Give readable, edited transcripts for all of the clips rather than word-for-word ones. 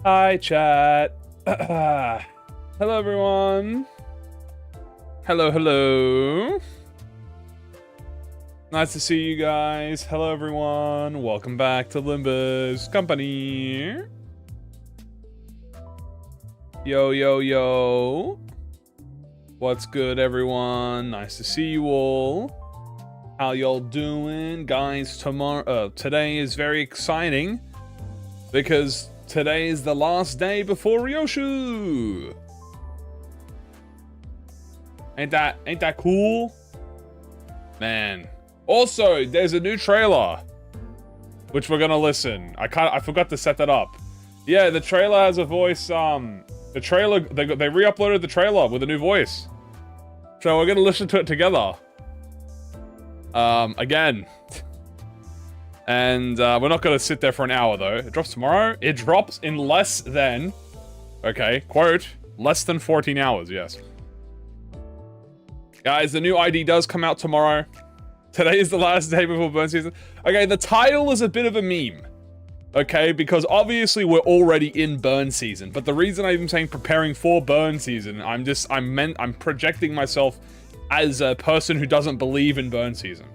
Hi, chat. Hello, everyone. Hello, hello. Nice to see you guys. Hello, everyone. Welcome back to Limbus Company. Yo, yo, yo. What's good, everyone? Nice to see you all. How y'all doing? Guys, today is very exciting because today is the last day before Ryoshu. Ain't that cool? Man. Also, there's a new trailer which we're gonna listen. I forgot to set that up. Yeah, the trailer has a voice. The trailer, they re-uploaded the trailer with a new voice. So we're gonna listen to it together. Again. And we're not gonna sit there for an hour though. It drops tomorrow. It drops in less than, okay, quote, less than 14 hours, yes. Guys, the new ID does come out tomorrow. Today is the last day before burn season. Okay, the title is a bit of a meme. Okay, because obviously we're already in burn season. But the reason I'm saying preparing for burn season, I'm projecting myself as a person who doesn't believe in burn season.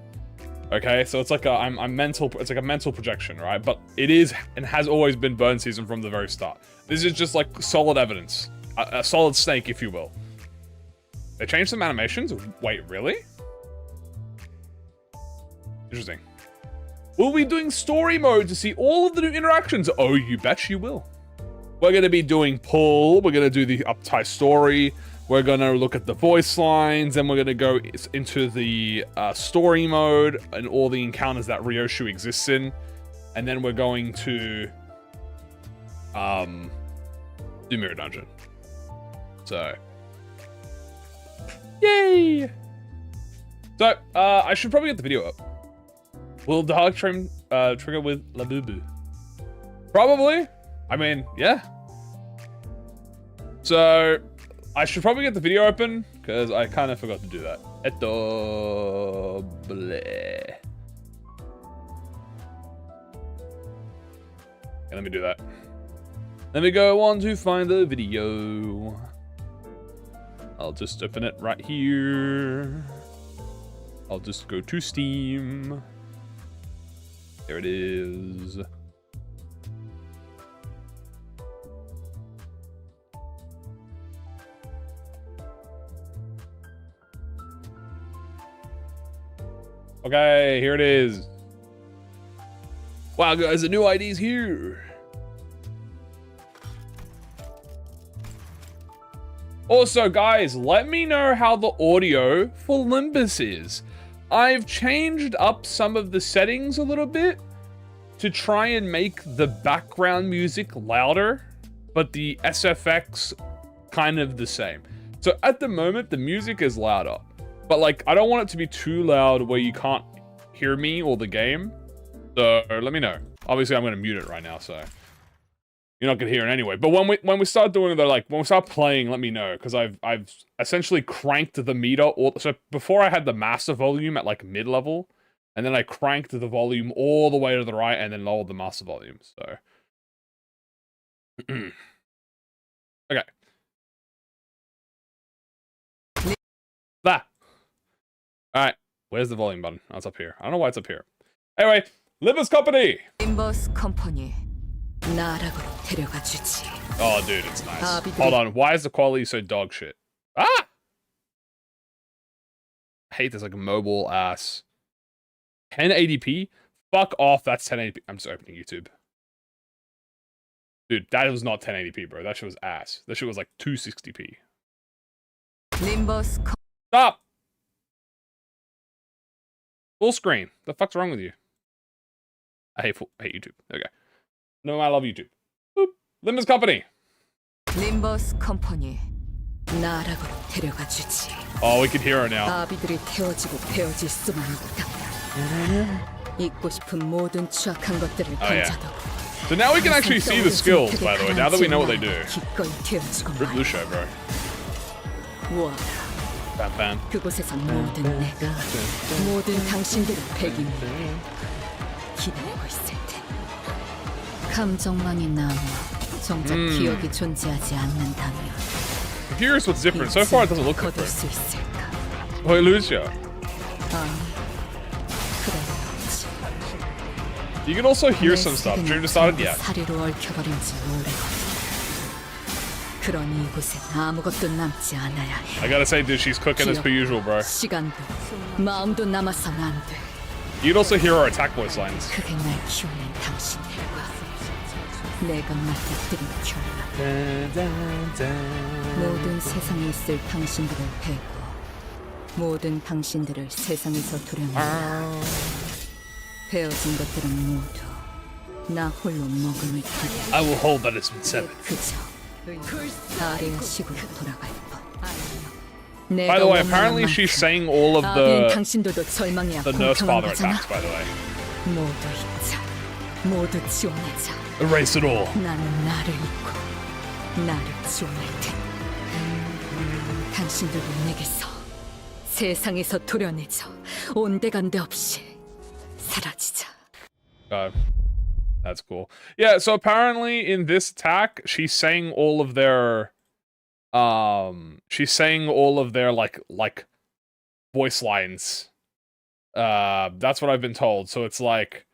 Okay, so it's like it's like a mental projection, right? But it is and has always been burn season from the very start. This is just like solid evidence, a solid snake, if you will. They changed some animations. Wait, really? Interesting. We'll be doing story mode to see all of the new interactions. Oh, you bet you will. We're going to be doing pull. We're going to do the uptight story. We're going to look at the voice lines. And we're going to go into the story mode and all the encounters that Ryoshu exists in. And then we're going to do Mirror Dungeon. So, yay! So, I should probably get the video up. Will the hog trim trigger with Labubu? Probably. I mean, yeah. So, I should probably get the video open, because I kind of forgot to do that. Eto bleh. Okay, let me do that. Let me go on to find the video. I'll just open it right here. I'll just go to Steam. There it is. Okay, here it is. Wow, guys, the new ID's here. Also, guys, let me know how the audio for Limbus is. I've changed up some of the settings a little bit to try and make the background music louder, but the SFX kind of the same. So at the moment, the music is louder, but like, I don't want it to be too loud where you can't hear me or the game. So let me know. Obviously, I'm going to mute it right now, so you're not gonna hear it anyway. But when we start doing the when we start playing, let me know, because I've essentially cranked the meter. So before I had the master volume at like mid level, and then I cranked the volume all the way to the right, and then lowered the master volume. So okay, that. All right, where's the volume button? Oh, it's up here. I don't know why it's up here. Anyway, Limbus Company. Limbus Company. Oh, dude, it's nice. Hold on, why is the quality so dog shit? Ah! I hate this, like, mobile ass. 1080p? Fuck off, that's 1080p. I'm just opening YouTube. Dude, that was not 1080p, bro. That shit was ass. That shit was like 260p. Limbus. Stop! Full screen. The fuck's wrong with you? I hate YouTube. Okay. No, I love YouTube. Boop. Limbus Company. Limbus Company. Oh, we can hear her now. Oh, yeah. So now we can actually see the skills, by the way, now that we know what they do. Rip Lucio, bro. Fan fan. 감정만이 남아 정작 기억이 존재하지 않는다면 I'm curious what's different. So far, it doesn't look 거둘 different. 수 있을까? Wait, Lucia. 아니, 그래야지. You can also hear some stuff. Dream decided, yeah. 사리로 얽혀버린 지 오래거든. 그러니 이곳엔 아무것도 남지 않아야 해. I gotta say, dude, she's cooking as per usual, bro. 시간도 마음도 남아서는 안 돼. You can also hear her attack voice lines. 그게 날 키워낸 당신들과 내가 맞닥뜨린 결과. 모든 세상에 있을 당신들을 배고 모든 당신들을 세상에서 도려낸다. 베어진 것들은 모두 나 홀로 먹음을 기대. I will hold that it's been seven. 그저 아래의 시골로 돌아갈 뿐. By the way, apparently she's saying all of 당신들도 절망이야. the nurse father 공평한 attacks, by the way. 모두 잊자. 모두 지원하자. Erase it all. 나는 나를 잊고 나를 지원할 테니 당신들도 내게서 세상에서 도려내자. 온데간데 없이 사라지자. That's cool. Yeah, so apparently in this attack, she's saying all of their like voice lines. That's what I've been told. So it's like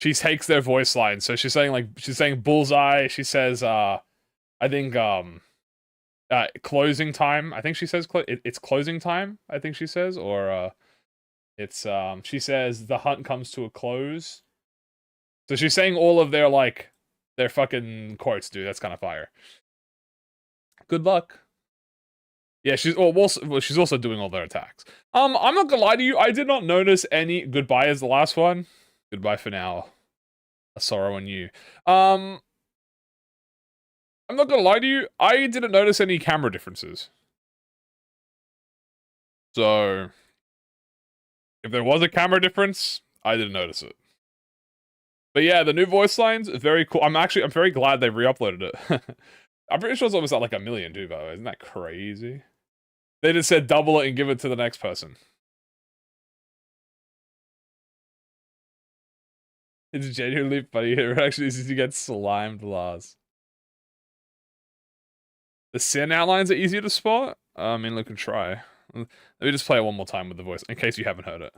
she takes their voice lines. So she's saying bullseye, she says I think closing time. I think she says it's closing time, I think she says, or it's she says the hunt comes to a close. So she's saying all of their fucking quotes, dude. That's kind of fire. Good luck. Yeah, she's also doing all their attacks. I'm not gonna lie to you. I did not notice any goodbye as the last one. Goodbye for now. A sorrow on you. I'm not gonna lie to you. I didn't notice any camera differences. So if there was a camera difference, I didn't notice it. But yeah, the new voice lines, very cool. I'm very glad they re-uploaded it. I'm pretty sure it's almost at like 1 million, too, by the way. Isn't that crazy? They just said double it and give it to the next person. It's genuinely funny. It actually is to get slimed, Lars. The sin outlines are easier to spot. I mean, look and try. Let me just play it one more time with the voice, in case you haven't heard it.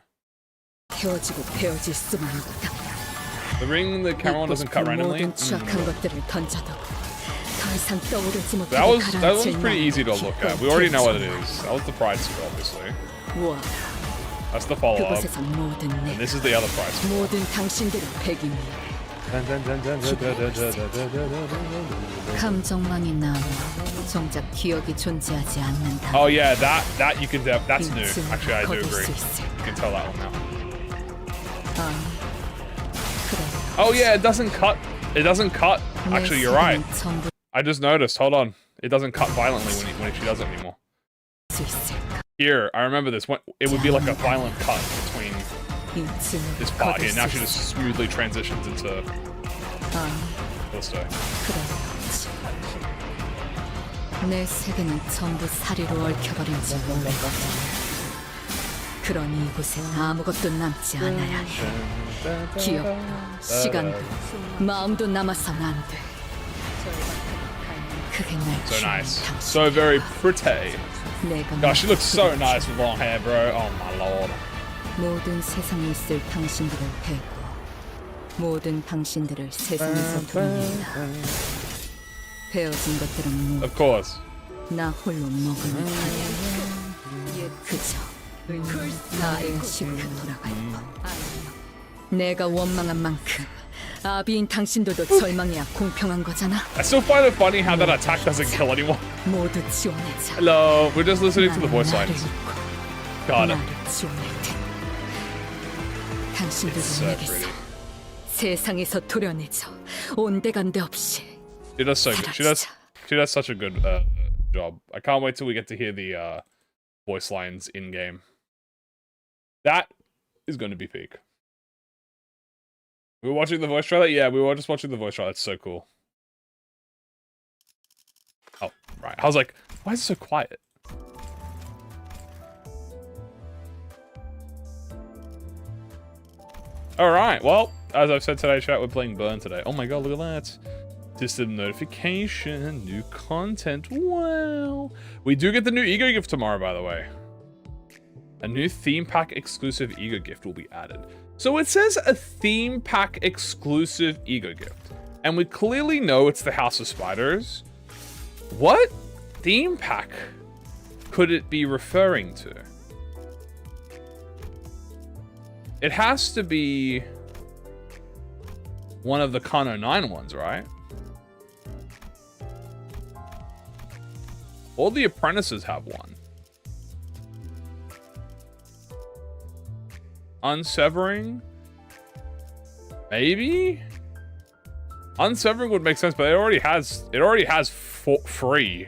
The ring, the camera one doesn't cut randomly. That one's pretty easy to look at. We already know what it is. That was the pride suit, obviously. That's the follow-up. And this is the other pride suit. 감정만이 남아 정작 기억이 존재하지 않는다. Oh yeah, that you can that's new. Actually, I do agree. You can tell that one now. Oh yeah, it doesn't cut. It doesn't cut. Actually, you're right. I just noticed. Hold on. It doesn't cut violently when she does it anymore. Here, I remember this. It would be like a violent cut between this part here. Now she just smoothly transitions into Callisto. 내 세계는 전부 사리로 얽혀버린지 모르거든. 그러니 이곳엔 아무것도 남지 않아야 해. 기억도, 시간도, 마음도 남아서는 안 돼. 그게 날 So nice. So very pretty. Gosh, she looks so nice with long hair, bro. Oh my lord. 모든 세상에 있을 당신들을 배고 모든 당신들을 세상에서 도려낸다. 베어진 것들은 모두 Of course. 나 홀로 먹음을 기대. 그저 나의 시골로 돌아갈 뿐. 내가 원망한 만큼 아비인 당신들도 절망이야. 공평한 거잖아. I still find it funny how that attack doesn't kill anyone. 모두 지원하자. Hello, we're just listening to the voice lines. Got it. 당신들도 내게서 세상에서 도려내죠. 온데간데 없이. She does so good. She does such a good job. I can't wait till we get to hear the voice lines in game. That is going to be peak. We were watching the voice trailer? Yeah, we were just watching the voice trailer. That's so cool. Oh, right. I was like, why is it so quiet? Alright, well, as I've said today, chat, we're playing Burn today. Oh my god, look at that. System notification, new content. Wow. We do get the new ego gift tomorrow, by the way. A new theme pack exclusive ego gift will be added. So it says a theme pack exclusive ego gift. And we clearly know it's the House of Spiders. What theme pack could it be referring to? It has to be one of the Kano 9 ones, right? All the apprentices have one. Unsevering? Maybe? Unsevering would make sense, but it already has free.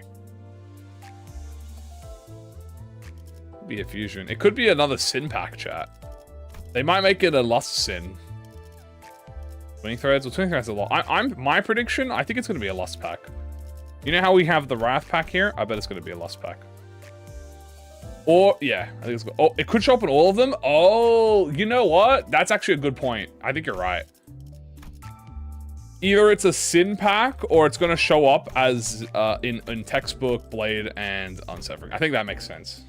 Could be a fusion. It could be another sin pack, chat. They might make it a lust sin. Twinning threads? Well, twinning threads a lot. My prediction, I think it's gonna be a lust pack. You know how we have the Wrath pack here? I bet it's gonna be a lust pack. Or, yeah, I think it's good. Oh, it could show up in all of them? Oh, you know what? That's actually a good point. I think you're right. Either it's a sin pack, or it's gonna show up as in textbook, blade, and unsevering. I think that makes sense.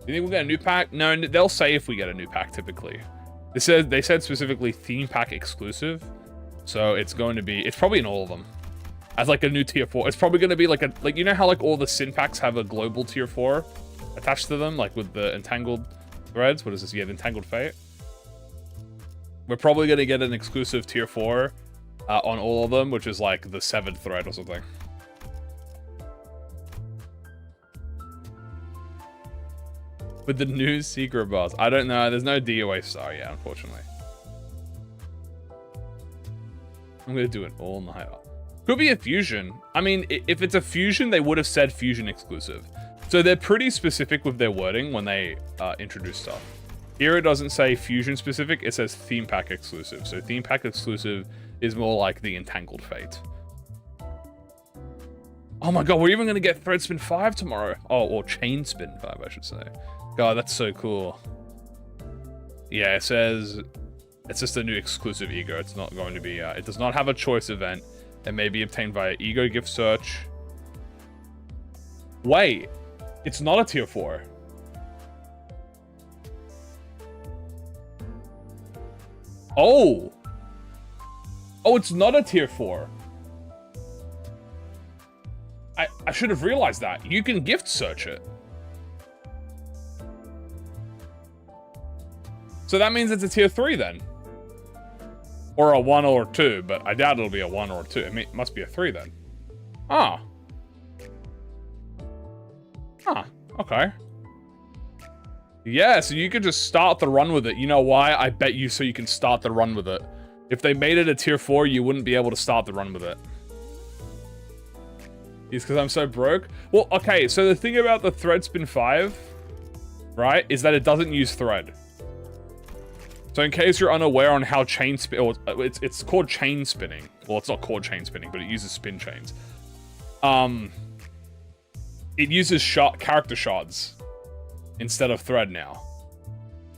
You think we'll get a new pack? No, they'll say if we get a new pack, typically. They said specifically theme pack exclusive. So it's going to be, it's probably in all of them. As like a new tier 4. It's probably going to be like you know how like all the sin packs have a global tier 4 attached to them? Like with the entangled threads. What is this? Yeah, the entangled fate. We're probably going to get an exclusive tier 4 on all of them, which is like the 7th thread or something. With the new secret boss. I don't know. There's no DOA star yet, unfortunately. I'm going to do an all-nighter. Could be a fusion. I mean, if it's a fusion, they would have said fusion exclusive. So they're pretty specific with their wording when they introduce stuff. Here it doesn't say fusion specific, it says theme pack exclusive. So theme pack exclusive is more like the entangled fate. Oh my god, we're even going to get Thread Spin 5 tomorrow. Oh, or Chain Spin 5, I should say. God, that's so cool. Yeah, it says it's just a new exclusive ego. It's not going to be, it does not have a choice event. It may be obtained via ego gift search. Wait, it's not a tier 4. Oh. Oh, it's not a tier 4. I should have realized that. You can gift search it. So that means it's a tier 3 then. Or a 1 or 2, but I doubt it'll be a 1 or a 2. I mean, it must be a 3 then. Ah. Ah, okay. Yeah, so you could just start the run with it. You know why? I bet you so you can start the run with it. If they made it a tier 4, you wouldn't be able to start the run with it. It's because I'm so broke? Well, okay, so the thing about the Thread Spin 5, right, is that it doesn't use thread. So in case you're unaware on how chain spin, or it's called chain spinning. Well, it's not called chain spinning, but it uses spin chains. It uses character shards instead of thread now.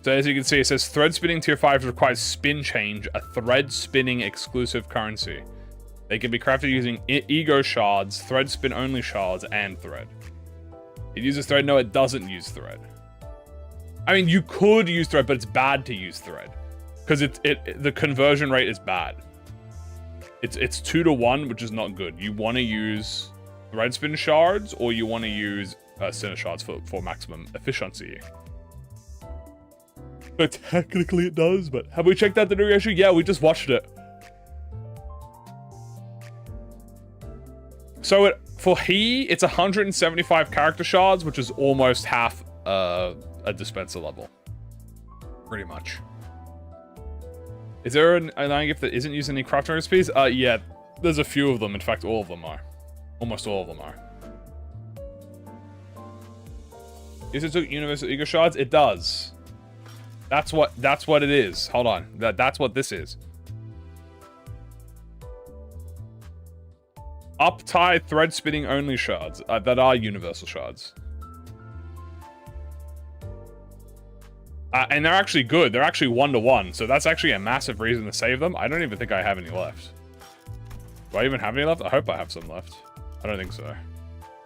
So as you can see, it says thread spinning tier 5 requires spin change, a thread spinning exclusive currency. They can be crafted using ego shards, thread spin only shards, and thread. It uses thread. No, it doesn't use thread. I mean, you could use thread, but it's bad to use thread because the conversion rate is bad. It's 2 to 1, which is not good. You want to use thread spin shards, or you want to use sinner shards for maximum efficiency. But technically it does. But have we checked out the new issue? Yeah, we just watched it. So for it's 175 character shards, which is almost half a dispenser level. Pretty much. Is there an iron gift that isn't using any crafting recipes? Yeah, there's a few of them. In fact, all of them are. Almost all of them are. Is it took universal ego shards? It does. That's what it is. Hold on. That's what this is. Up-tie thread spinning only shards that are universal shards. And they're actually good. They're actually 1-to-1. So that's actually a massive reason to save them. I don't even think I have any left. Do I even have any left? I hope I have some left. I don't think so.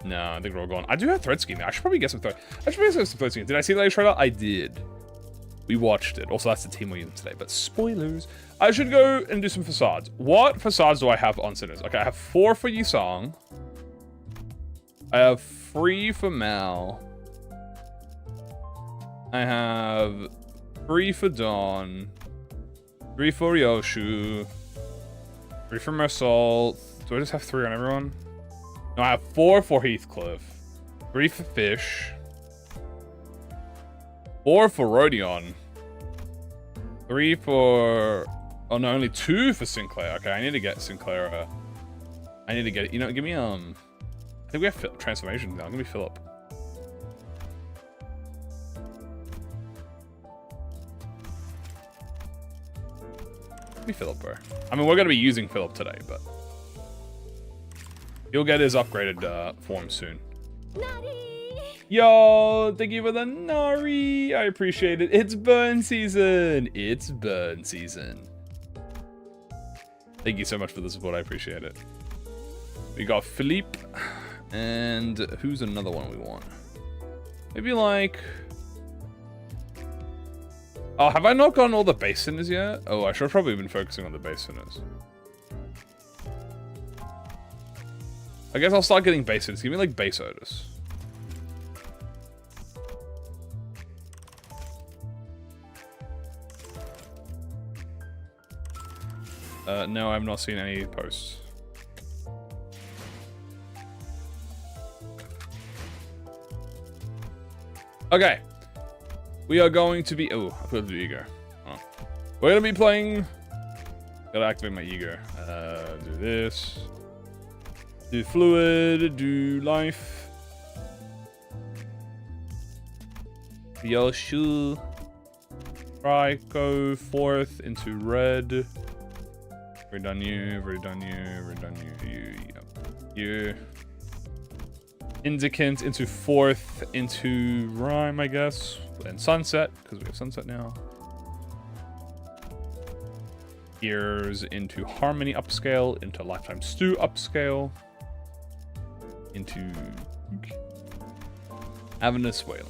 No, I think we're all gone. I do have thread scheme. I should probably get some thread. I should probably get some thread scheme. Did I see the latest trailer? I did. We watched it. Also, that's the team we're using today. But spoilers. I should go and do some facades. What facades do I have on Sinners? Okay, I have 4 for Yisong. I have 3 for Mal. I have 3 for Dawn. 3 for Yoshu. 3 for Marsal. Do I just have 3 on everyone? No, I have 4 for Heathcliff. 3 for Fish. 4 for Rodion. 3 for... Oh, no, only 2 for Sinclair. Okay, I need to get Sinclair. I need to get... You know, give me, I think we have transformations now. Give me Philip. Give me Philip, bro. I mean, we're going to be using Philip today, but... He'll get his upgraded form soon. Yo, thank you for the Nari. I appreciate it. It's burn season. It's burn season. Thank you so much for the support. I appreciate it. We got Philippe. And who's another one we want? Maybe like... Oh, have I not gotten all the base sinners yet? Oh, I should have probably been focusing on the base sinners. I guess I'll start getting base sinners. Give me like base Otis. No, I've not seen any posts. Okay. We are going to be... Oh, I forgot to do ego. Oh. We're going to be playing... Gotta activate my ego. Do this. Do fluid. Do life. Yoshu. Try go forth into red. We're done you. We're done you. We're done you. You. Indicant into fourth into rhyme, I guess. And sunset, because we have sunset now. Ears into harmony upscale, into lifetime stew upscale, into Avenus wailing.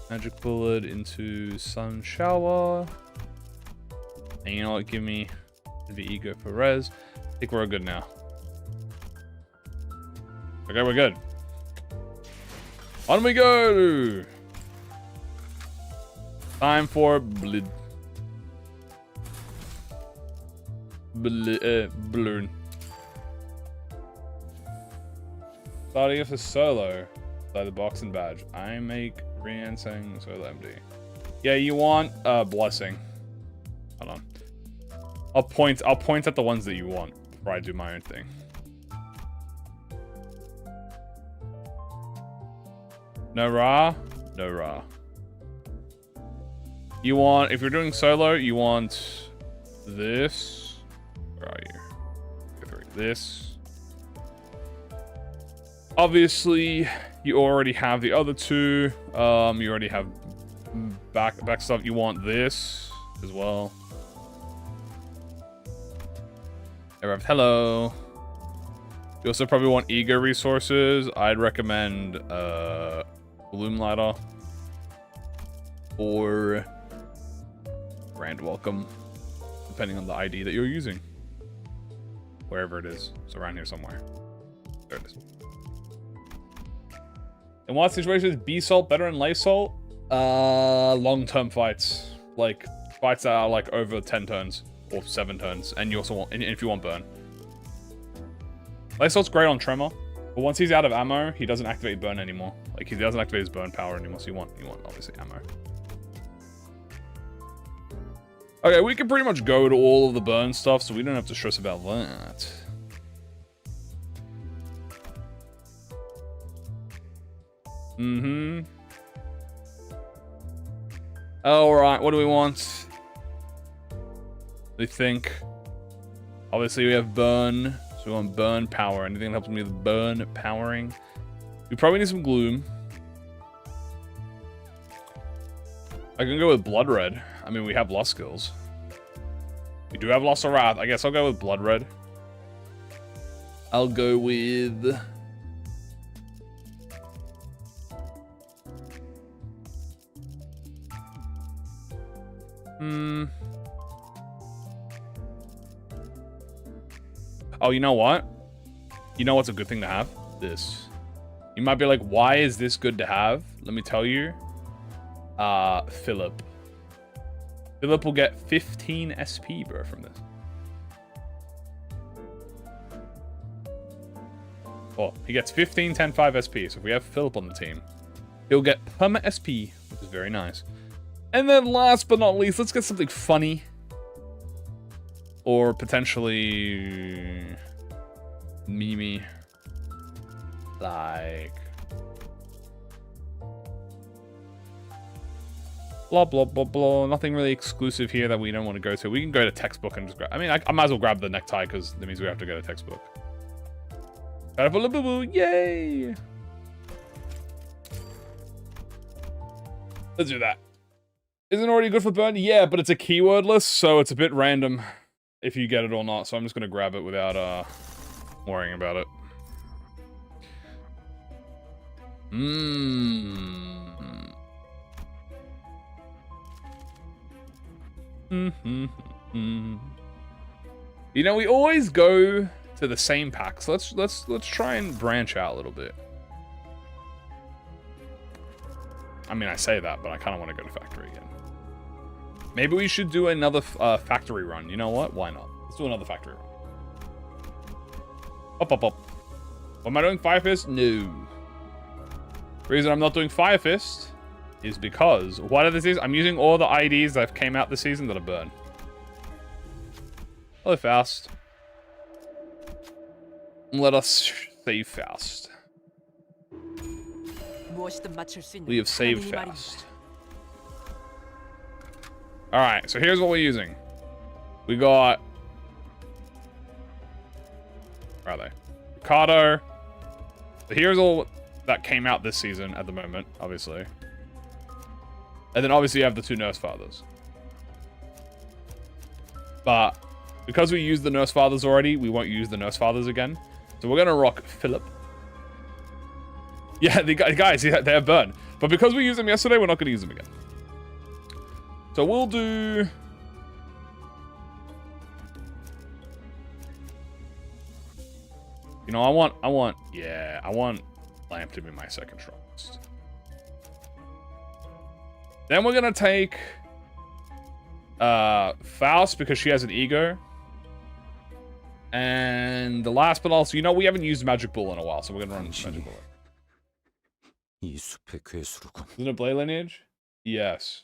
Magic bullet into sun shower. And you know what? Give me the ego for res. I think we're good now. Okay, we're good. On we go! Time for blood. Balloon. Starting off a solo. By the box and badge. I make Riansang solo MD. Yeah, you want blessing. Hold on. I'll point at the ones that you want before I do my own thing. No Ra? No Ra. You want, if you're doing solo, you want this. Where are you? This. Obviously, you already have the other two. You already have back stuff. You want this as well. Hello. You also probably want ego resources. I'd recommend Bloom Ladder or Grand Welcome, depending on the ID that you're using. Wherever it is. It's around here somewhere. There it is. In what situations, B-Salt better than Lay Salt? Long-term fights. Like, fights that are like over 10 turns or 7 turns. And you also want, and if you want burn. Lay Salt's great on Tremor, but once he's out of ammo, he doesn't activate burn anymore. Like, he doesn't activate his burn power anymore, so you want obviously ammo. Okay, we can pretty much go to all of the burn stuff, so we don't have to stress about that. Alright, what do we want? We think. Obviously, we have burn. So we want burn power. Anything that helps me with burn powering. We probably need some gloom. I can go with Blood Red. I mean, we have Lost skills. We do have Lost of Wrath. I guess I'll go with Blood Red. I'll go with... Oh, you know what? You know what's a good thing to have? This. You might be like, why is this good to have? Let me tell you. Philip. Philip will get 15 SP, bro, from this. Oh, he gets 15, 10, 5 SP. So if we have Philip on the team, he'll get perma SP, which is very nice. And then last but not least, let's get something funny. Or potentially... Mimi. Like... Blah, blah, blah, blah. Nothing really exclusive here that we don't want to go to. We can go to textbook and just grab... I mean, I might as well grab the necktie because that means we have to go to textbook. Yay! Let's do that. Isn't it already good for burn? Yeah, but it's a keyword list, so it's a bit random if you get it or not. So I'm just going to grab it without worrying about it. You know, we always go to the same packs. Let's try and branch out a little bit. I mean, I say that, but I kind of want to go to factory again. Maybe we should do another factory run. You know what? Why not? Let's do another factory run. Up, up, up. Am I doing Fire Fist? No. The reason I'm not doing Fire Fist is because what are this? I'm using all the IDs that came out this season that are burned. Hello, Faust. Let us save Faust. We have saved Faust. Alright, so here's what we're using. We got... Where are they? Ricardo. So here's all that came out this season at the moment, obviously. And then obviously you have the 2 Nurse Fathers. But because we used the Nurse Fathers already, we won't use the Nurse Fathers again. So we're going to rock Philip. Yeah, the guys, they're burned. But because we used them yesterday, we're not going to use them again. So we'll do... You know, I want Lamp to be my second strongest. Then we're going to take Faust because she has an ego. And the last but also, you know, we haven't used Magic Bull in a while, so we're going to run Magic Bull. Isn't it Blade Lineage? Yes.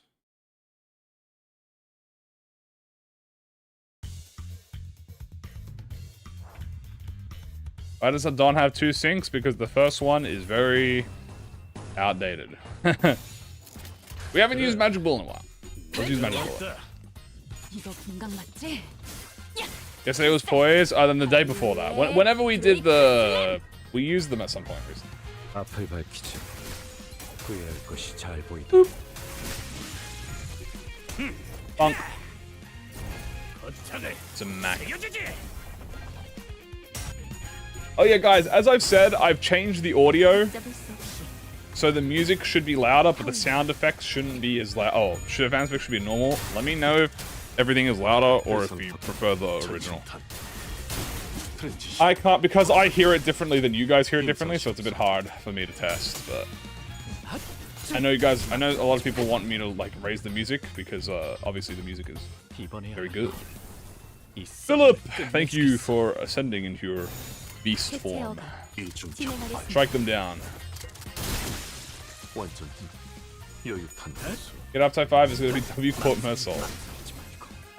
Why does Dawn have 2 sinks? Because the first one is very outdated. We haven't used Magic Bull in a while. Let's use Magic Bull. Yesterday was Poise, then the day before that. Whenever we did the... We used them at some point recently. Boop. Bonk. It's a Mac. Oh yeah, guys, as I've said, I've changed the audio. So the music should be louder, but the sound effects shouldn't be as loud. Oh, sound effects should be normal. Let me know if everything is louder or if you prefer the original. I can't, because I hear it differently than you guys hear it differently, so it's a bit hard for me to test, but... I know you guys, I know a lot of people want me to, like, raise the music, because, obviously the music is very good. Philip! Thank you for ascending into your beast form. Strike them down. Get up type 5 is going to be W Court Mersault.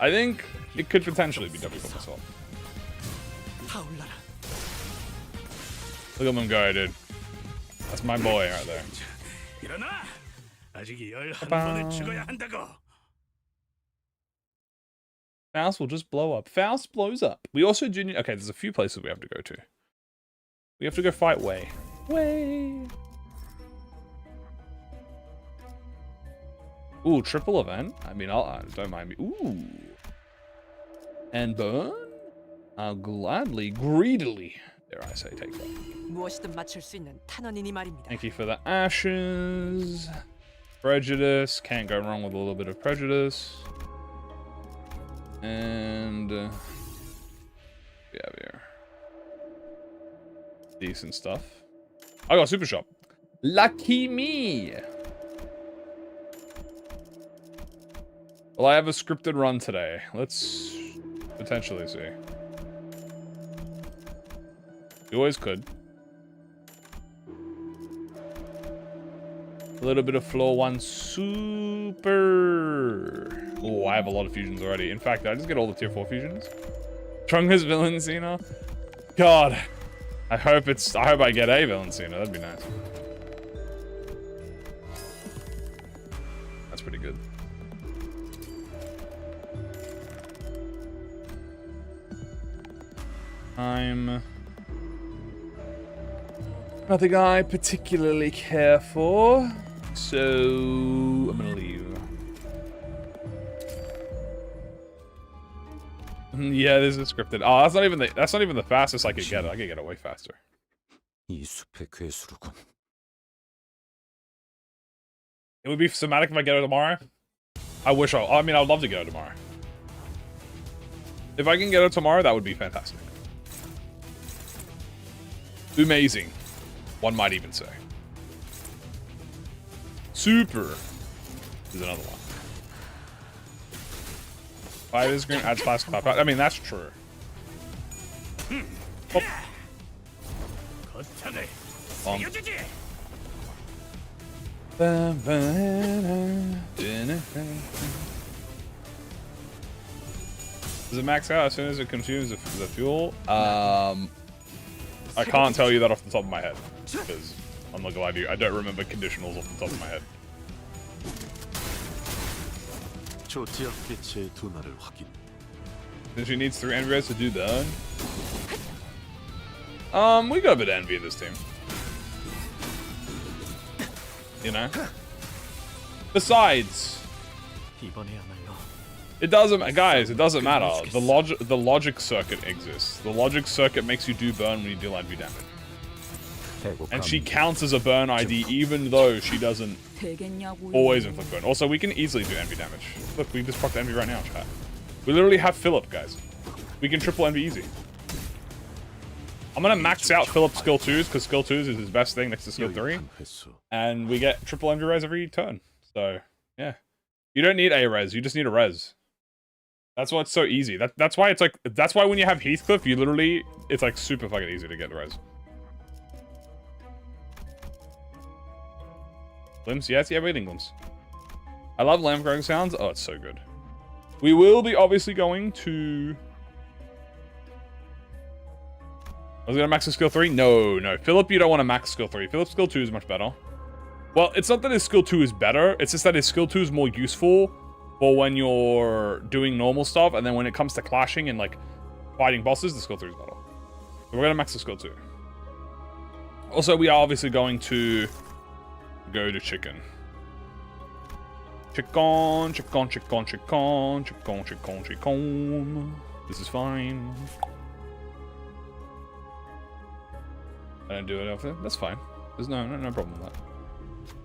I think it could potentially be W Court Mersault. Look at them go, dude. That's my boy right there. Faust will just blow up. Faust blows up. We also do need... Okay, there's a few places we have to go to. We have to go fight Wei. Wei! Ooh, triple event. I mean, don't mind me. Ooh. And burn? I'll gladly, greedily, dare I say, take that. 무엇이든 맞출 수 있는 탄원이니 말입니다. Thank you for the ashes. Prejudice. Can't go wrong with a little bit of prejudice. And we have here decent stuff. I got a super shop. Lucky me. Well, I have a scripted run today. Let's potentially see. You always could. A little bit of floor 1 super. Oh, I have a lot of fusions already. In fact, did I just get all the tier 4 fusions? Strongest villain Cena. God. I hope I get a villain Cena. That'd be nice. That's pretty good. I'm not the guy I particularly care for, so I'm gonna leave. Yeah, this is scripted. Oh, that's not even the fastest I could get. I could get it way faster. It would be somatic if I get it tomorrow. I wish I mean, I'd love to get it tomorrow. If I can get it tomorrow, that would be fantastic. Amazing. One might even say. Super. There's another one. Fire is green, adds plastic pop out. I mean, that's true. Oh. Does it max out as soon as it consumes the fuel? I can't tell you that off the top of my head, because I'm not gonna lie to you, I don't remember conditionals off the top of my head. Then she needs 3 envy to do that. We got a bit of envy in this team. You know? Besides, it doesn't, guys, it doesn't matter. The logic circuit exists. The logic circuit makes you do burn when you deal envy damage. And she counts as a burn ID even though she doesn't always inflict burn. Also, we can easily do envy damage. Look, we just procced envy right now, chat. We literally have Philip, guys. We can triple envy easy. I'm gonna max out Philip's skill 2s because skill 2s is his best thing next to skill 3. And we get triple envy res every turn. So, yeah. You don't need a res, you just need a res. That's why it's so easy. That's why it's like, that's why when you have Heathcliff, you literally, it's like super fucking easy to get the res. Limbs, yes, yeah, waiting limbs. I love lamb growing sounds. Oh, it's so good. We will be obviously going to... I was gonna max his skill 3? No. Philip, you don't want to max skill 3. Philip's skill 2 is much better. Well, it's not that his skill 2 is better. It's just that his skill 2 is more useful for when you're doing normal stuff. And then when it comes to clashing and like fighting bosses, the skill 3 is better. So we're gonna max the skill 2. Also, we are obviously going to go to chicken. Chicken. This is fine. I don't do it often. That's fine. There's no problem with that.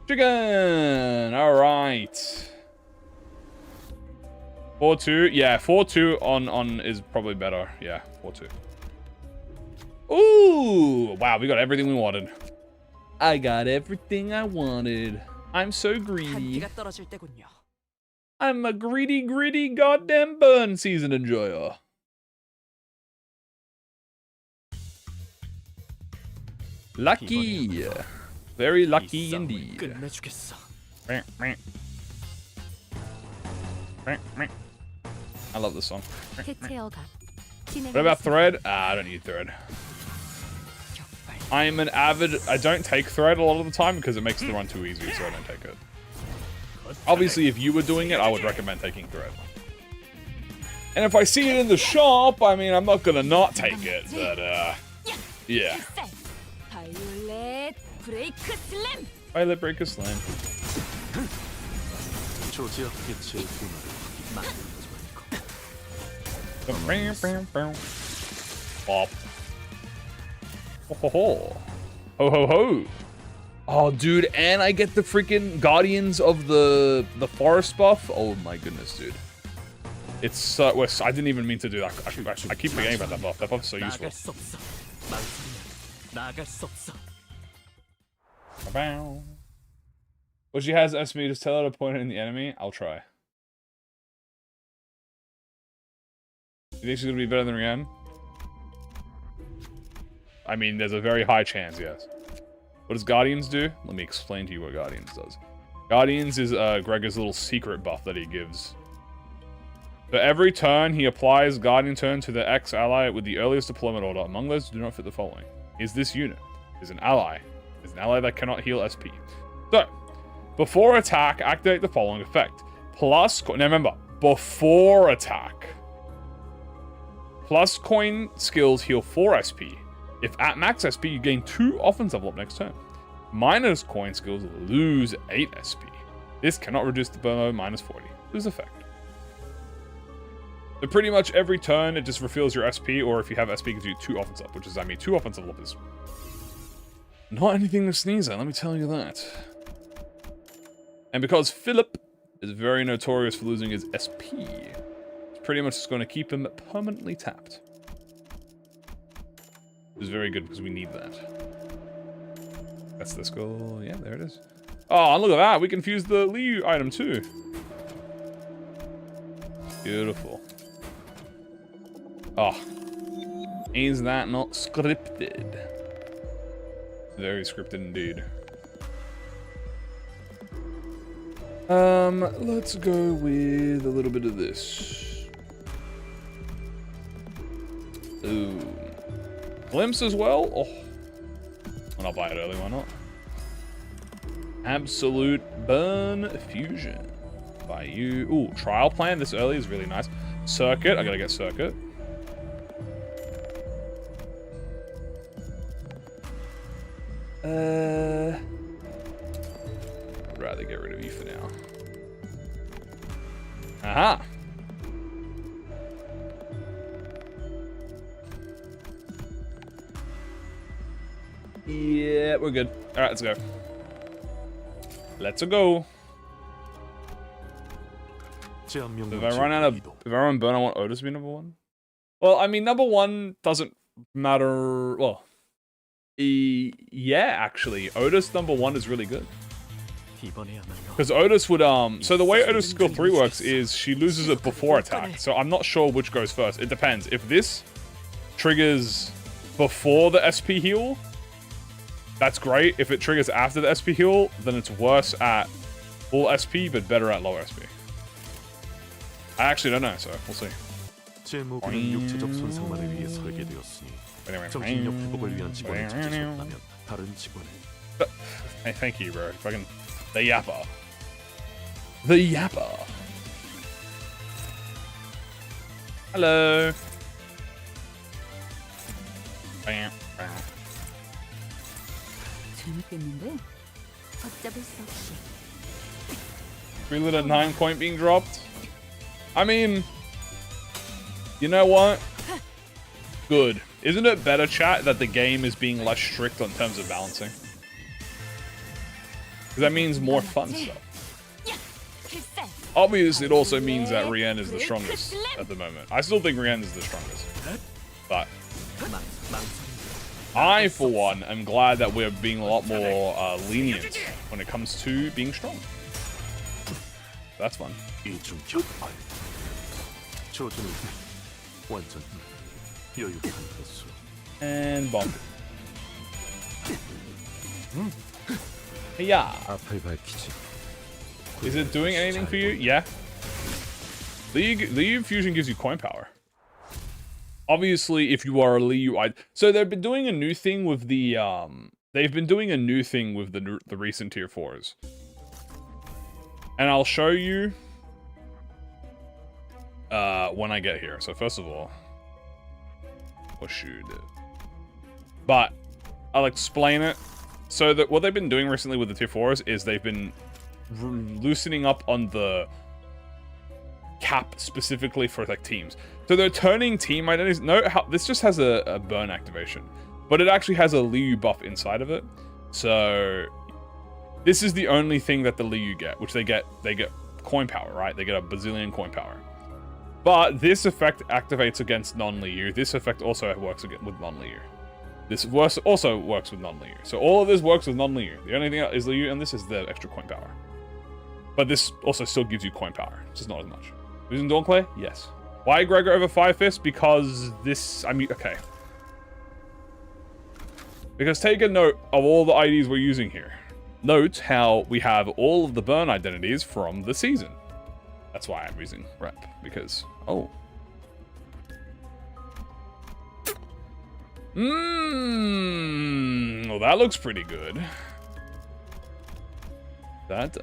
Chicken! Alright. 4-2. Yeah, 4-2 on is probably better. Yeah, 4-2. Ooh! Wow, we got everything we wanted. I got everything I wanted. I'm so greedy. I'm a greedy goddamn burn season enjoyer. Lucky. Very lucky indeed. I love this song. What about thread? I don't need thread. I'm an avid... I don't take thread a lot of the time because it makes the run too easy, so I don't take it. Obviously, if you were doing it, I would recommend taking thread. And if I see it in the shop, I mean, I'm not gonna not take it, but, yeah. Violet Breaker Slam. Bop. Ho ho ho. Ho ho ho. Oh, dude, and I get the freaking Guardians of the Forest buff. Oh my goodness, dude. It's so... I didn't even mean to do that. I keep forgetting about that buff. That buff is so useful. Well, she has SP. Just tell her to point it in the enemy. I'll try. You think she's gonna be better than Rian? I mean, there's a very high chance, yes. What does Guardians do? Let me explain to you what Guardians does. Guardians is Gregor's little secret buff that he gives. So every turn, he applies Guardian turn to the X ally with the earliest deployment order. Among those, do not fit the following. Is this unit? Is an ally. Is an ally that cannot heal SP. So, before attack, activate the following effect. Plus, now remember, before attack. Plus coin skills heal 4 SP. If at max SP, you gain 2 offense level up next turn. Minus coin skills lose 8 SP. This cannot reduce the below minus 40. Lose effect. So pretty much every turn, it just refills your SP, or if you have SP, it gives you 2 offense up, which is, I mean, 2 offense level up is not anything to sneeze at, let me tell you that. And because Philip is very notorious for losing his SP, it's pretty much just going to keep him permanently tapped. Which is very good because we need that. That's the skull. Yeah, there it is. Oh, and look at that. We can fuse the Liu item too. Beautiful. Oh. Is that not scripted? Very scripted indeed. Let's go with a little bit of this. Ooh. Glimpse as well? Oh. Well, I'll buy it early, why not? Absolute Burn Fusion. By you. Ooh, Trial Plan this early is really nice. Circuit, I gotta get Circuit. I'd rather get rid of you for now. Aha! Yeah, we're good. Alright, let's go. Let's go. If I run burn, I want Otis to be number 1. Well, I mean, number 1 doesn't matter. Well, yeah, actually, Otis number 1 is really good. Because Otis would, so the way Otis skill 3 works is she loses it before attack. So I'm not sure which goes first. It depends. If this triggers before the SP heal, that's great. If it triggers after the SP heal, then it's worse at full SP, but better at low SP. I actually don't know, so we'll see. Hey, thank you, bro. Fucking the yapper. The yapper. Hello. Bam, bam. 재밌겠는데? 걷잡을 수 없이. 3 9 point being dropped. I mean, you know what? Good. Isn't it better, chat, that the game is being less strict on terms of balancing? Because that means more fun stuff. Obviously, it also means that Rian is the strongest at the moment. I still think Rian is the strongest. But I, for one, am glad that we're being a lot more lenient when it comes to being strong. That's fun. And bomb. Yeah. Is it doing anything for you? Yeah. Liu Fusion gives you coin power. Obviously, if you are a Liu, so they've been doing a new thing with the the recent tier 4s. And I'll show you when I get here. So first of all, what should it? But I'll explain it. So that what they've been doing recently with the tier 4s is they've been loosening up on the cap specifically for like teams. So they're turning team identities. Note how this just has a burn activation, but it actually has a Liu buff inside of it. So this is the only thing that the Liu get, which they get coin power, right? They get a bazillion coin power. But this effect activates against non-Liu. This effect also works with non-Liu. This also works with non-Liu. So all of this works with non-Liu. The only thing that is Liu, and this is the extra coin power. But this also still gives you coin power, just not as much. Using Dawnplay? Yes. Why Gregor over Fire Fist? Because this, I mean, okay. Because take a note of all the IDs we're using here. Note how we have all of the burn identities from the season. That's why I'm using rep, because, oh. Well, that looks pretty good. That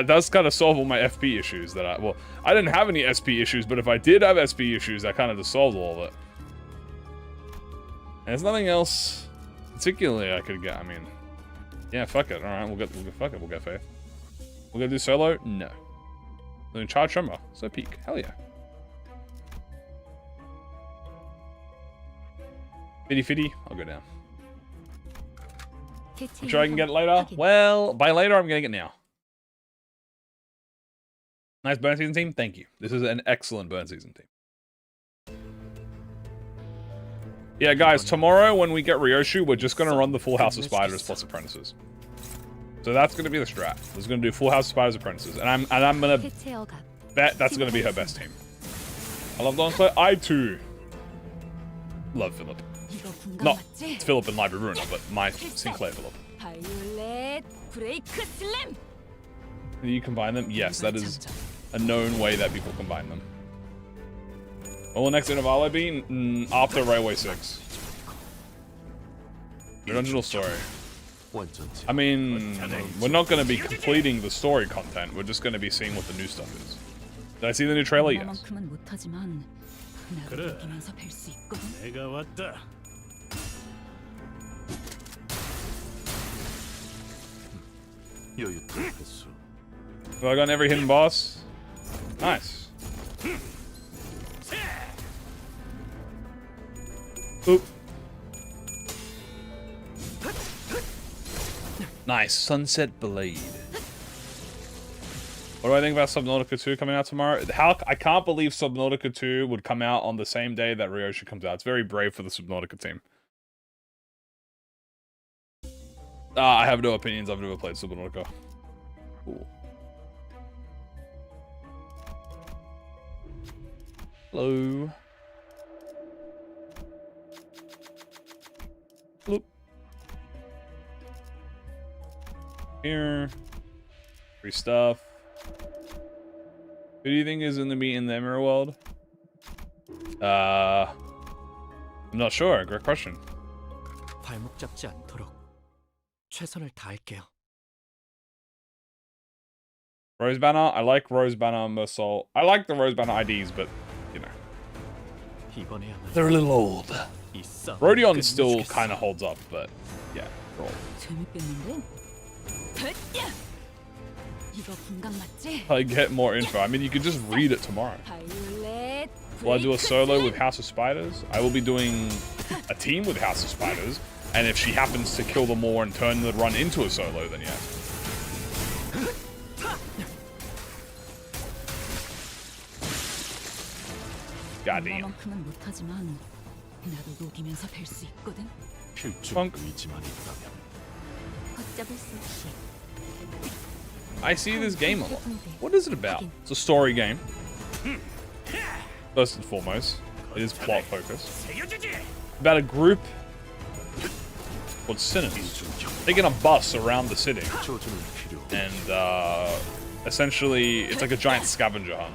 does kind of solve all my FP issues that I didn't have any SP issues, but if I did have SP issues, that kind of just solved all of it. And there's nothing else particularly I could get. I mean, yeah, fuck it. All right, we'll get Faith. We're gonna do solo? No. We're gonna charge Tremor. So peak. Hell yeah. Fitty. I'll go down. I'm sure I can get it later. Well, by later, I'm getting it now. Nice burn season team. Thank you. This is an excellent burn season team. Yeah, guys, tomorrow when we get Ryoshu, we're just going to run the full House of Spiders plus Apprentices. So that's going to be the strat. We're going to do full House of Spiders Apprentices. And I'm going to bet that's going to be her best team. I love Dawnplay. I too love Philip. Not Philip and Library Ruiner, but my Sinclair Philip. Do you combine them? Yes, that is a known way that people combine them. What will the next interval be? After Railway 6. The original story. I mean, we're not going to be completing the story content. We're just going to be seeing what the new stuff is. Did I see the new trailer? Yes. Have I gotten every hidden boss? Nice. Oop. Nice. Sunset Blade. What do I think about Subnautica 2 coming out tomorrow? I can't believe Subnautica 2 would come out on the same day that Ryoshu comes out. It's very brave for the Subnautica team. I have no opinions. I've never played Subnautica. Cool. Hello. Bloop. Here. Free stuff. Who do you think is in the Emerald World? I'm not sure. Great question. 발목 잡지 않도록 최선을 다할게요. Rose Banner. I like Rose Banner, Mersault. I like the Rose Banner IDs, but you know, they're a little old. Rodion still kind of holds up, but yeah, they're old. I get more info. I mean, you could just read it tomorrow. Will I do a solo with House of Spiders? I will be doing a team with House of Spiders, and if she happens to kill them all and turn the run into a solo, then yes. Goddamn. Punk. I see this game a lot. What is it about? It's a story game. First and foremost, it is plot focused. About a group called sinners taking a bus around the city, and essentially it's like a giant scavenger hunt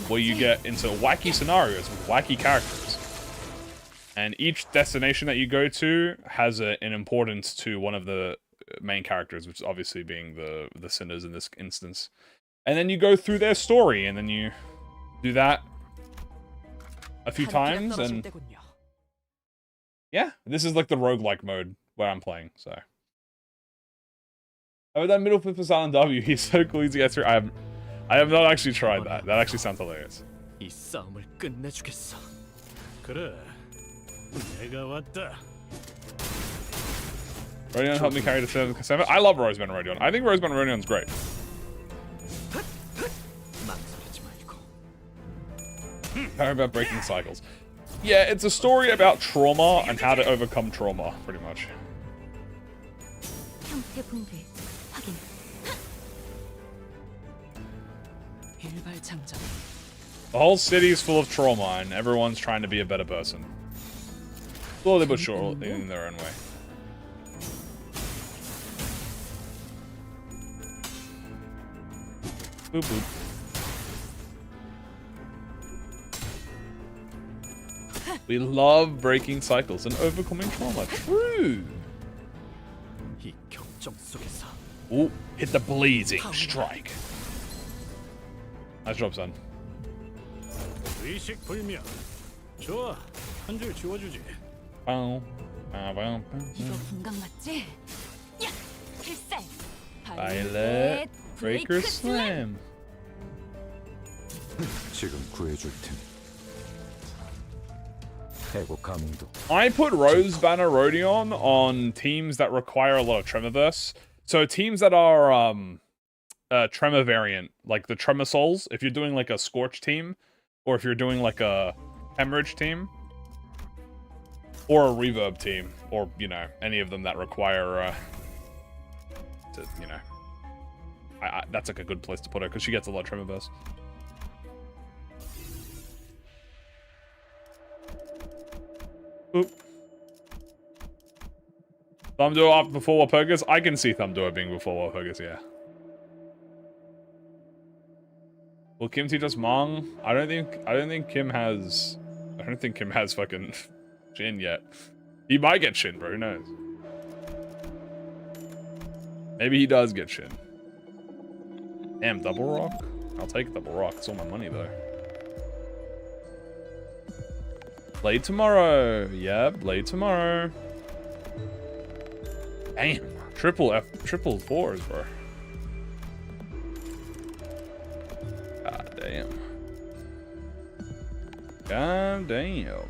where you get into wacky scenarios with wacky characters, and each destination that you go to has an importance to one of the main characters, which is obviously being the sinners in this instance. And then you go through their story, and then you do that a few times, and yeah, this is like the roguelike mode where I'm playing, so Oh, that middle flip for silent W. He's so cool easy to get through. I have not actually tried that. That actually sounds hilarious. 이 싸움을 끝내주겠어. 그래, 내가 왔다. Rodion helped me carry the 7. I love Roseman and Rodion. I think Roseman and Rodion's great. 망설이지 말고. How about breaking cycles? Yeah, it's a story about trauma and how to overcome trauma, pretty much. 형태 붕괴 확인. 일발장전. The whole city is full of trauma, and everyone's trying to be a better person. Slowly but surely, in their own way. Boop boop. We love breaking cycles and overcoming trauma. True. 이 격정 속에서 Ooh, hit the blazing strike. Nice job, son. 의식 불명. 좋아, 한 줄 지워주지. Bow, bow, bow, 이거 bow. 분강 맞지? 야, 필살. Violet Breaker Slam. 지금 구해줄 테니. 해고 감도. I put Rose Banner Rodion on teams that require a lot of Tremorverse. So teams that are Tremor variant, like the Tremor Souls, if you're doing like a Scorch team, or if you're doing like a Hemorrhage team, or a Reverb team, or, you know, any of them that require, you know, that's like a good place to put her, because she gets a lot of Tremorverse. Boop. Thumbduo up before Walpurgis? I can see Thumbduo being before Walpurgis, yeah. Will Kim teach us Mong? I don't think Kim has fucking Shin yet. He might get Shin, bro, who knows? Maybe he does get Shin. Damn, double rock? I'll take double rock. It's all my money though. Play tomorrow. Yeah, play tomorrow. Damn. Triple fours, bro. God damn. God damn.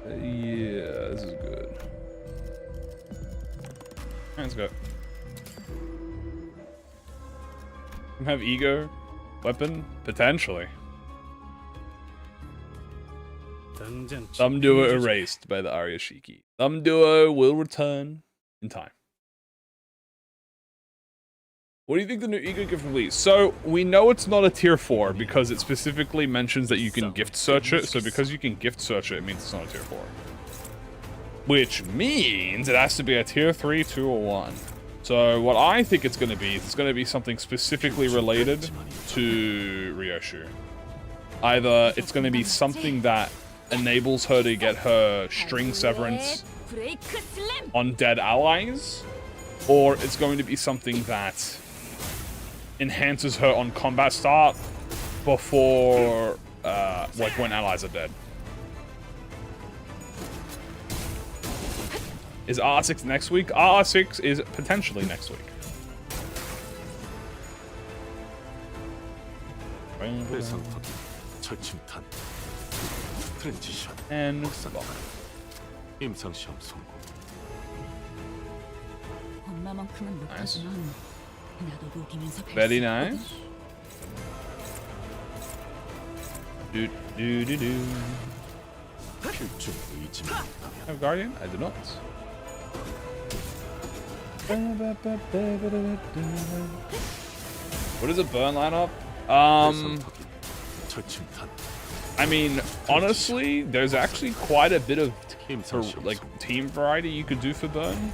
Yeah, this is good. Let's go. Have ego? Weapon? Potentially. Thumbduo erased by the Aryashiki. Thumbduo will return in time. What do you think the new ego gift release? So, we know it's not a tier 4 because it specifically mentions that you can gift search it. So because you can gift search it, it means it's not a tier 4. Which means it has to be a tier 3, 2, or 1. So what I think it's going to be is it's going to be something specifically related to Ryoshu. Either it's going to be something that enables her to get her string severance on dead allies, or it's going to be something that enhances her on combat start before, like when allies are dead. Is R6 next week? R6 is potentially next week. 절침탄 트랜지션 And 임상시험 성공. 엄마만큼은 못하지만 나도 녹이면서 very nice. Do do do do. 필중 의지만 Have Guardian? I do not. What is a burn lineup? 절침탄 I mean, honestly, there's actually quite a bit of like team variety you could do for burn.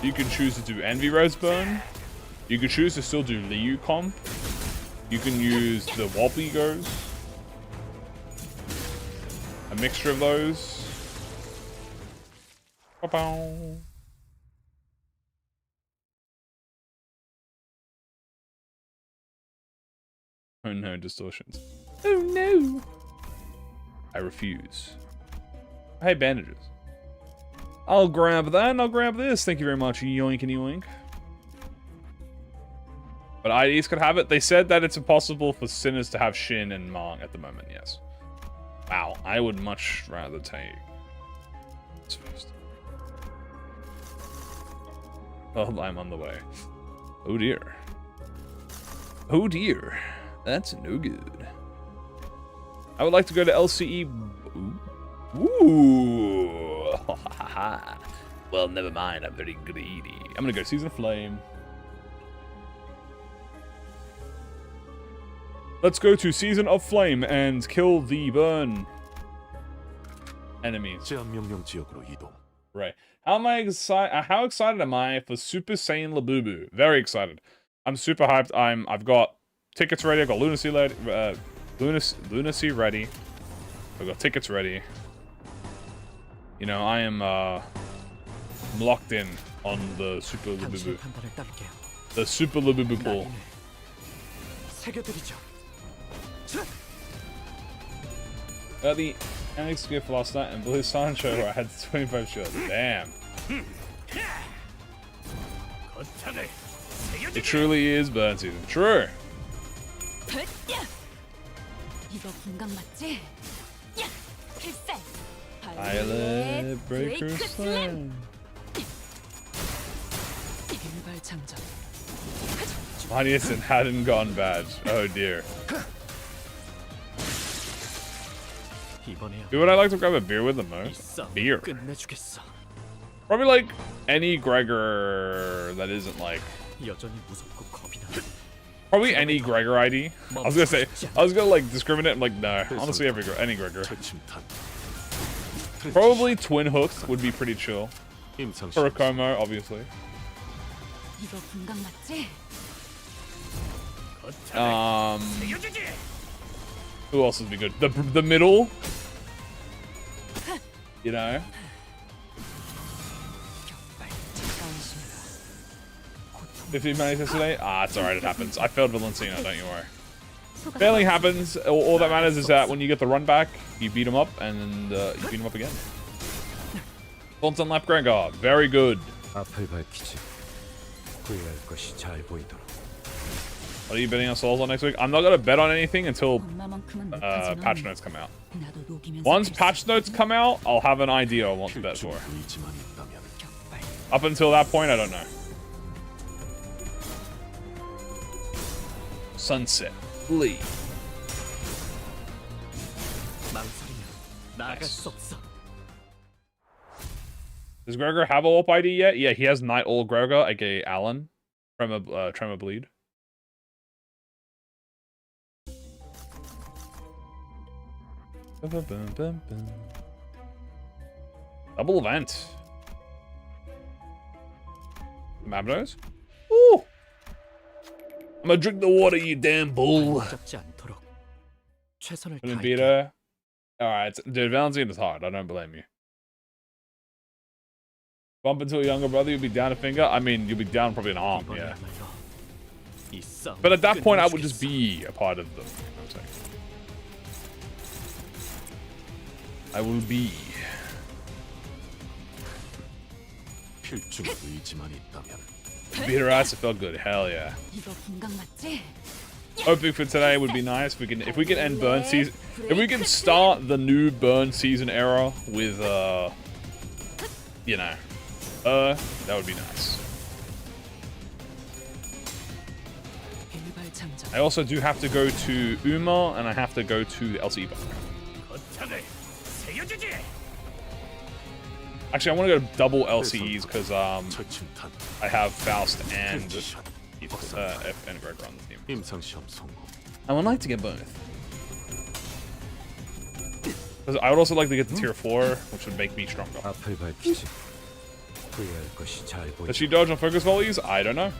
You can choose to do Envy Rose burn. You could choose to still do Liu comp. You can use the Wobbly Goes. A mixture of those. Ba-bow. Oh no, distortions. Oh no. I refuse. Hey, bandages. I'll grab that and I'll grab this. Thank you very much, yoink and yoink. But IDs could have it. They said that it's impossible for sinners to have Shin and Mong at the moment, yes. Wow, I would much rather take this first. Well, I'm on the way. Oh dear. Oh dear. That's no good. I would like to go to LCE. Ooh. Well, never mind. I'm very greedy. I'm gonna go Season of Flame. Let's go to Season of Flame and kill the burn enemies. 제한 명령 지역으로 이동. Right. How excited am I for Super Saiyan Labubu? Very excited. I'm super hyped. I've got tickets ready. I've got Lunacy ready. I've got tickets ready. You know, I am I'm locked in on the Super Labubu. The Super Labubu pool. Got the Alex gift last night and Blue Sancho where I had 25 shields. Damn. It truly is burn season. True. 이거 분강 맞지? 야! 필살! Pilot Breaker Slam. 일발장전. Audience hadn't gone bad. Oh dear. Who would I like to grab a beer with the most? Beer. Probably like any Gregor that isn't like... Probably any Gregor ID. I was gonna like discriminate. I'm like, no. Honestly, any Gregor. Probably Twin Hook would be pretty chill. Furakomo, obviously. 이거 분강 맞지? Who else would be good? The middle, you know. If you manage this today, it's alright. It happens. I failed Valenciano. Don't you worry. Failing happens. All that matters is that when you get the run back, you beat him up, and you beat him up again. Fulton Lap Gregor, very good. What are you betting on Souls on next week? I'm not going to bet on anything until patch notes come out. Once patch notes come out, I'll have an idea on what to bet for. Up until that point, I don't know. Sunset. Lee. Nice. Does Gregor have a warp ID yet? Yeah, he has Night Owl Gregor, aka Alan. Tremor Bleed. Double event. Mabnos? Ooh! I'm gonna drink the water, you damn bull. Couldn't beat her. Alright, dude, Valentine is hard. I don't blame you. Bump into a younger brother, you'll be down a finger. I mean, you'll be down probably an arm, yeah. But at that point, I would just be a part of them. You know what I'm saying? I will be. Beat her ass, it felt good. Hell yeah. Hoping for today would be nice. If we can end burn season, if we can start the new burn season era with you know, that would be nice. I also do have to go to Uma and I have to go to the LCE bar. Actually, I want to go to double LCEs because I have Faust and F and Gregor on the team. I would like to get both. Because I would also like to get the tier 4, which would make me stronger. Does she dodge on focus volleys? I don't know.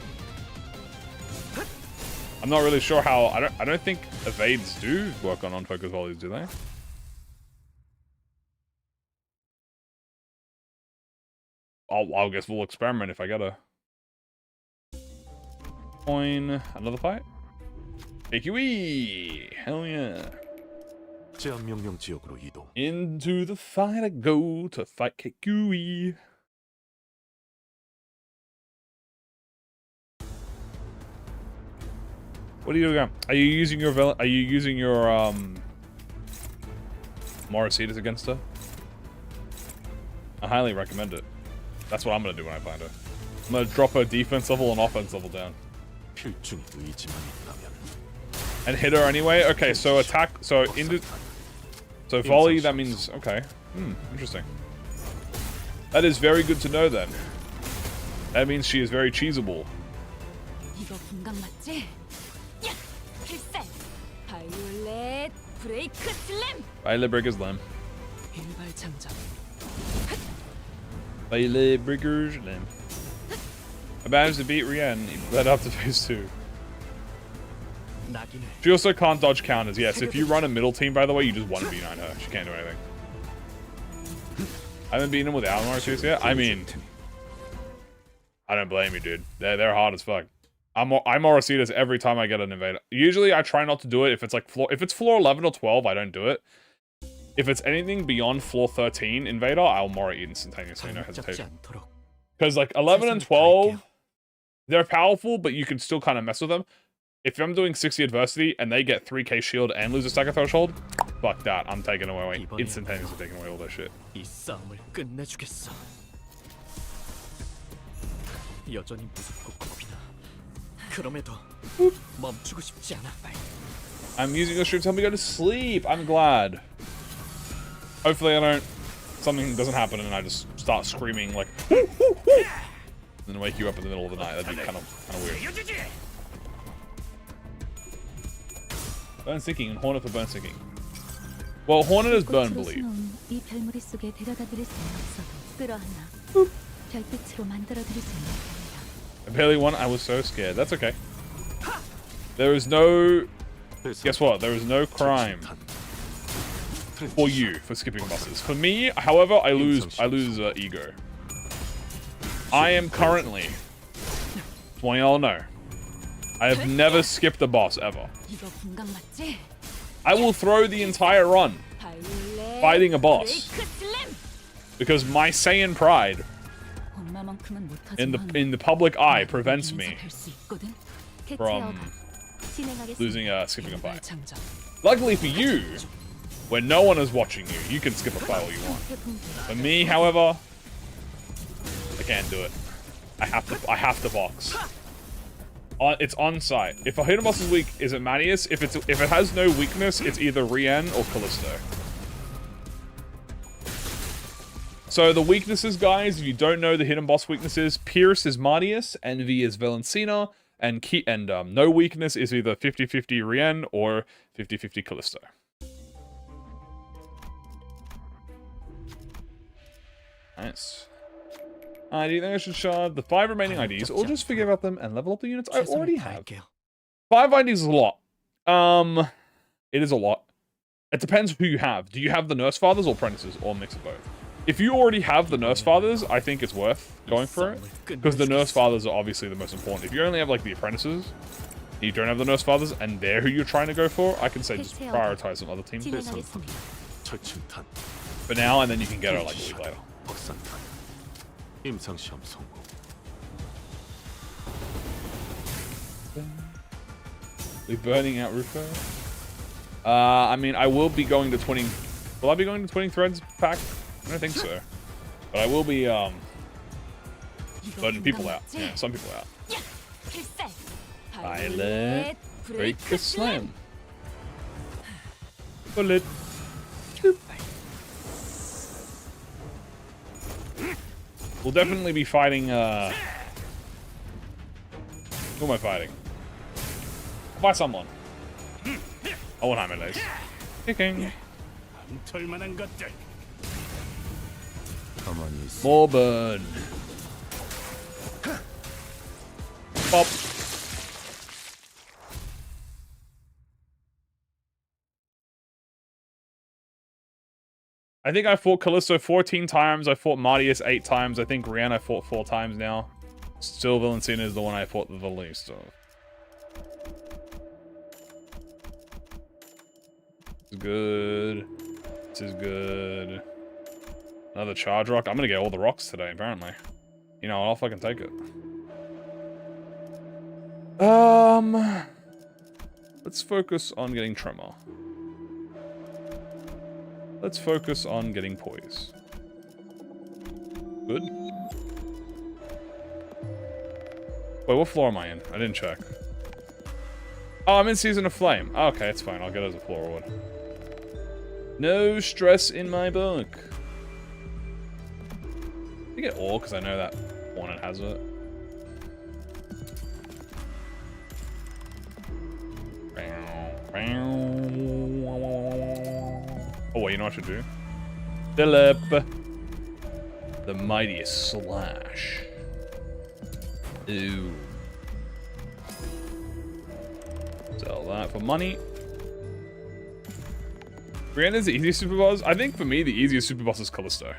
I'm not really sure how. I don't think evades do work on focus volleys, do they? I guess we'll experiment if I get a coin. Another fight? AQE! Hell yeah. 제한 명령 지역으로 이동. Into the fight I go to fight Kamui. What are you doing? Are you using your Morisitas against her? I highly recommend it. That's what I'm gonna do when I find her. I'm gonna drop her defense level and offense level down. 필중이 의지만 있다면. And hit her anyway? Okay, so attack, so into... So volley, that means... Okay. Interesting. That is very good to know then. That means she is very cheesable. 이거 공각 맞지? 야! 필살! 바이올렛 브레이크 슬램! Violet Breaker's Limb. 일발 장전. Violet Breaker's Limb. I managed to beat Rian, he led up to phase 2. 낙인을 She also can't dodge counters. Yes, if you run a middle team, by the way, you just 1v9 her. She can't do anything. I haven't beaten him without Morisitas yet. I mean, I don't blame you, dude. They're hard as fuck. I'm Morisitas every time I get an invader. Usually, I try not to do it if it's like if it's floor 11 or 12, I don't do it. If it's anything beyond floor 13 invader, I'll Mora instantaneously, no 잡지 hesitation. 않도록 Because like 11 and 12, they're powerful, but you can still kind of mess with them. If I'm doing 60 adversity and they get 3k shield and lose a stagger threshold, fuck that. I'm taking away, instantaneously taking away all their shit. 이 싸움을 끝내주겠어. 여전히 무섭고 겁이 나. 그럼에도 멈추고 싶지 않아. I'm using your stream to help me go to sleep. I'm glad. Hopefully something doesn't happen and I just start screaming like, woo, woo, woo, and then wake you up in the middle of the night. That'd be kind of weird. Burn sinking and Hornet for burn sinking. Well, Hornet is burn bleed. 이 별무리 속에 데려다드릴 수는 없어도 끌어안아 별빛으로 만들어드릴 수는 없습니다. I barely won. I was so scared. That's okay. There is no... Guess what? There is no crime for you for skipping bosses. For me, however, I lose ego. I am currently, well, y'all know, I have never skipped a boss ever. 이거 공각 맞지? I will throw the entire run 바이올렛 fighting a boss 브레이크 슬램! because my Saiyan pride 엄마만큼은 못하지만 in the public eye prevents me 인석할 수 있거든? from 진행하겠습니다. losing skipping a fight. 일발 장전. Luckily for you, when no one is watching you, you can skip a fight all you want. For me, however, I can't do it. I have to box. It's on site. If a hidden boss is weak, is it Manius? If it has no weakness, it's either Rian or Callisto. So the weaknesses, guys, if you don't know the hidden boss weaknesses, Pierce is Martius, Envy is Valencina, and no weakness is either 50-50 Rian or 50-50 Callisto. Nice. Do you think I should shard the 5 remaining IDs or just forget about them and level up the units I already have? 5 IDs is a lot. It is a lot. It depends who you have. Do you have the Nurse Fathers or Apprentices or a mix of both? If you already have the Nurse Fathers, I think it's worth going for it. Because the Nurse Fathers are obviously the most important. If you only have like the Apprentices, you don't have the Nurse Fathers, and they're who you're trying to go for, I can say just prioritize some other teams 진행하겠습니다. for now, and then you can get her like a week later. 확산탄. 임상시험 성공. We're burning out Rufo. I mean, I will be going to 20. Will I be going to 20 threads pack? I don't think so. But I will be burning people out. Yeah, some people out. Violet, break the slam. Bullet. We'll definitely be fighting, who am I fighting? I'll fight someone. I want Hammer Lace. Kicking. 털만한 것들. 가만히 있어. More burn. Pop. I think I fought Callisto 14 times. I fought Martius 8 times. I think Rian I fought 4 times now. Still, Valencina is the one I fought the least of. This is good. This is good. Another charge rock. I'm gonna get all the rocks today, apparently. You know, I'll fucking take it. Let's focus on getting tremor. Let's focus on getting poise. Good. Wait, what floor am I in? I didn't check. Oh, I'm in Season of Flame. Oh, okay, it's fine. I'll get it as a floor reward. No stress in my book. I get all because I know that Hornet has it. Oh, wait, you know what I should do? Philip! The mightiest slash. Ooh. Sell that for money. Brianna's the easiest super boss? I think for me, the easiest super boss is Callisto.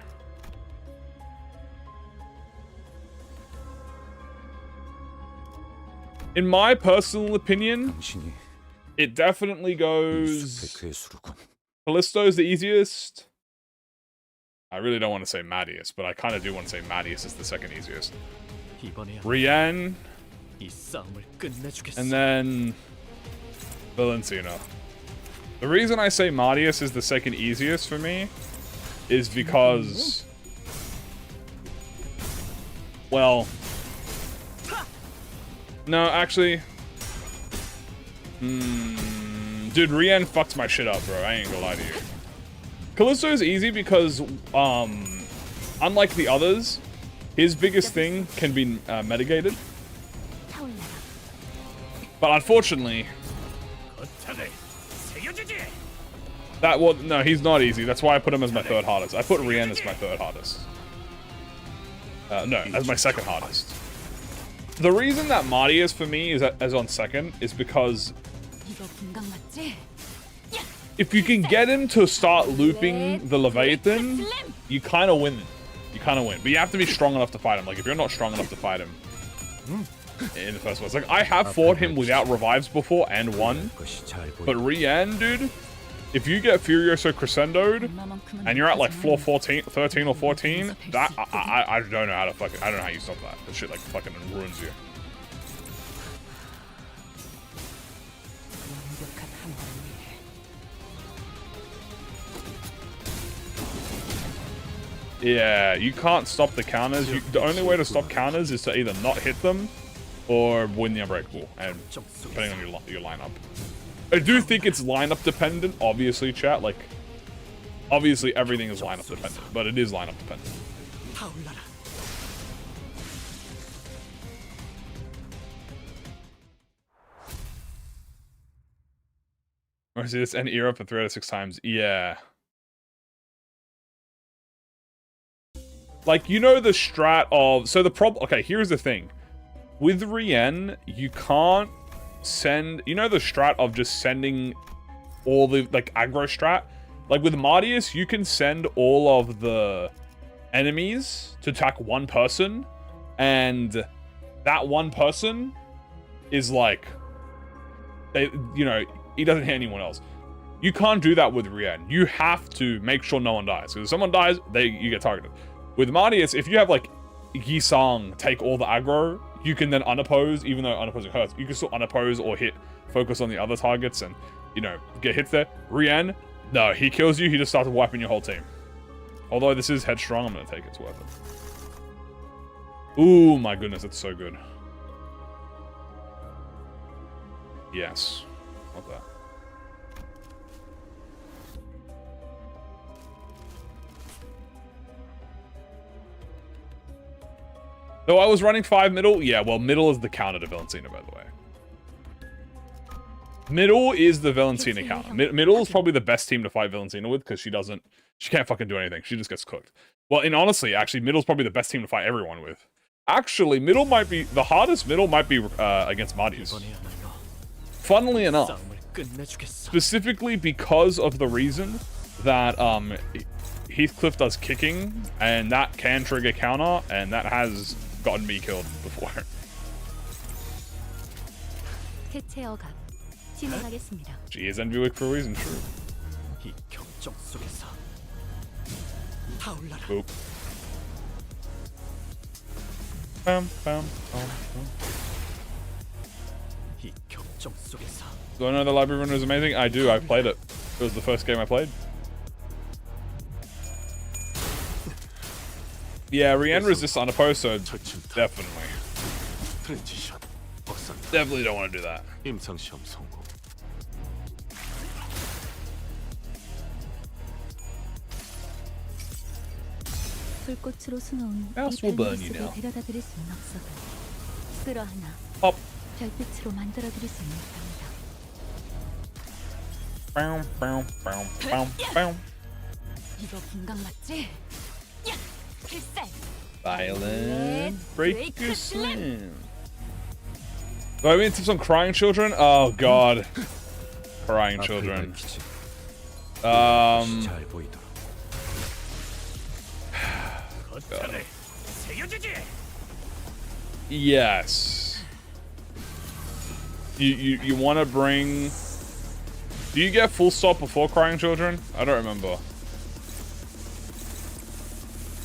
In my personal opinion, it definitely goes... Callisto's the easiest. I really don't want to say Mattias, but I kind of do want to say Mattias is the second easiest. Rian. And then... Valentina. The reason I say Mattias is the second easiest for me is because... Well... No, actually... Dude, Rian fucked my shit up, bro. I ain't gonna lie to you. Callisto is easy because, unlike the others, his biggest thing can be mitigated. But unfortunately... That was... No, he's not easy. That's why I put him as my third hardest. I put Rian as my third hardest. No, as my second hardest. The reason that Mattias for me is as on second is because if you can get him to start looping the Leviathan, you kind of win. You kind of win. But you have to be strong enough to fight him. Like, if you're not strong enough to fight him in the first place. Like, I have fought him without revives before and won. But Rian, dude, if you get Furioso Crescendoed and you're at like floor 13 or 14, that I don't know how to fucking... I don't know how you stop that. That shit like fucking ruins you. Yeah, you can't stop the counters. The only way to stop counters is to either not hit them or win the Unbreakable, and depending on your lineup. I do think it's lineup dependent, obviously, chat. Like, obviously everything is lineup dependent, but it is lineup dependent. Or see this end era for 3 out of 6 times. Yeah. Like, you know the strat of... So the problem... Okay, here's the thing. With Rian, you can't send... You know the strat of just sending all the, like, aggro strat? Like, with Mattias, you can send all of the enemies to attack one person, and that one person is, like... They, you know, he doesn't hit anyone else. You can't do that with Rian. You have to make sure no one dies. Because if someone dies, you get targeted. With Mattias, if you have, like, Yi-Sang take all the aggro, you can then unoppose, even though unopposing hurts. You can still unoppose or focus on the other targets and, you know, get hits there. Rian, no, he kills you, he just starts wiping your whole team. Although this is headstrong, I'm gonna take it, it's worth it. Ooh, my goodness, it's so good. Yes. Want that. Though I was running 5 middle, yeah, well, middle is the counter to Valentina, by the way. Middle is the Valentina counter. Middle is probably the best team to fight Valentina with, because she can't fucking do anything. She just gets cooked. Well, and honestly, actually, middle's probably the best team to fight everyone with. Actually, middle might be, the hardest middle might be against Mattias. Funnily enough. Specifically because of the reason that Heathcliff does kicking, and that can trigger counter, and that has gotten me killed before. She is Envywick for a reason, true. 이 격정 속에서 타올라라. Boop. Bam, bam, bam, bam. 이 격정 속에서 Do I know the library runner is amazing? I do. I played it. It was the first game I played. Yeah, re-end resist unopposed, so 철침탄 definitely. 트렌지션 박산다. Definitely don't want to do that. 임상시험 성공. 불꽃으로 수놓은 Mouse 이 will burn 밸런스 you 속에 now. 데려다 드릴 수는 없어도 끌어안아 Pop. 별빛으로 만들어 드릴 수는 있답니다. Bow, bow, bow, bow, bow. 이거 분강 맞지? 야! 필살! Violent Breaker Slam. Do I have any tips on crying children? Oh god. Crying children. 잘 보이도록. 거절해. 세워주지. Yes. You want to bring... Do you get full stop before crying children? I don't remember.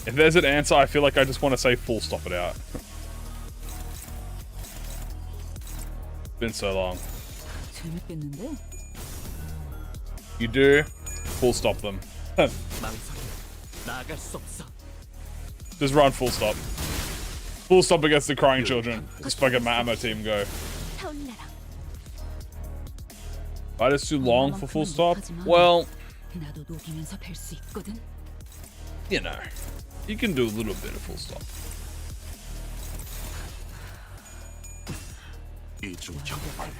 If there's an answer, I feel like I just want to say full stop it out. Been so long. 재밌겠는데? You do, full stop them. 망설임 나아갈 수 없어. Just run full stop. Full stop against the crying children. Just fucking Matamo team go. 타올라라. But it's too long for full stop? Well, 나도 녹이면서 뵐 수 있거든. you know. You can do a little bit of full stop. 이중 격발.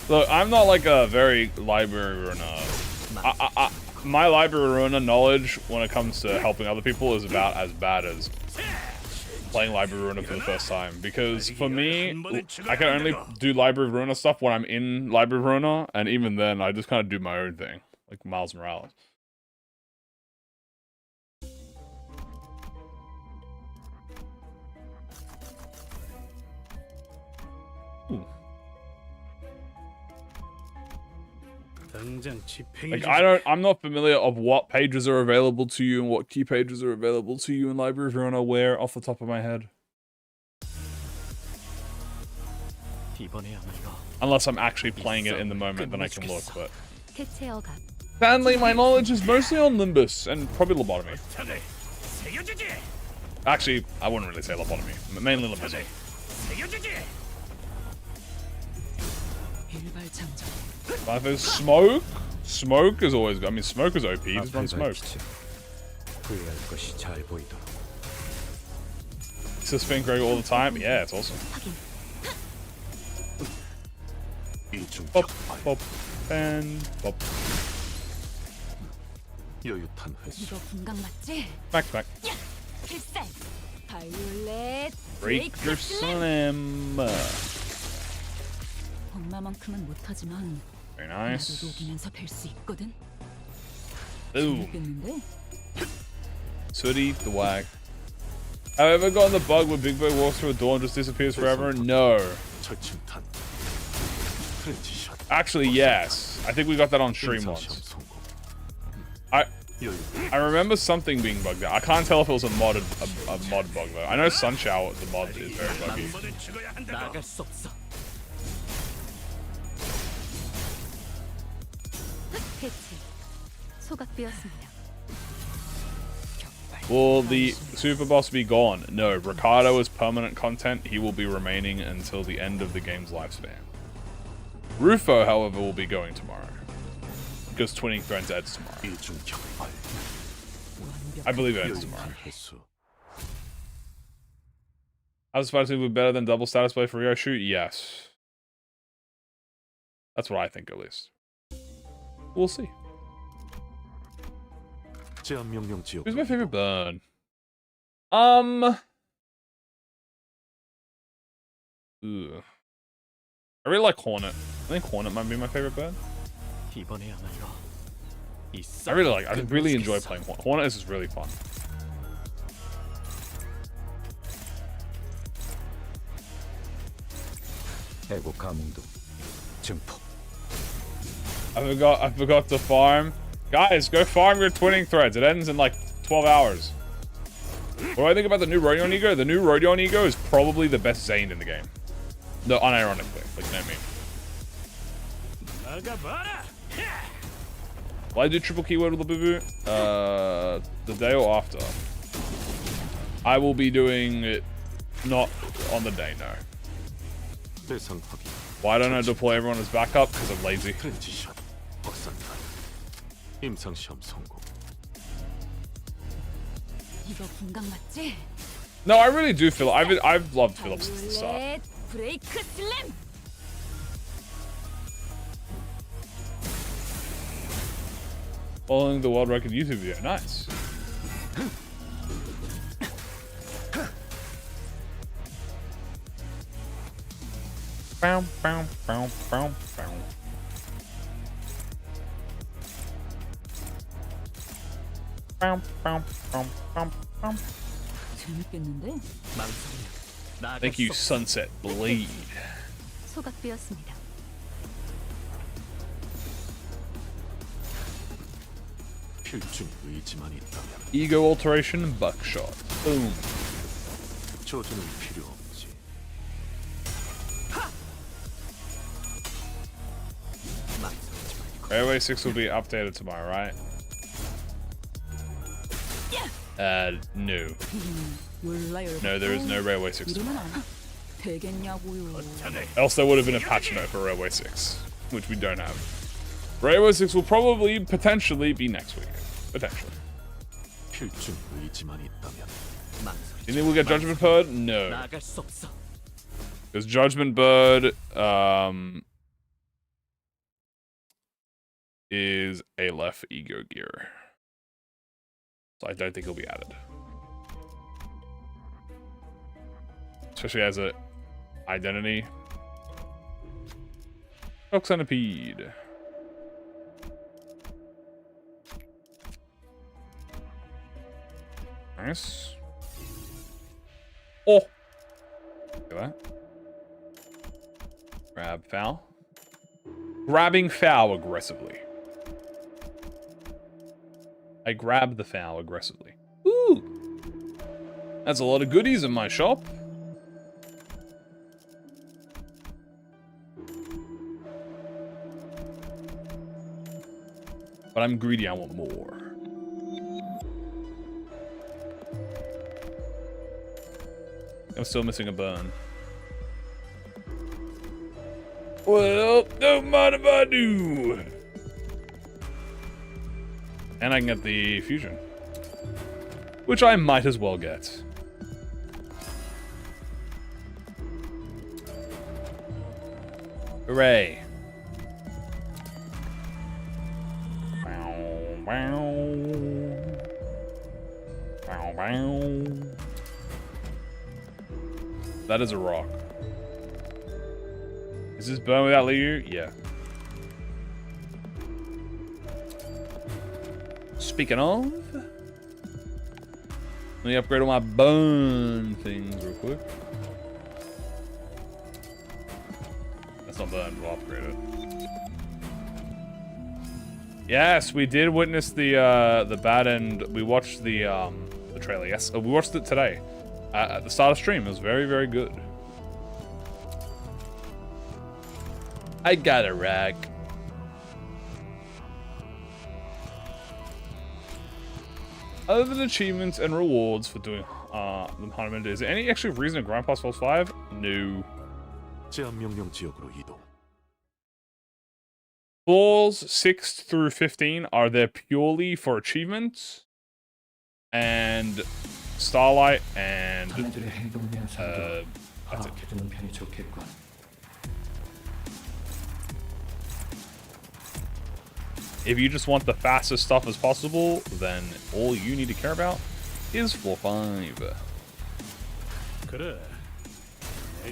Look, I'm not like a very library runner. My library runner knowledge when it comes to helping other people is about as bad as playing library runner for the first time. Because for me, I can only do library runner stuff when I'm in library runner, and even then, I just kind of do my own thing, like Miles Morales. Ooh. 당장 집행해. Like I'm not familiar of what pages are available to you and what key pages are available to you in Library of Ruin where off the top of my head. 이번에야말로 Unless I'm actually playing it in the moment, then I can look, but... 캐체어가 Sadly, my knowledge is mostly on Limbus and probably Lobotomy. 거절해. 세워주지. Actually, I wouldn't really say Lobotomy. Mainly Limbus. 세워주지. 일발장전. But if there's smoke, smoke is always... I mean, smoke is OP, just run smoke. 후회할 것이 잘 보이도록. Suspend Greg all the time? Yeah, it's awesome. 확인. 이중 Pop, 격발. pop, and pop. 여유탄 회수. 이거 분강 맞지? Back, back. 야! 필살! 바이올렛 Breaker Slam. 엄마만큼은 못하지만 Very 나도 nice. 녹이면서 뵐 수 있거든. Boom. 재밌겠는데? Sooty the wag. Have I ever gotten the bug where Big Boy walks through a door and just disappears forever? No. 철침탄. 트렌지션. Actually, yes. I think we got that on stream 임상시험 once. 성공. I I remember something being bugged out. I can't tell if it was a mod bug though. I know Sunshower, the mod, is very buggy. 한 번은 죽어야 한다고. 나아갈 수 없어. 해체. 소각되었습니다. Will the super boss be gone? No. Ricardo is permanent content. He will be remaining until the end of the game's lifespan. Rufo, however, will be going tomorrow. Because Twinning Threads ends tomorrow. 이중 격발. I believe it ends tomorrow. 여유탄 회수. How's Spider be better than double status play for Rio Shoot? Yes. That's what I think, at least. We'll see. 제한 명령 지역. Who's my favorite bird? Ugh. I really like Hornet. I think Hornet might be my favorite bird. 이번에야말로 이 I really enjoy 끝내주겠어. playing Hornet. Hornet is just really fun. 해고 감흥도 증폭. I forgot to farm. Guys, go farm your twinning threads. It ends in like 12 hours. What do I think about the new Rodion Ego? The new Rodion Ego is probably the best Zane in the game. No, unironically. Like, you know what I mean? 나가봐라. Will I do triple keyword with the boo-boo? The day or after? I will be doing it not on the day, no. 대상 확인. Why don't I deploy everyone as backup? Because I'm lazy. 트렌지션 확산탄. 임상 시험 성공. 이거 분강 맞지? No, I really do feel I've loved Philip since the start. 바이올렛 브레이크 슬램. Following the world record YouTube video. Nice. Bow, bow, bow, bow, bow. Bow, bow, bow, bow, bow. 재밌겠는데? 망설이면 나아갈 Thank you, 수 없어. Sunset Blade. 소각되었습니다. 필중 의지만 있다면 Ego alteration, buckshot. Boom. 저주는 필요 없지. 망설이지 말고. Railway 6 will be updated tomorrow, right? No. 몰라요. No, there is no Railway 6 이러면 tomorrow. 안 되겠냐고요. Else there would have been a patch note for Railway 6, which we don't have. Railway 6 will probably, potentially, be next week. Potentially. 필중 의지만 있다면 망설이지 You think we'll get Judgment Bird? No. 나아갈 수 없어. Because Judgment Bird, is a left ego gear. So I don't think he'll be added. Especially as a identity. Shock Centipede. Nice. Oh! Look at that. Grab foul. Grabbing foul aggressively. I grab the foul aggressively. Ooh! That's a lot of goodies in my shop. But I'm greedy, I want more. I'm still missing a burn. Well, don't mind if I do. And I can get the fusion. Which I might as well get. Hooray. Bow, bow. Bow, bow. That is a rock. Is this burn without Liu? Yeah. Speaking of, let me upgrade all my burn things real quick. That's not burn, we'll upgrade it. Yes, we did witness the bad end. We watched the trailer. Yes, we watched it today at the start of stream. It was very, very good. I got a rack. Other than achievements and rewards for doing the 100 minutes, is there any actual reason to grind past Falls 5? No. 제한 명령 지역으로 이동. Falls 6 through 15 are there purely for achievements and Starlight and that's it. If you just want the fastest stuff as possible, then all you need to care about is floor 5. 그래.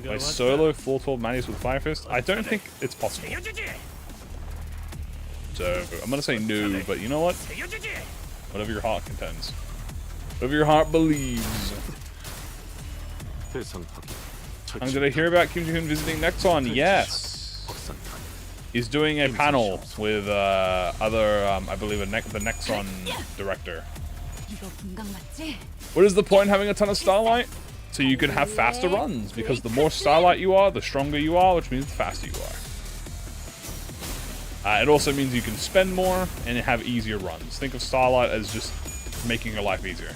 My solo floor 12 manuals with Fire Fist? I don't think it's possible. 세워주지. So I'm gonna say no, but you know what? 세워주지. Whatever your heart contends. Whatever your heart believes. 대상 확인. Did I hear about Kim Ji-hoon visiting Nexon? Yes. 확산탄. He's doing a panel with other, I believe, the Nexon director. 이거 분광 맞지? What is the point in having a ton of starlight? So you can have faster runs, because the more starlight you are, the stronger you are, which means the faster you are. It also means you can spend more and have easier runs. Think of starlight as just making your life easier.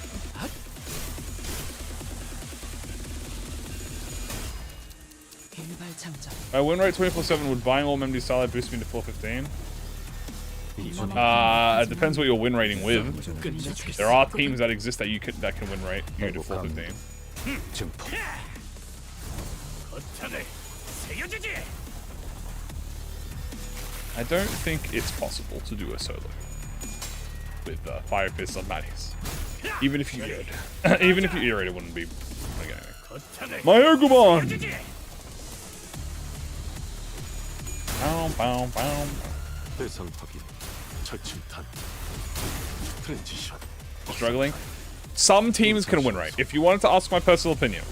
My win rate 24/7, would buying all memory starlight boost me to 415? It depends what you're win rating with. There are teams that exist that that can win rate you to 415. 거창을 세워주지. I don't think it's possible to do a solo with Fire Fist on Maddies. Even if you did. Even if you earrate, it wouldn't be okay. My Agumon! Bow, bow, bow. 대상 확인. 철침탄. 트랜지션. Struggling. Some teams can win rate. If you wanted to ask my personal opinion,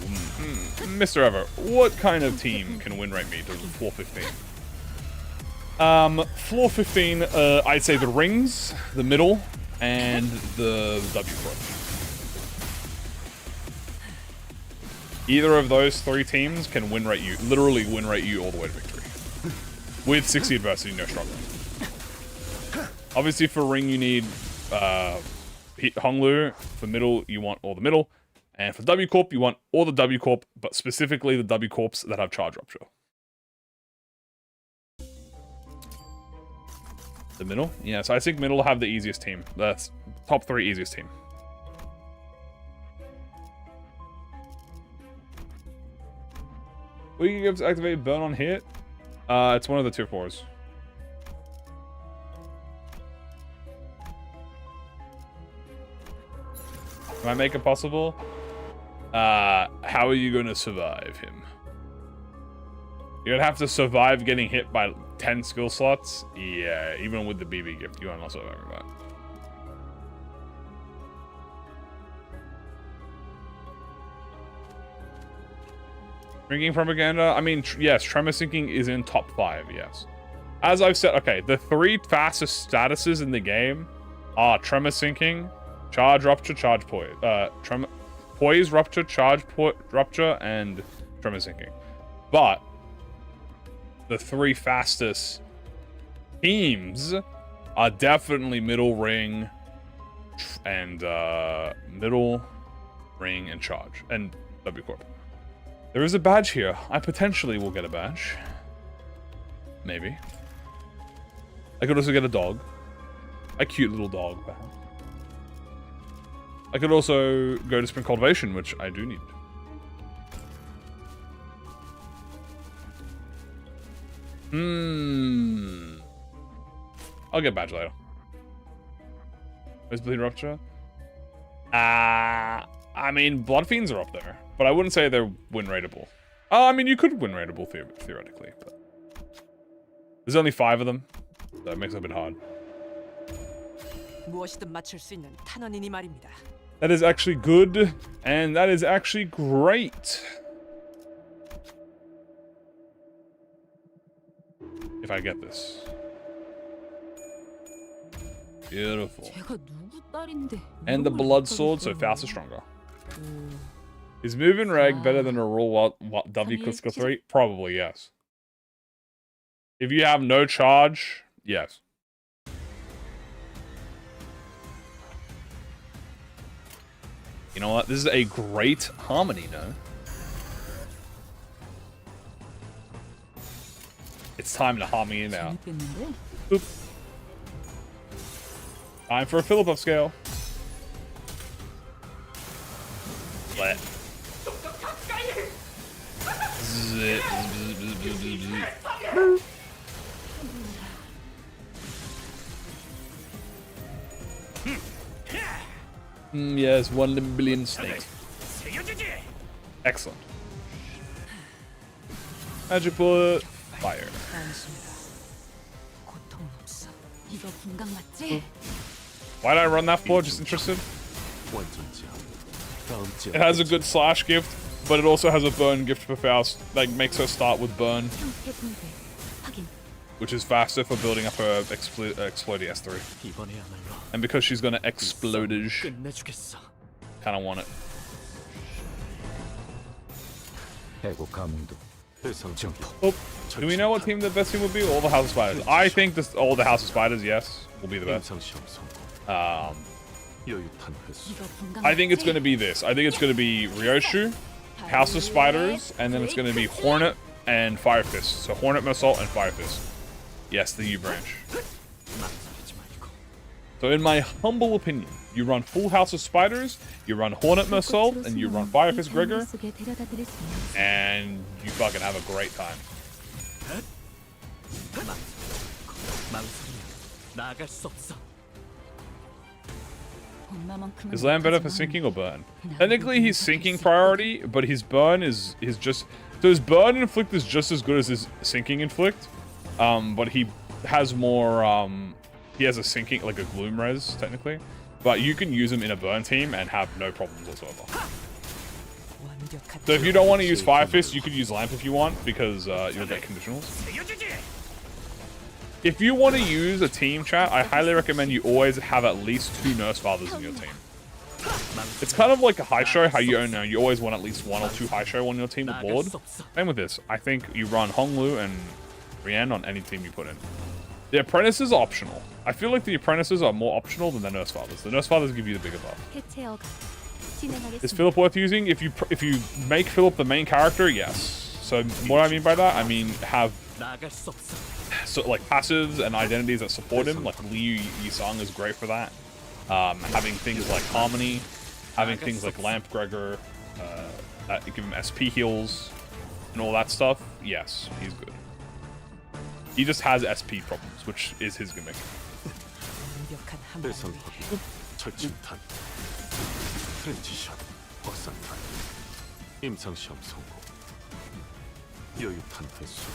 Mr. Ever, what kind of team can win rate me to floor 15? Floor 15, I'd say the rings, the middle, and the W club. Either of those three teams can win rate you, literally win rate you all the way to victory. With 60 adversity, no struggling. Obviously for ring you need Honglu. For middle you want all the middle. And for W Corp you want all the W Corp, but specifically the W Corps that have charge rupture. The middle? Yeah, so I think middle will have the easiest team. That's top 3 easiest team. We can give to activate burn on hit. It's one of the tier 4s. Can I make it possible? How are you going to survive him? You're gonna have to survive getting hit by 10 skill slots. Yeah, even with the BB gift, you are not surviving that. Drinking propaganda? I mean, yes, tremor sinking is in top 5, yes. As I've said, okay, the 3 fastest statuses in the game are tremor sinking, charge rupture, charge poise. Poise rupture, charge rupture, and tremor sinking. But the 3 fastest teams are definitely middle ring and charge and W Corp. There is a badge here. I potentially will get a badge. Maybe. I could also get a dog. A cute little dog, perhaps. I could also go to Sprint Cultivation, which I do need. I'll get badge later. Where's Bleed Rupture? I mean, Blood Fiends are up there, but I wouldn't say they're win rateable. I mean, you could win rateable theoretically, but there's only 5 of them. That makes it a bit hard. 무엇이든 맞출 수 있는 탄원이니 말입니다. That is actually good, and that is actually great. If I get this. Beautiful. 제가 누구 딸인데? And the blood sword, so faster, stronger. Is move and reg better than a raw W Cusco 3? Probably, yes. If you have no charge, yes. You know what? This is a great harmony, no? It's time to harmony it out. 재밌겠는데? Boop. Time for a Philip upscale. Let. Yes, 1 billion snakes. Excellent. Magic bullet. Fire. 고통 없어. 이거 분광 맞지? Why did I run that for? Just interested? 완전지야. 다음 지역. It has a good slash gift, but it also has a burn gift for Faust that makes her start with burn. 형태 붕괴 확인. which is faster for building up her explodey S3. 이번에야말로 And because she's gonna explodage, 끝내주겠어. kind of want it. 해고 감도 대상 증폭. Oh, do we know what team the best team would be? All the House of Spiders. I think this all the House of Spiders, yes, will be the best. 임상 시험 성공. 여유탄 횟수. 이거 분강 I think it's 맞지? gonna be this. I think it's gonna be Ryoshu, House of Spiders, and then it's gonna be Hornet and Fire Fist. So Hornet, Assault, and Fire Fist. Yes, the U branch. 망설이지 말고. So in my humble opinion, you run full House of Spiders, you run Hornet Assault, and you run Fire Fist Gregor, 속에 데려다 드릴 수 있는 and you fucking have a great time. 망설이면 나아갈 수 없어. 엄마만큼은 Is Lamb better for 못하지만 sinking or burn? Technically, he's sinking priority, but his burn is just... So his burn inflict is just as good as his sinking inflict, but he has more... he has a sinking, like a gloom res, technically. But you can use him in a burn team and have no problems whatsoever. 완벽한 So if you don't want to use Fire Fist, you could use Lamp if you want, because you'll get conditionals. 세워주지. If you want to use a team chat, I highly recommend you always have at least 2 Nurse Fathers in your team. It's kind of like a high show, how you always want at least 1 or 2 high show on your team with 나아갈 Lord. 수 없어. Same with this. I think you run Honglu and Rian on any team you put in. The Apprentices are optional. I feel like the Apprentices are more optional than the Nurse Fathers. The Nurse Fathers give you the bigger buff. 해체어가 Is 진행하겠습니다. Philip worth using? If you make Philip the main character, yes. So what I mean by that, I mean have 나아갈 수 없어. like passives and identities that support him. Like Liu Yisang is great for that. Having things like Harmony, having things like Lamp Gregor, that give him SP heals and all that stuff. Yes, he's good. He just has SP problems, which is his gimmick. 완벽한 한 대상 방울이 확인. 철침탄. 트랜지션. 확산탄. 임상 시험 성공. 여유탄 횟수.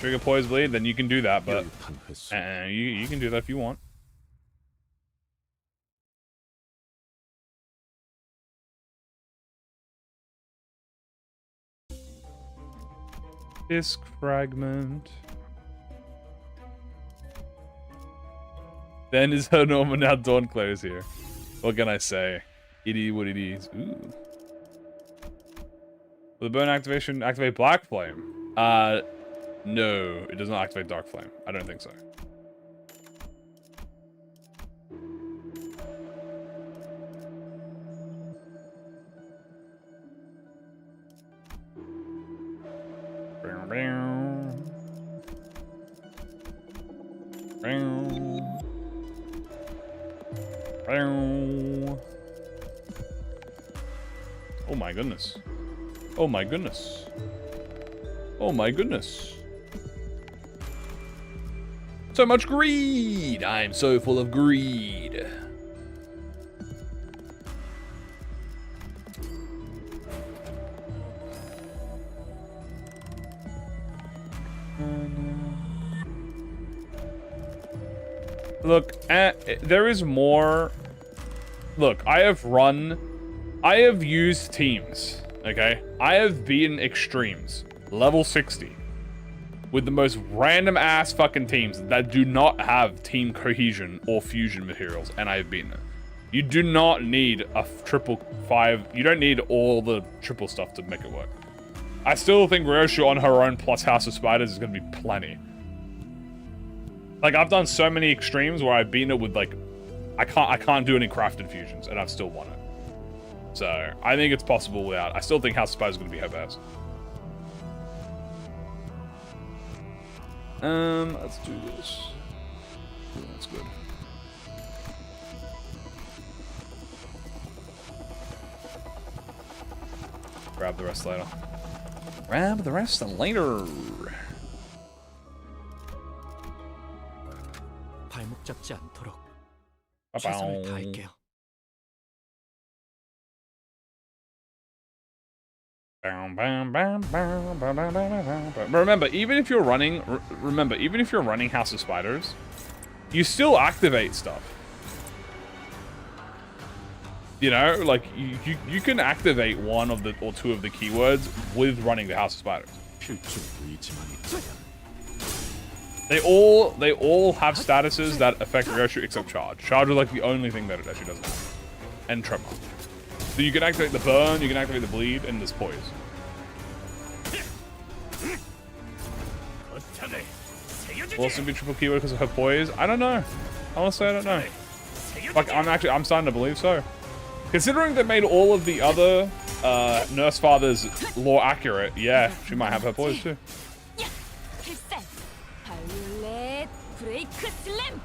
Trigger Poise Bleed, then you can do that, but 여유탄 횟수. you can do that if you want. Disc fragment. Then is her normal now Dawnclaw is here. What can I say? It is what it is. Ooh. Will the burn activation activate Black Flame? No, it does not activate Dark Flame. I don't think so. Oh my goodness. Oh my goodness. Oh my goodness. So much greed! I'm so full of greed. Look, there is more. Look, I have used teams, okay? I have beaten extremes, level 60, with the most random ass fucking teams that do not have team cohesion or fusion materials, and I have beaten it. You do not need a triple 5, you don't need all the triple stuff to make it work. I still think Ryoshu on her own plus House of Spiders is gonna be plenty. Like, I've done so many extremes where I've beaten it with, like, I can't do any crafted fusions, and I've still won it. So, I think it's possible without. I still think House of Spiders is going to be her best. Let's do this. Ooh, that's good. Grab the rest later. Grab the rest later. 발목 잡지 않도록 Ba-bow. 최선을 다할게요. But remember, even if you're running, House of Spiders, you still activate stuff. You know, like you can activate one of the or two of the keywords with running the House of Spiders. 필중부이지만 있다면 They all have statuses that affect Ryoshu except Charge. Charge is like the only thing that it actually doesn't have. And Tremor. So you can activate the Burn, you can activate the Bleed, and this Poise. 거창해. Will 세워주지. also be triple keyword because of her Poise? I don't know. Honestly, I don't know. Like, I'm starting to believe so. Considering they made all of the other Nurse Fathers lore accurate, yeah, she might have her Poise too. 필살. 바이올렛 브레이크 슬램.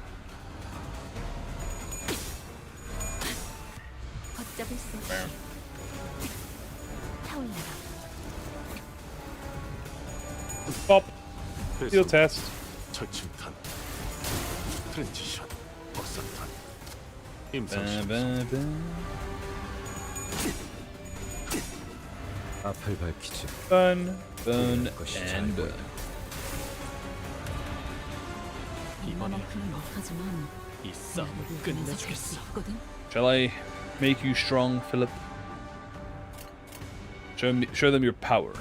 걷잡을 수 없이 Fair. 타올라라. Pop. Field test. 철침탄 트랜지션 박사탄 Bum, 임상심 bum, bum. 앞을 밝히지 Burn, burn, and burn. 이만큼은 못하지만 이 싸움을 수 끝내주겠어. 있거든. Shall I make you strong, Philip? Show them your power.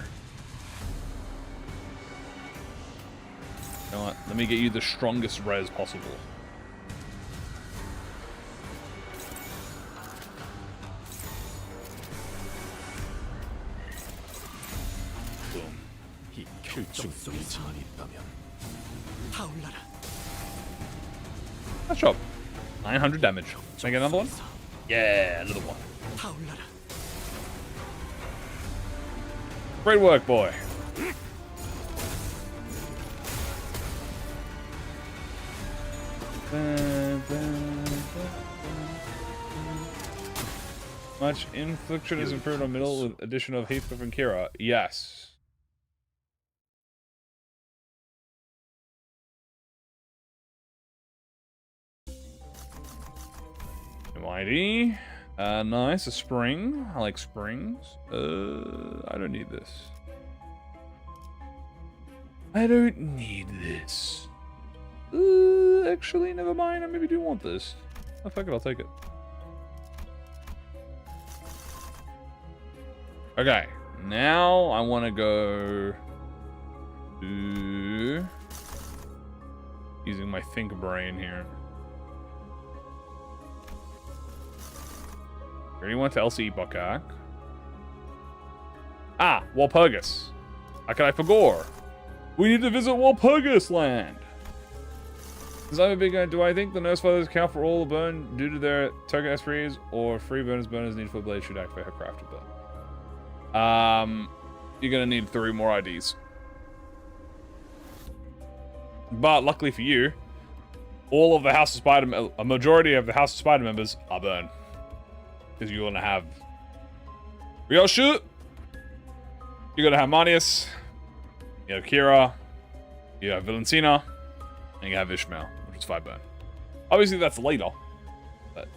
You know what? Let me get you the strongest res possible. Boom. 이 결정 속에서 필중부이지만 있다면 타올라라. Nice job. 900 damage. Can I get another one? Yeah, another one. 타올라라. Great work, boy. Much infliction is improved on middle with addition of Heathcliff and Kira. Yes. MID. Nice. A spring. I like springs. I don't need this. I don't need this. Actually, never mind. I maybe do want this. Oh, fuck it. I'll take it. Okay. Now I want to go to using my think brain here. Already went to LCE Bokak. Ah, Walpurgis. Akai Pagor. We need to visit Walpurgis land. Since I'm a big guy, do I think the Nurse Fathers account for all the burn due to their token S3s or free bonus needed for Blade should activate her crafted burn? You're gonna need 3 more IDs. But luckily for you, all of the House of Spider, a majority of the House of Spider members are burned. Because you're gonna have Ryoshu, you're gonna have Manius, you have Kira, you have Valentina, and you have Ishmael, which is 5 burn. Obviously that's later, but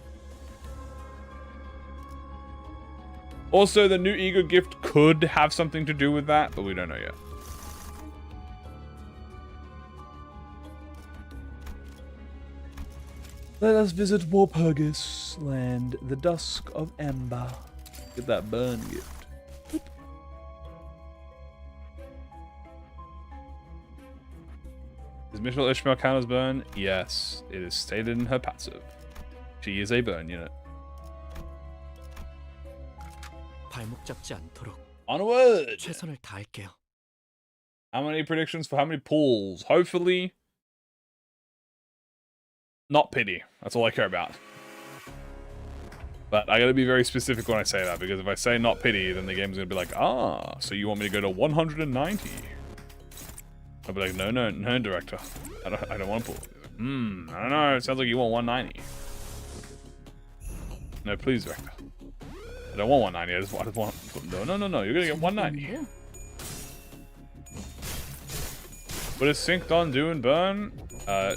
also the new ego gift could have something to do with that, but we don't know yet. Let us visit Walpurgis land, the dusk of Ember. Get that burn gift. Is Mitchell Ishmael count as burn? Yes, it is stated in her passive. She is a burn unit. 발목 잡지 않도록 Onward! 최선을 다할게요. How many predictions for how many pulls? Hopefully, not pity. That's all I care about. But I gotta be very specific when I say that, because if I say not pity, then the game's gonna be like, ah, so you want me to go to 190? I'll be like, no, director. I don't want to pull. I don't know. It sounds like you want 190. No, please, director. I don't want 190. I just want. No. You're gonna get 190. What does Synced On do in Burn?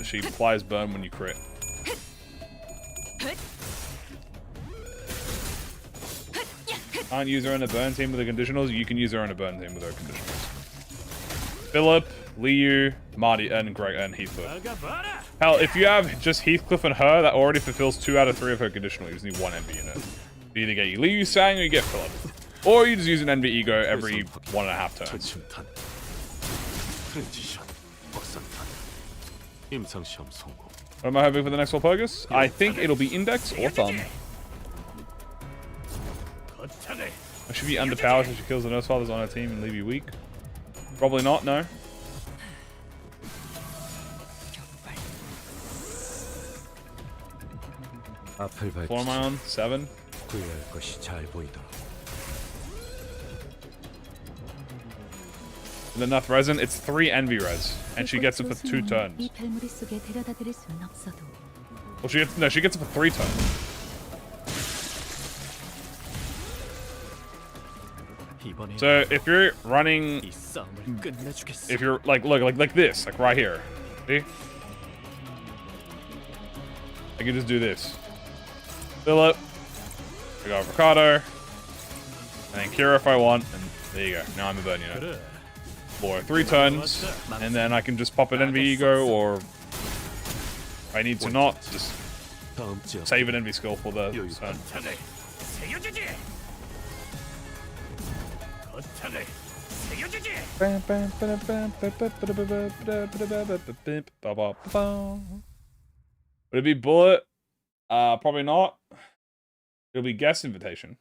She applies Burn when you crit. Can't use her in a Burn team with the conditionals. You can use her in a Burn team with her conditionals. Philip, Liu, Marty, and Greg, and Heathcliff. Hell, if you have just Heathcliff and her, that already fulfills 2 out of 3 of her conditional. You just need 1 NV unit. You either get Liu Sang or you get Philip. Or you just use an NV Ego every 1.5 turns. 철침탄 트랜지션 버선탄 임상 시험 성공. What am I hoping for the next Walpurgis? I think it'll be Index or Thumb. 거창을 I should be underpowered so she kills the Nurse Fathers on her team and leave you weak. Probably not, no. 앞을 What 밟지. am I on? 7? 구애할 것이 잘 보이도록. With enough resin, it's 3 Envy res. And she gets it for 2 turns. 이 별무리 속에 데려다 드릴 수는 없어도 Well, she gets it for 3 turns. 이번에 So if you're running, 이 싸움을 끝내주겠어. if you're like this, like right here, see? I can just do this. Fill it. I got avocado. And then cure if I want, and there you go. Now I'm a burn unit. 그래. For 3 turns, and then I can just pop an Envy Ego, or if I need to not, just 다음 지역 save an Envy skill for the turn. 거창을 세워주지. 거창을 세워주지. Would it be Bullet? Probably not. It'll be Guest Invitation.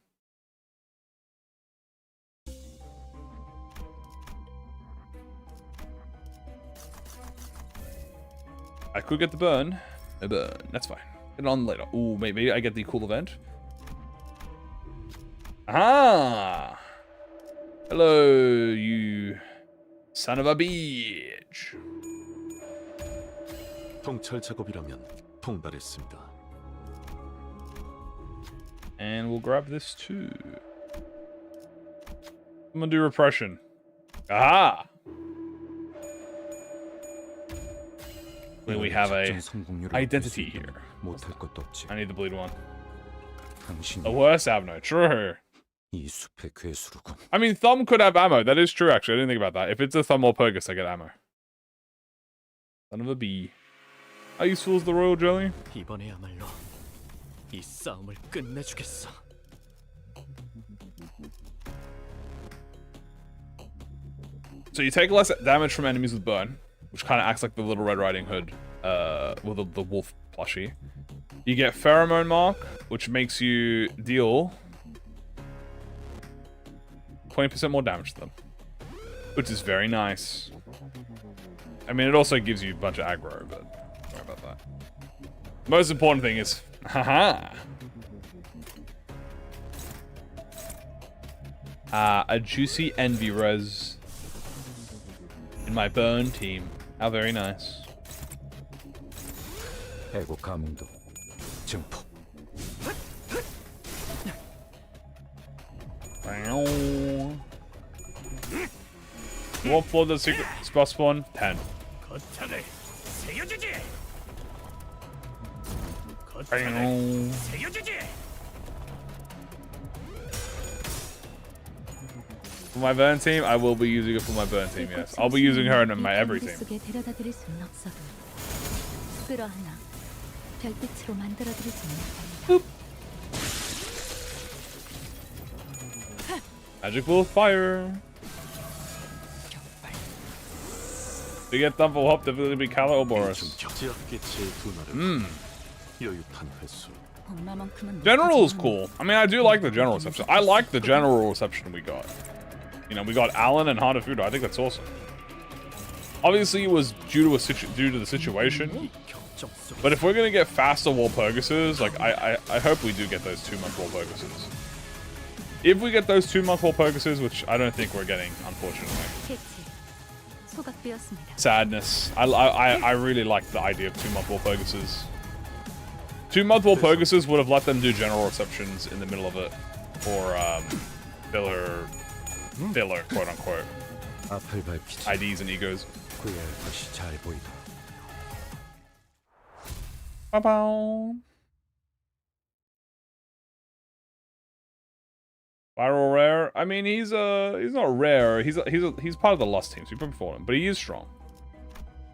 I could get the burn. A burn. That's fine. Get it on later. Ooh, maybe I get the cool event. Ah! Hello, you son of a bitch. 통찰 작업이라면 통달했습니다. And we'll grab this too. I'm gonna do repression. Aha! Then we have a identity here. 못할 것도 없지. I need the bleed one. 당신이 The worst Avno, true. 이 숲의 괴수로군. I mean, Thumb could have ammo. That is true, actually. I didn't think about that. If it's a Thumb or Purgus, I get ammo. Son of a bee. How useful is the Royal Jelly? 이번에야말로 이 싸움을 끝내주겠어. So you take less damage from enemies with burn, which kind of acts like the Little Red Riding Hood, with the wolf plushie. You get Pheromone Mark, which makes you deal 20% more damage to them, which is very nice. I mean, it also gives you a bunch of aggro, but don't worry about that. Most important thing is, haha, a juicy Envy res in my burn team. How very nice. 해고 가뭄도 증폭. What for the secret spot spawn? 10. 거창을 세워주지. 거창을 세워주지. For my burn team, I will be using it for my burn team, yes. I'll be using her in my every team. 속에 데려다 드릴 수는 없어도 끌어안아 별빛으로 만들어 드릴 수는 있답니다. Magic Ball of Fire. To get Thumb for Hop, definitely be Kala or Boris. 지역 개체의 분할은 여유탄 횟수. 엄마만큼은 General is cool. I mean, I do like the general reception. I like the general reception we got. You know, we got Alan and Heart of Fudo. I think that's awesome. Obviously, it was due to the situation. But if we're gonna get faster Walpurgises, like I hope we do get those 2-month Walpurgises. If we get those 2-month Walpurgises, which I don't think we're getting, unfortunately. 캐치 소각되었습니다. Sadness. I really like the idea of 2-month Walpurgises. 2-month Walpurgises would have let them do general receptions in the middle of it, or filler, quote unquote, 앞을 밟히지. IDs and egos. 구애할 것이 잘 보이도록. Ba-bow. Viral rare. I mean, he's not rare. He's part of the Lost team, so you probably fought him, but he is strong.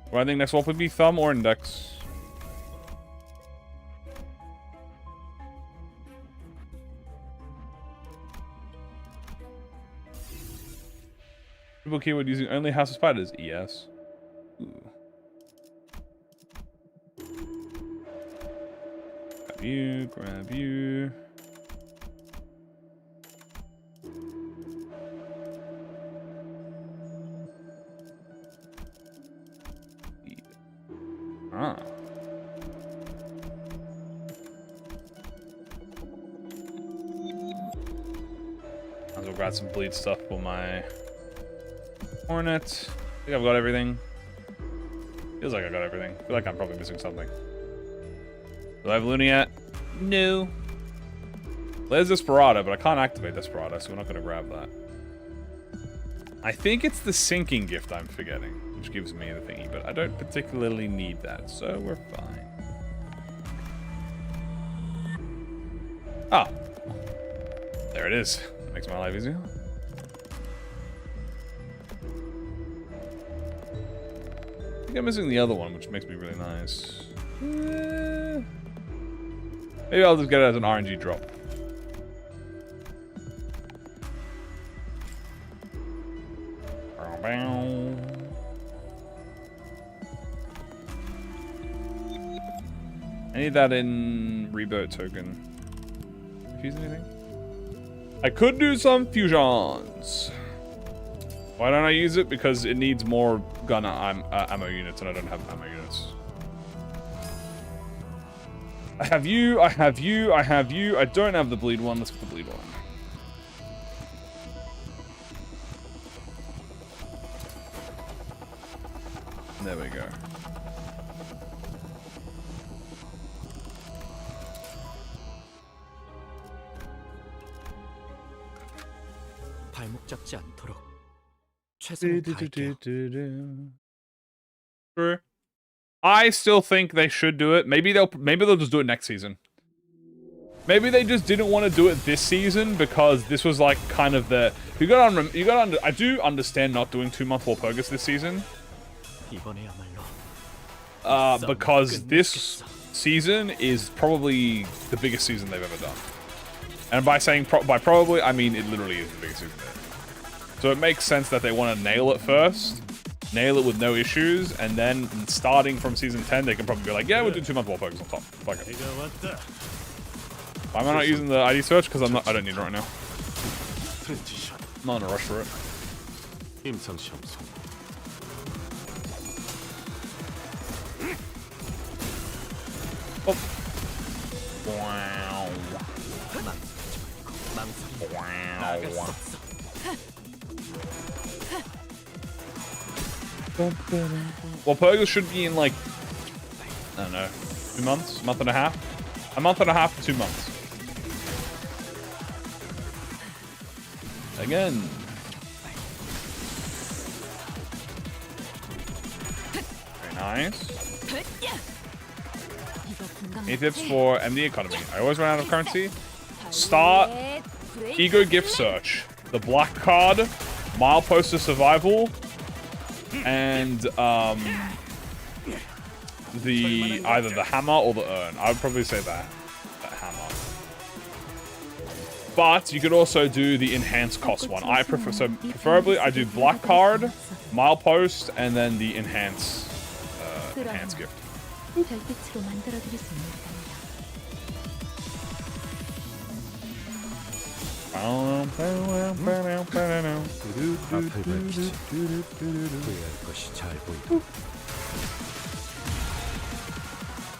Well, I think next one would be Thumb or Index. Triple keyword using only House of Spiders. Yes. Ooh. Grab you, grab you. Ah. Might as well grab some bleed stuff for my Hornet. I think I've got everything. Feels like I got everything. I feel like I'm probably missing something. Do I have Luna yet? No. There's Desperado, but I can't activate Desperado, so we're not going to grab that. I think it's the sinking gift I'm forgetting, which gives me the thingy, but I don't particularly need that, so we're fine. Ah. There it is. That makes my life easier. I think I'm missing the other one, which makes me really nice. Maybe I'll just get it as an RNG drop. I need that in Rebirth token. Fuse anything? I could do some fusions. Why don't I use it? Because it needs more gun ammo units, and I don't have ammo units. I have you, I have you, I have you. I don't have the bleed one. Let's get the bleed one. There we go. 발목 잡지 않도록 최선을 다할게요. True. I still think they should do it. Maybe they'll just do it next season. Maybe they just didn't want to do it this season because this was like kind of the I do understand not doing 2-month Walpurgis this season. Because this season is probably the biggest season they've ever done. And by saying probably, I mean it literally is the biggest season ever. So it makes sense that they want to nail it first, nail it with no issues, and then starting from season 10, they can probably be like, yeah, we'll do 2-month Walpurgis on top. Fuck it. Why am I not using the ID search? Because I don't need it right now. I'm not in a rush for it. Oh. Wow. Wow. Walpurgis should be in like, I don't know, 2 months? A month and a half? A month and a half to 2 months. Again. Very nice. 8 tips for MD economy. I always run out of currency. Start Ego Gift Search. The black card, Milepost of Survival, and either the hammer or the urn. I would probably say that hammer. But you could also do the enhanced cost one. Preferably I do black card, Milepost, and then the enhanced gift. 별빛으로 만들어드릴 수 있는 겁니다. 앞을 밝히지. 후회할 것이 잘 보인다.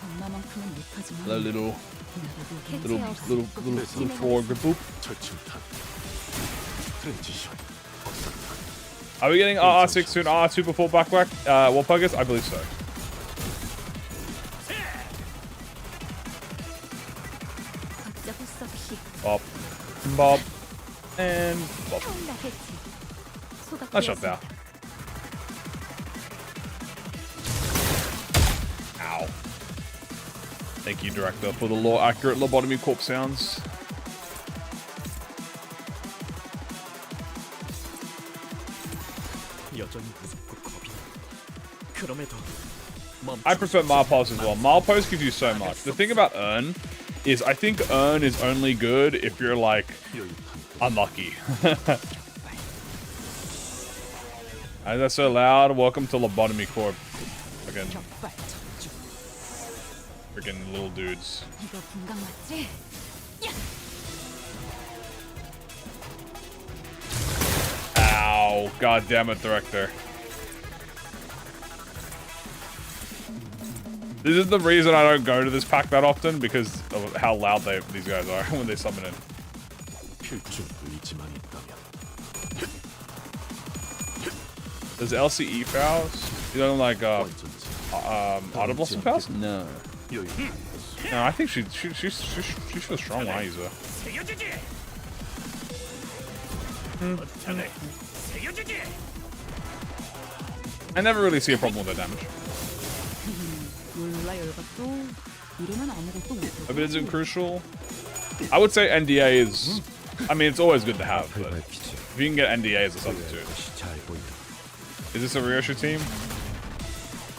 엄마만큼은 못하지만 The little frog boop. Are we getting RR6 soon? RR2 before Blackback? Walpurgis? I believe so. Bob. Bob. And Bob. Nice shot there. Ow. Thank you, director, for the accurate lobotomy corpse sounds. I prefer Milepost as well. Milepost gives you so much. The thing about Urn is I think Urn is only good if you're like unlucky. That's so loud. Welcome to Lobotomy Corp. Again, 격발 적중. freaking little dudes. 이거 분광 맞지? Ow. God damn it, director. This is the reason I don't go to this pack that often, because of how loud these guys are when they summon in. 필중 의지만 있다면 Does LCE fouls? You don't like 언제든지 audible fouls? No. 여유 탓했소. No, I think she feels strong when I use her. I never really see a problem with her damage. 몰라 열받도 이러면 아무것도 못해. If it isn't crucial, I would say NDA is. I mean, it's always good to have, but 밝히지. if you can get NDA as a substitute. 것이 잘 보인다. Is this a Ryoshu team?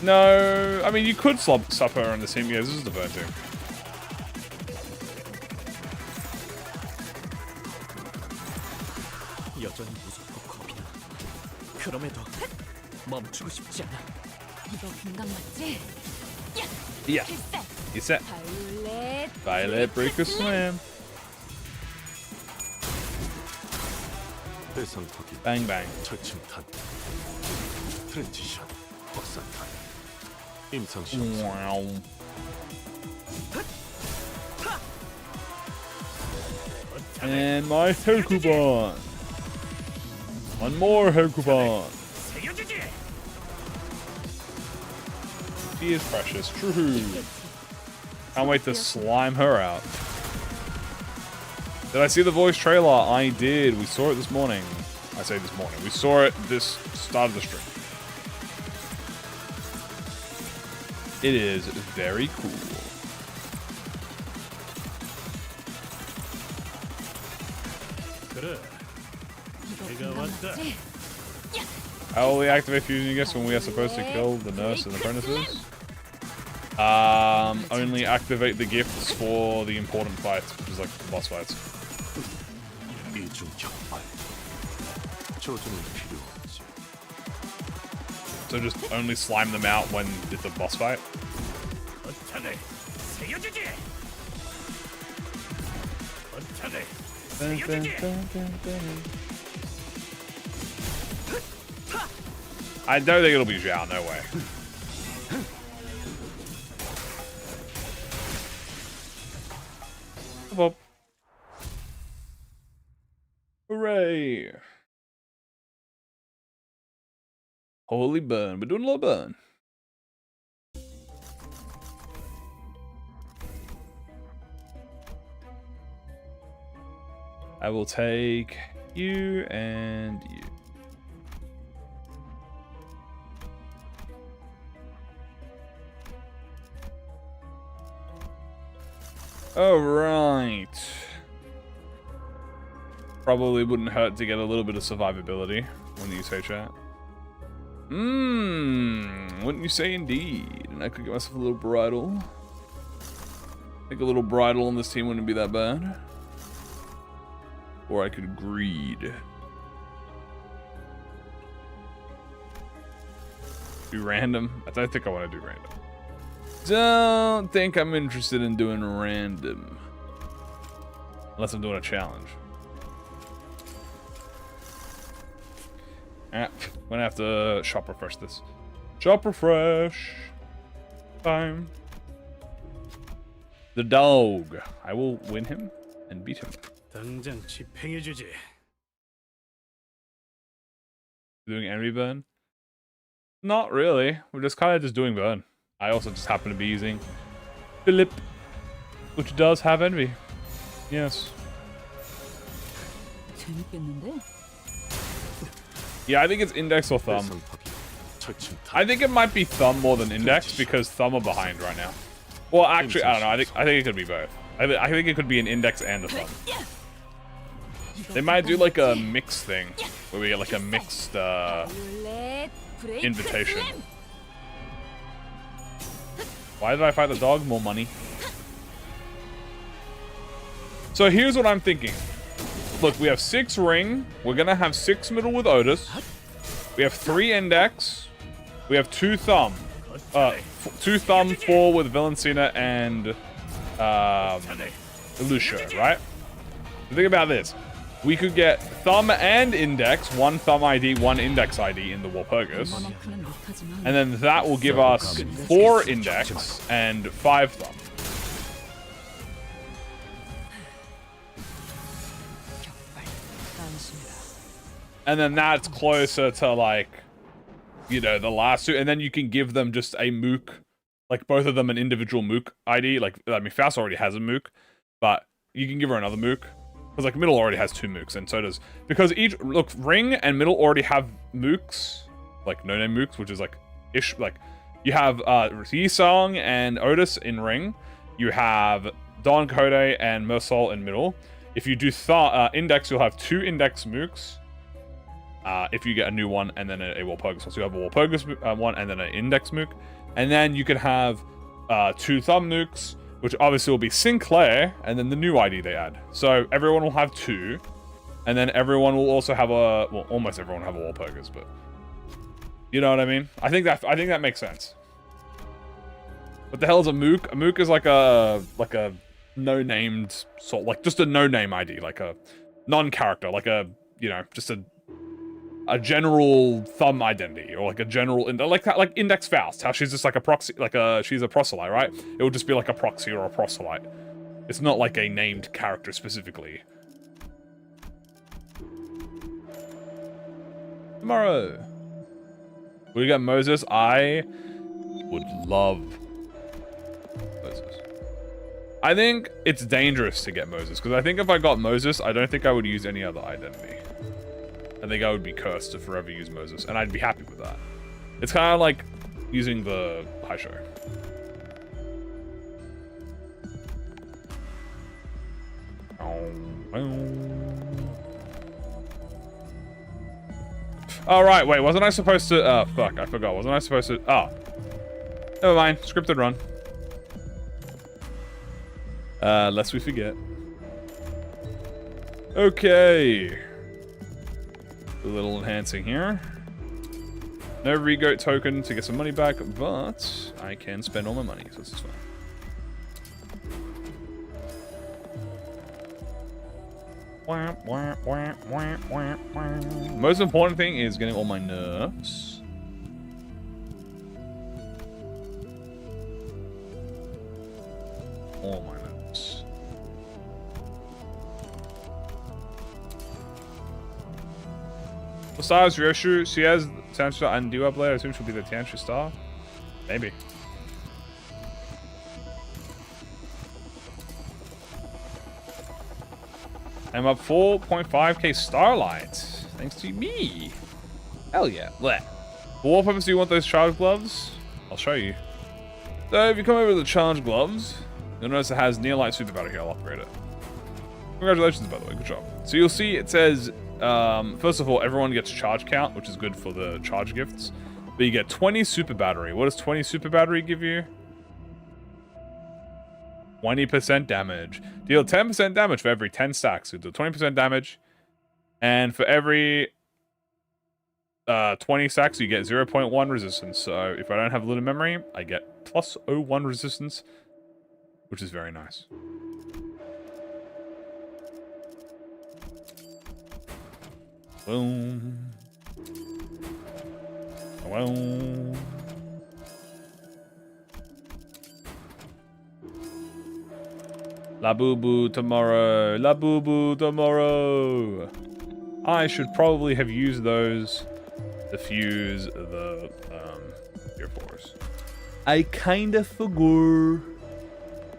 No, I mean you could sub her on the team. Yeah, this is the burn team. 여전히 무섭고 겁이 나. 그럼에도 멈추고 싶지 않아. 이거 분광 맞지? Yeah, 필살. you set. 바이올렛. Violet Breaker Slam. 대상 확인. Bang bang. 철침탄. 트랜지션. 확산탄. 임상시험. Wow. And my Herkuban. One more Herkuban. She is precious. True. Can't wait to slime her out. Did I see the voice trailer? I did. We saw it this morning. I say this morning. We saw it this start of the stream. It is very cool. 이거 분광 맞지? I only activate fusion, I guess, when we are supposed to kill the nurse and apprentices. Only activate the gifts for the important fights, which is like the boss fights. 이중 격발. 조준은 필요 없지. So just only slime them out when it's a boss fight. I don't think it'll be Zhao, no way. Well, hooray! Holy burn, we're doing a little burn. I will take you and you. Alright. Probably wouldn't hurt to get a little bit of survivability, wouldn't you say, chat? Wouldn't you say indeed? And I could get myself a little bridle. I think a little bridle on this team wouldn't be that bad. Or I could greed. Do random? I don't think I want to do random. Don't think I'm interested in doing random. Unless I'm doing a challenge. I'm gonna have to shop refresh this. Shop refresh. Time. The dog. I will win him and beat him. 당장 집행해주지. Doing envy burn? Not really. We're just kind of just doing burn. I also just happen to be using Philip, which does have envy. Yes. 재밌겠는데? Yeah, I think it's index or thumb. 대상 확인. 철침탄. I think it might be thumb more than index because thumb are behind right now. Well, actually, I don't know. I think it could be both. I think it could be an index and a thumb. They might do like a mix thing where we get like a mixed 바이올렛. 브레이크 invitation. 슬램. Why did I fight the dog? More money. So here's what I'm thinking. Look, we have 6 ring. We're gonna have 6 middle with Otis. We have 3 index. We have 2 thumb. 2 thumb, 4 with Valencina and Lucia, right? So think about this. We could get thumb and index, 1 thumb ID, 1 index ID in the Walpurgis. And then that will give us 4 index and 5 thumb. And then that's closer to, like, you know, the last 2. And then you can give them just a mook, like both of them an individual mook ID. Like, I mean, Faust already has a mook, but you can give her another mook. Because, like, middle already has 2 mooks, and so does... Because each... Look, ring and middle already have mooks. Like, no-name mooks, which is, like, ish... Like, you have Yisong and Otis in ring. You have Don Quixote and Mersol in middle. If you do index, you'll have 2 index mooks. If you get a new one, and then a Walpurgis. So you have a Walpurgis one, and then an index mook. And then you can have 2 thumb mooks, which obviously will be Sinclair, and then the new ID they add. So everyone will have 2, and then everyone will also have a... Well, almost everyone will have a Walpurgis, but... You know what I mean? I think that makes sense. What the hell is a mook? A mook is like a no-named sort... Like, just a no-name ID. Like a non-character. Like a, you know, just a general thumb identity, or like a general, like Index Faust, how she's just like a proxy, she's a proselyte, right? It would just be like a proxy or a proselyte. It's not like a named character specifically. Tomorrow, we got Moses. I would love Moses. I think it's dangerous to get Moses, because I think if I got Moses, I don't think I would use any other identity. I think I would be cursed to forever use Moses, and I'd be happy with that. It's kind of like using the high show. Oh, right, wait, wasn't I supposed to... Oh, fuck, I forgot. Wasn't I supposed to... Oh. Never mind, scripted run. Lest we forget. Okay. A little enhancing here. No Regoat token to get some money back, but I can spend all my money, so this is fine. Most important thing is getting all my nerfs. All my nerfs. What star is Ryoshu? She has Tianshu and Dua Blade. I assume she'll be the Tianshu star. Maybe. I'm up 4.5k Starlight. Thanks to me. Hell yeah. Bleh. For what purpose do you want those charge gloves? I'll show you. So if you come over to the charge gloves, you'll notice it has Near Light Super Battery here. I'll upgrade it. Congratulations, by the way. Good job. So you'll see it says... first of all, everyone gets charge count, which is good for the charge gifts. But you get 20 super battery. What does 20 super battery give you? 20% damage. Deal 10% damage for every 10 stacks. So do 20% damage. And for every 20 stacks, you get 0.1 resistance. So if I don't have little memory, I get plus 0.1 resistance, which is very nice. Boom. Well. La boo boo tomorrow. La boo boo tomorrow. I should probably have used those to fuse the Gear Force. I kinda forgot.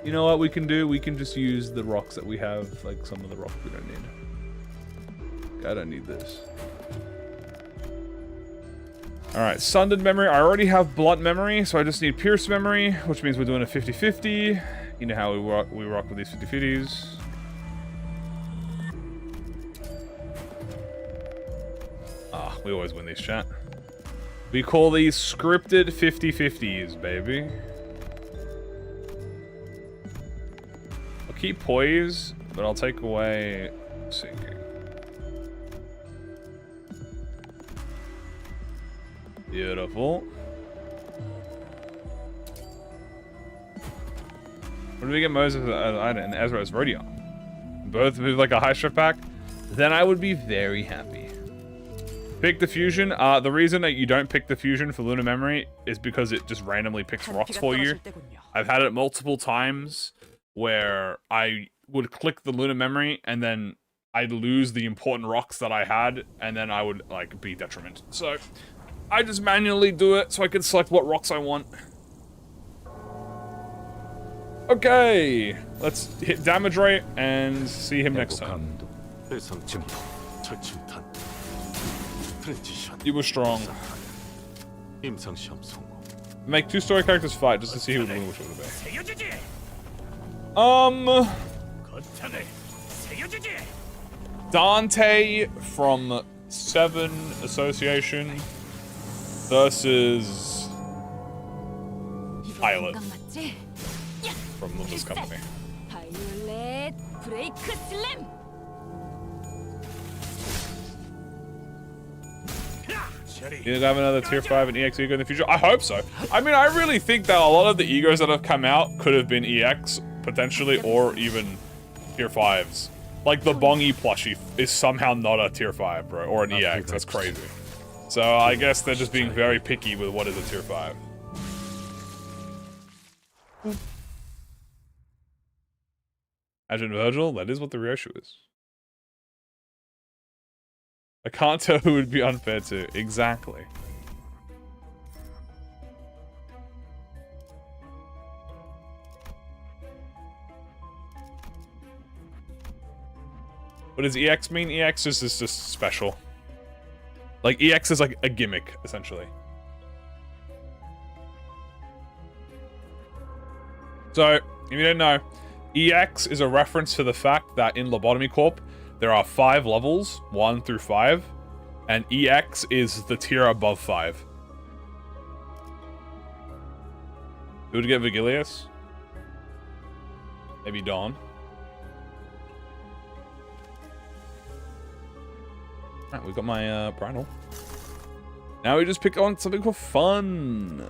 You know what we can do? We can just use the rocks that we have, like some of the rocks we don't need. I don't need this. Alright, Sundered Memory. I already have Blunt Memory, so I just need Pierce Memory, which means we're doing a 50-50. You know how we rock with these 50-50s. Ah, we always win these, chat. We call these scripted 50-50s, baby. I'll keep Poise, but I'll take away Sinking. Beautiful. What do we get Moses and Ezra as Rodion? Both move like a high strip pack? Then I would be very happy. Pick the fusion. The reason that you don't pick the fusion for Lunar Memory is because it just randomly picks rocks for you. I've had it multiple times where I would click the Lunar Memory and then I'd lose the important rocks that I had and then I would like be detrimented. So I just manually do it so I can select what rocks I want. Okay, let's hit damage rate and see him next time. 대상 증폭, 철침탄, 트랜지션. You were strong. 임상 시험 성공. Make 2 story characters fight just to see who would win which one would be. Dante from 7 Association versus Pilot from Limbus Company. 바이올렛 브레이크 슬램. You gonna have another tier 5 and EX ego in the future? I hope so. I mean, I really think that a lot of the egos that have come out could have been EX, potentially, or even tier 5s. Like the Bongi plushie is somehow not a tier 5, bro, or an EX. That's crazy. So I guess they're just being very picky with what is a tier 5. Imagine Virgil, that is what the Ryoshu is. I can't tell who would be unfair to. Exactly. What does EX mean? EX is just special. Like, EX is like a gimmick, essentially. So, if you don't know, EX is a reference to the fact that in Lobotomy Corp, there are 5 levels, 1 through 5, and EX is the tier above 5. Who would get Vigilius? Maybe Dawn. Alright, we got my bridle. Now we just pick on something for fun.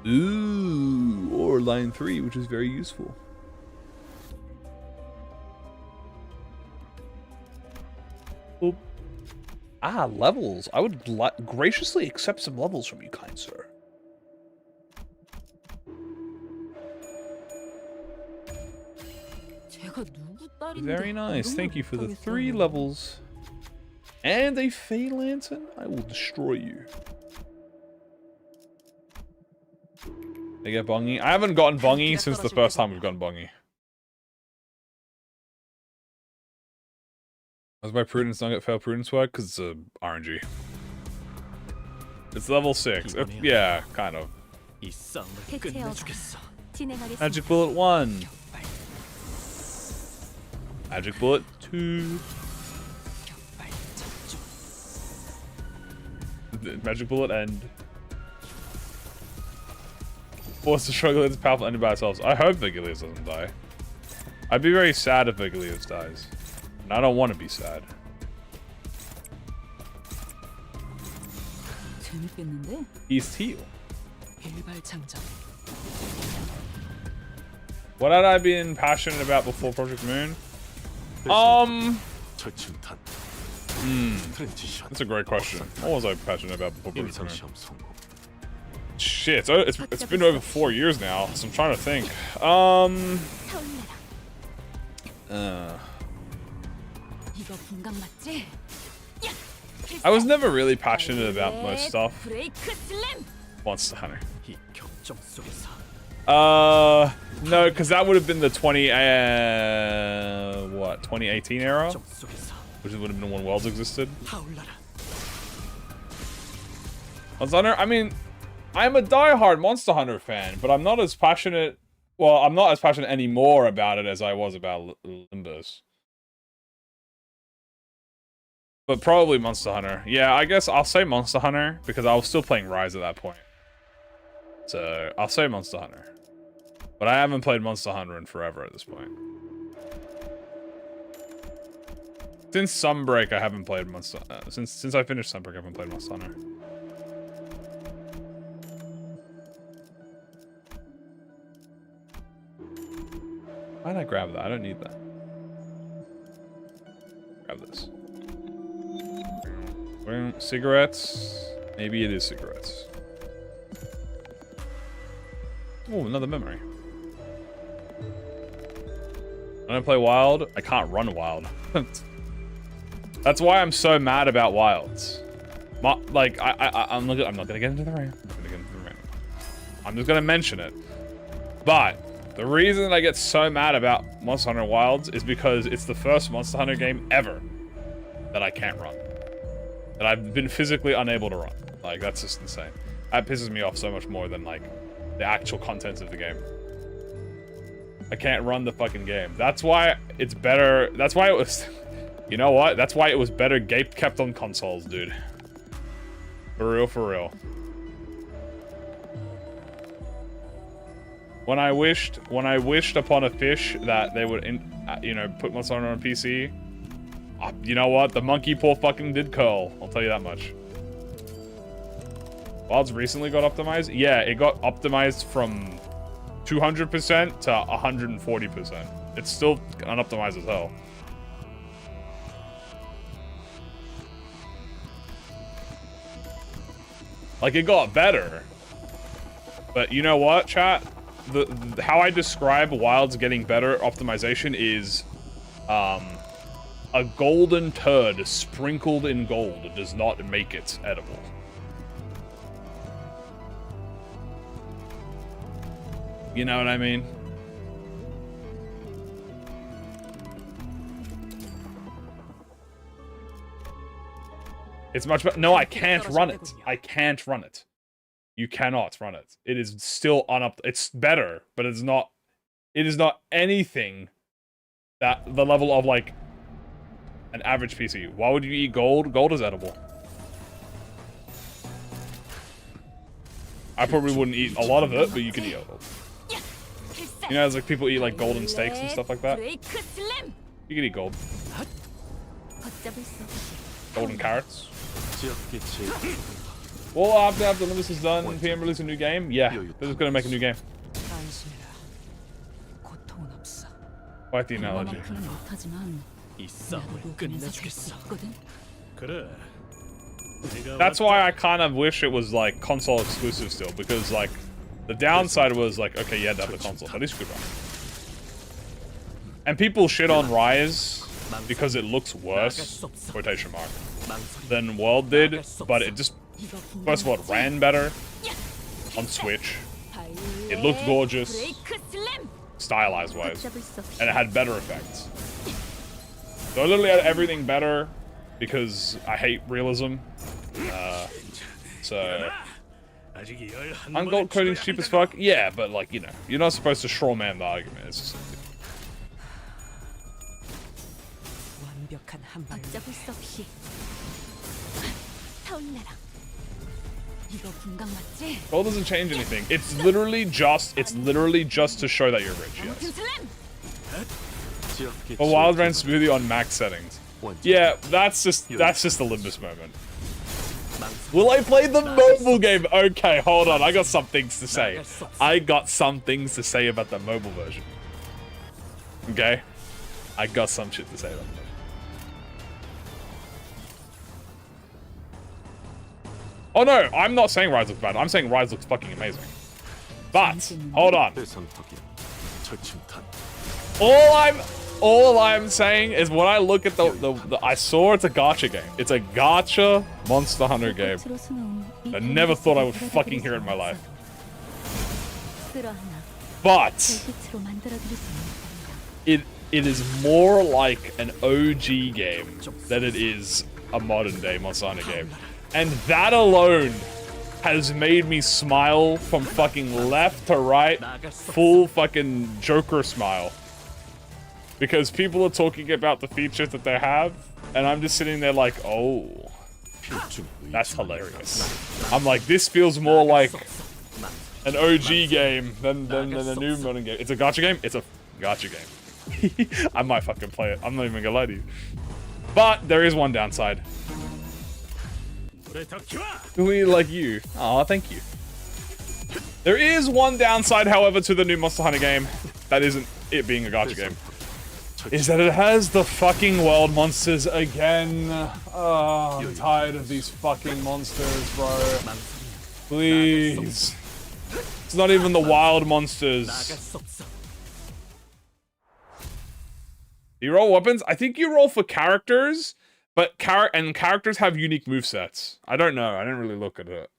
Ooh, or line 3, which is very useful. Oop. Ah, levels. I would graciously accept some levels from you, kind sir. Very nice. Thank you for the 3 levels. And a Fey Lantern. I will destroy you. I get Bongi. I haven't gotten Bongi since the first time we've gotten Bongi. Was my Prudence not get failed Prudence work? Because it's a RNG. It's level 6. Yeah, kind of. 이 싸움을 끝내주겠어. Magic Bullet 1. Magic Bullet 2. Magic Bullet end. Force the struggle is powerful ended by ourselves. I hope Vigilius doesn't die. I'd be very sad if Vigilius dies. And I don't want to be sad. 재밌겠는데? He's teal. 일발장전. What had I been passionate about before Project Moon? 철침탄, 트랜지션. That's a great question. What was I passionate about before Project 임상 Moon? 시험 성공. Shit, it's been over 4 years now, so I'm trying to think. 이거 분강 맞지? I was never really passionate about most stuff. 브레이크 슬램. Monster Hunter. 이 격정 속에서 No, because that would have been the 2018 era, 정 속에서 which would have been when Worlds existed. 타올라라. Monster Hunter, I mean, I'm a diehard Monster Hunter fan, but I'm not as passionate. Well, I'm not as passionate anymore about it as I was about Limbus. But probably Monster Hunter. Yeah, I guess I'll say Monster Hunter because I was still playing Rise at that point. So I'll say Monster Hunter. But I haven't played Monster Hunter in forever at this point. Since Sunbreak, I haven't played Monster. Since I finished Sunbreak, I haven't played Monster Hunter. Why did I grab that? I don't need that. Grab this. Cigarettes. Maybe it is cigarettes. Oh, another memory. When I play Wild, I can't run Wild. That's why I'm so mad about Wilds. Like, I'm not gonna get into the rant. I'm just gonna mention it. But the reason I get so mad about Monster Hunter Wilds is because it's the first Monster Hunter game ever that I can't run. That I've been physically unable to run. Like, that's just insane. That pisses me off so much more than, like, the actual contents of the game. I can't run the fucking game. That's why it's better. That's why it was... You know what? That's why it was better gape kept on consoles, dude. For real, for real. When I wished upon a fish that they would, you know, put Monster Hunter on PC, you know what? The monkey paw fucking did curl. I'll tell you that much. Wilds recently got optimized? Yeah, it got optimized from 200% to 140%. It's still unoptimized as hell. Like, it got better. But you know what, chat? How I describe Wilds getting better optimization is a golden turd sprinkled in gold does not make it edible. You know what I mean? It's much better. No, I can't run it. I can't run it. You cannot run it. It is still it's better, but it's not. It is not anything that the level of like an average PC. Why would you eat gold? Gold is edible. I probably wouldn't eat a lot of it, but you can eat it. You know, it's like people eat like golden steaks and stuff like that. You can eat gold. Golden carrots. Well, after Limbus is done, PM release a new game? Yeah, they're just gonna make a new game. Quite the analogy. That's why I kind of wish it was like console exclusive still, because like the downside was like, okay, you had to have the console, but at least you could run. And people shit on Rise because it looks worse, quotation mark, than World did, but it just, first of all, it ran better on Switch. It looked gorgeous, stylized wise, and it had better effects. So I literally had everything better because I hate realism. So ungold coding's cheap as fuck. Yeah, but like, you know, you're not supposed to strawman the argument. It's just gold doesn't change anything. It's literally just to show that you're rich, yes. A Wild ran smoothly on max settings. Yeah, that's just the Limbus moment. Will I play the mobile game? Okay, hold on. I got some things to say. I got some things to say about the mobile version. Okay? I got some shit to say about it. Oh no, I'm not saying Rise looks bad. I'm saying Rise looks fucking amazing. But, hold on. All I'm saying is when I look at I saw it's a gacha game. It's a gacha Monster Hunter game. I never thought I would fucking hear it in my life. But it is more like an OG game than it is a modern day Monster Hunter game. And that alone has made me smile from fucking left to right, full fucking Joker smile. Because people are talking about the features that they have, and I'm just sitting there like, oh, that's hilarious. I'm like, this feels more like an OG game than a new modern game. It's a gacha game? It's a gacha game. I might fucking play it. I'm not even gonna lie to you. But there is one downside. We like you. Aw, thank you. There is one downside, however, to the new Monster Hunter game. That isn't it being a gacha game. Is that it has the fucking world monsters again. Oh, I'm tired of these fucking monsters, bro. Please. It's not even the wild monsters. Do you roll weapons? I think you roll for characters, but characters have unique movesets. I don't know. I didn't really look at it.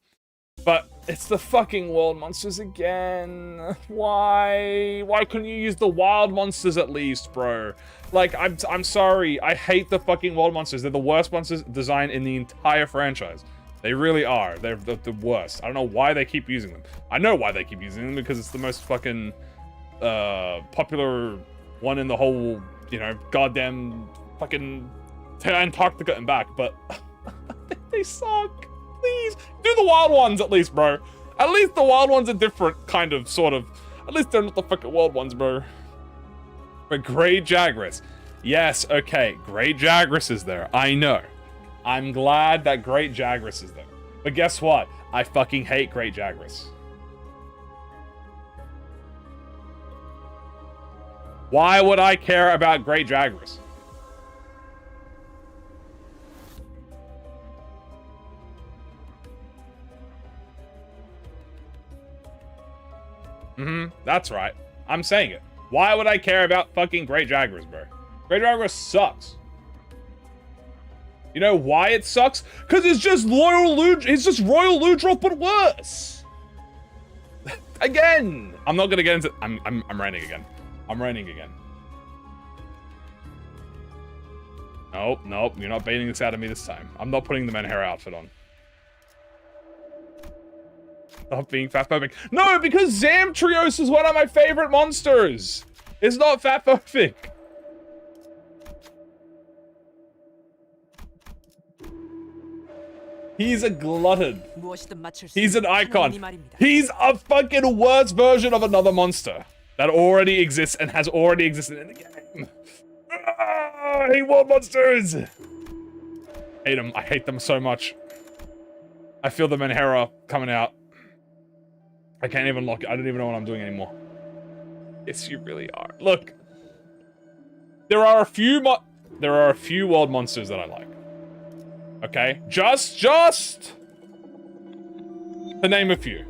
But it's the fucking world monsters again. Why? Why couldn't you use the wild monsters at least, bro? Like, I'm sorry. I hate the fucking world monsters. They're the worst monsters design in the entire franchise. They really are. They're the worst. I don't know why they keep using them. I know why they keep using them, because it's the most fucking popular one in the whole, you know, goddamn fucking Antarctica and back, but they suck. Please, do the wild ones at least, bro. At least the wild ones are different, kind of, sort of. At least they're not the fucking wild ones, bro. But Great Jagras. Yes, okay, Great Jagras is there. I know. I'm glad that Great Jagras is there. But guess what? I fucking hate Great Jagras. Why would I care about Great Jagras? That's right. I'm saying it. Why would I care about fucking Great Jagras, bro? Great Jagras sucks. You know why it sucks? Because it's just Royal Ludroth, but worse. Again. I'm not gonna get into. I'm ranting again. I'm ranting again. Nope. You're not baiting this out of me this time. I'm not putting the Menhera outfit on. Stop being fatphobic. No, because Zamtrios is one of my favorite monsters. It's not fatphobic. He's a glutton. He's an icon. He's a fucking worse version of another monster that already exists and has already existed in the game. I hate world monsters. Hate them. I hate them so much. I feel the Menhera coming out. I can't even lock it. I don't even know what I'm doing anymore. Yes, you really are. Look, there are a few world monsters that I like. Okay, just to name a few.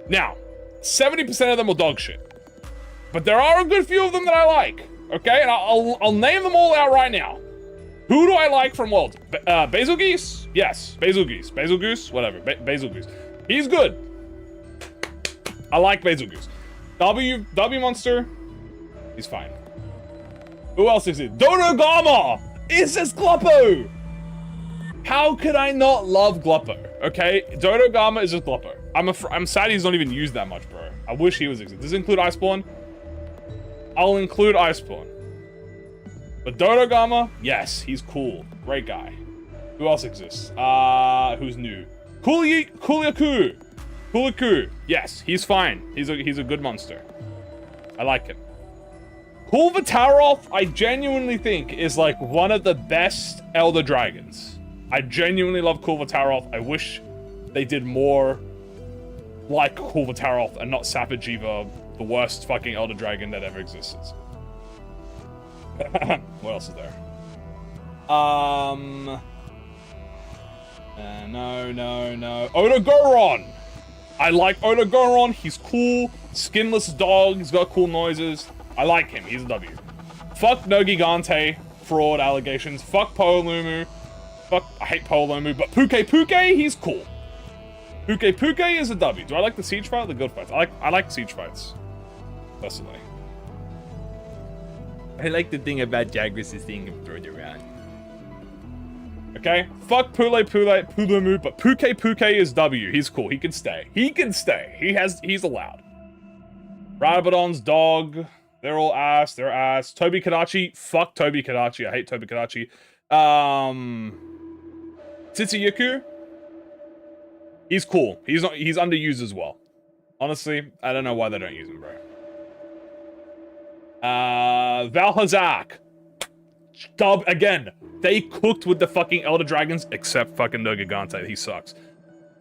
Now, 70% of them are dog shit, but there are a good few of them that I like. Okay, and I'll name them all out right now. Who do I like from Worlds? Basil Geese? Yes, Basil Geese. Basil Goose? Whatever. Basil Goose. He's good. I like Basil Goose. W Monster? He's fine. Who else is it? Dodogama! Is this Gloppo? How could I not love Gloppo? Okay, Dodogama is just Gloppo. I'm sad he's not even used that much, bro. I wish he was existing. Does it include Iceborne? I'll include Iceborne. But Dodogama, yes, he's cool. Great guy. Who else exists? Who's new? Kuliaku. Yes, he's fine. He's a good monster. I like him. Kulvataroth, I genuinely think, is like one of the best Elder Dragons. I genuinely love Kulvataroth. I wish they did more like Kulvataroth and not Sapajiva, the worst fucking Elder Dragon that ever existed. What else is there? No. Otogoron! I like Otogoron. He's cool. Skinless dog. He's got cool noises. I like him. He's a W. Fuck Nogigante. Fraud allegations. Fuck Polumu. Fuck, I hate Polumu. But Puke, he's cool. Puke is a W. Do I like the siege fight or the good fights? I like siege fights. Personally. I like the thing about Jagras is being thrown around. Okay? Fuck Pulumu, but Puke is W. He's cool. He can stay. He's allowed. Rabadon's dog. They're all ass. They're ass. Tobi Kadachi. Fuck Tobi Kadachi. I hate Tobi Kadachi. Tsutsuyaku. He's cool. He's underused as well. Honestly, I don't know why they don't use him, bro. Valhazak. Again, they cooked with the fucking Elder Dragons, except fucking No Gigante. He sucks.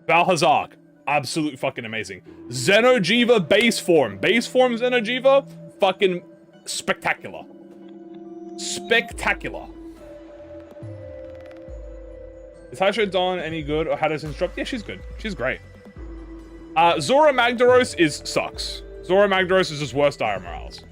Balhazak, absolutely fucking amazing. Xenojiva base form. Base form Xenojiva, fucking spectacular. Spectacular. Is Hydra Dawn any good, or how does it drop? Yeah, she's good. She's great. Zora Magdaros sucks. Zora Magdaros is just worse Dire Morales.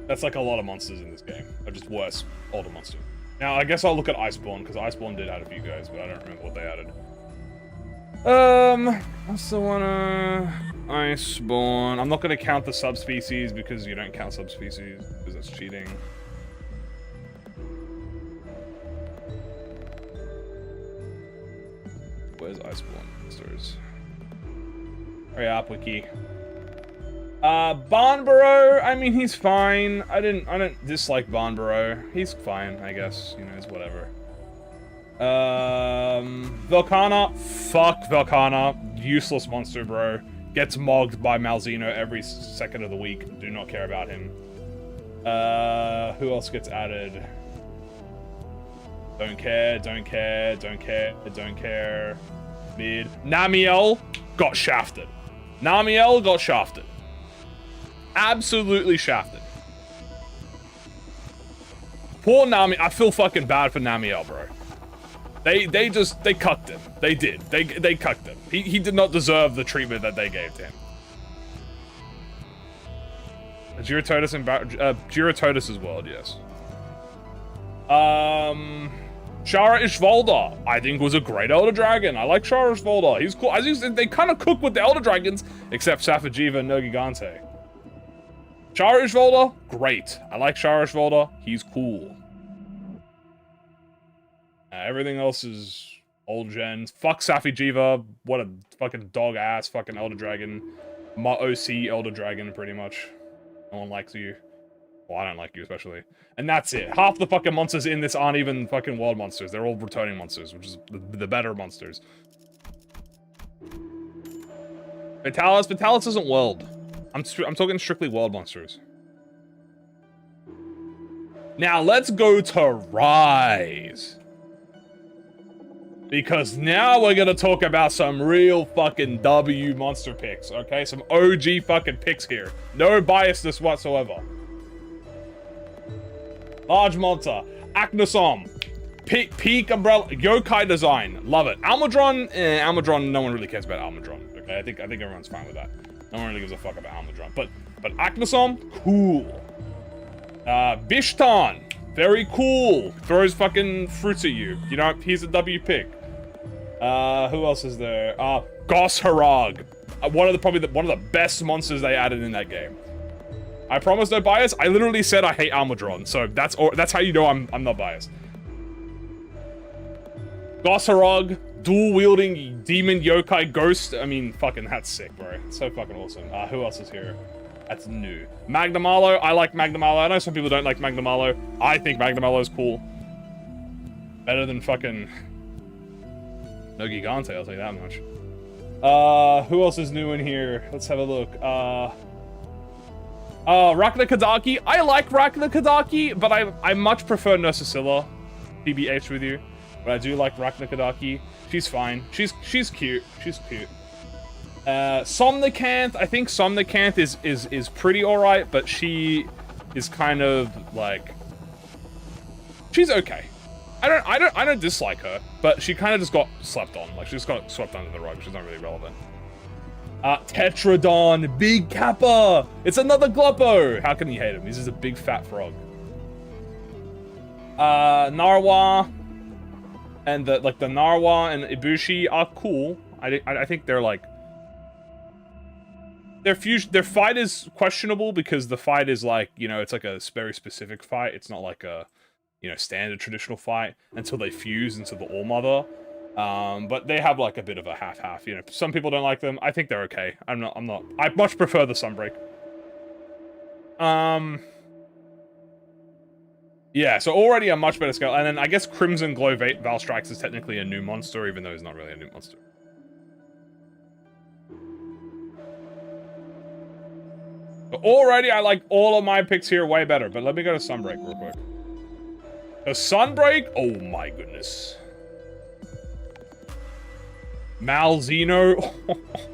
That's like a lot of monsters in this game. Are just worse older monsters. Now, I guess I'll look at Iceborne, because Iceborne did add a few guys, but I don't remember what they added. What's the one, Iceborne. I'm not going to count the subspecies, because you don't count subspecies, because that's cheating. Where's Iceborne monsters? Hurry up, Wiki. Bonboro, I mean, he's fine. I don't dislike Bonboro. He's fine, I guess. You know, it's whatever. Velkhana, fuck Velkhana. Useless monster, bro. Gets mogged by Malzeno every second of the week. Do not care about him. Who else gets added? Don't care, don't care, don't care, don't care. Mid. Namiel got shafted. Namiel got shafted. Absolutely shafted. Poor Nami. I feel fucking bad for Namiel, bro. They cucked him. They did. They cucked him. He did not deserve the treatment that they gave to him. Giratotus and Giratotus' world, yes. Shara Ishvalda, I think, was a great Elder Dragon. I like Shara Ishvalda. He's cool. As you said, they kind of cook with the Elder Dragons, except Safajiva and No Gigante. Shara Ishvalda, great. I like Shara Ishvalda. He's cool. Everything else is old gen. Fuck Safajiva. What a fucking dog ass fucking Elder Dragon. My OC Elder Dragon, pretty much. No one likes you. Well, I don't like you, especially. And that's it. Half the fucking monsters in this aren't even fucking world monsters. They're all returning monsters, which is the better monsters. Vitalis isn't world. I'm talking strictly world monsters. Now, let's go to Rise. Because now we're gonna talk about some real fucking W monster picks, okay? Some OG fucking picks here. No biasness whatsoever. Large Monster, Aknosom, Peak Umbrella, Yokai design, love it. Almudron, no one really cares about Almudron. Okay, I think everyone's fine with that. No one really gives a fuck about Almudron. But Aknosom, cool. Bishtan, very cool. Throws fucking fruits at you. You know, he's a W pick. Who else is there? Goss Harag, probably one of the best monsters they added in that game. I promise no bias. I literally said I hate Almudron, so that's how you know I'm not biased. Gossarog, dual-wielding demon yokai ghost. I mean, fucking that's sick, bro. It's so fucking awesome. Who else is here? That's new. Magnamalo. I like Magnamalo. I know some people don't like Magnamalo. I think Magnamalo is cool. Better than fucking No Gigante, I'll tell you that much. Who else is new in here? Let's have a look. Rakna Kadaki. I like Rakna Kadaki, but I much prefer Nursicilla. TBH with you. But I do like Rakna Kadaki. She's fine. She's cute. She's cute. Somnicanth. I think Somnicanth is pretty alright, but she is kind of like, she's okay. I don't dislike her, but she kind of just got slept on. Like, she just got swept under the rug. She's not really relevant. Tetradon, Big Kappa! It's another Gloppo! How can you hate him? He's just a big fat frog. Narwa and the Narwa and Ibushi are cool. I think they're like, their fight is questionable because the fight is like, you know, it's like a very specific fight. It's not like a, you know, standard traditional fight until they fuse into the All-Mother. But they have like a bit of a half-half, you know. Some people don't like them. I think they're okay. I'm not. I much prefer the Sunbreak. Yeah, so already a much better scale. And then I guess Crimson Glow Valstrax is technically a new monster, even though he's not really a new monster. Already, I like all of my picks here way better, but let me go to Sunbreak real quick. A Sunbreak? Oh my goodness. Malzeno.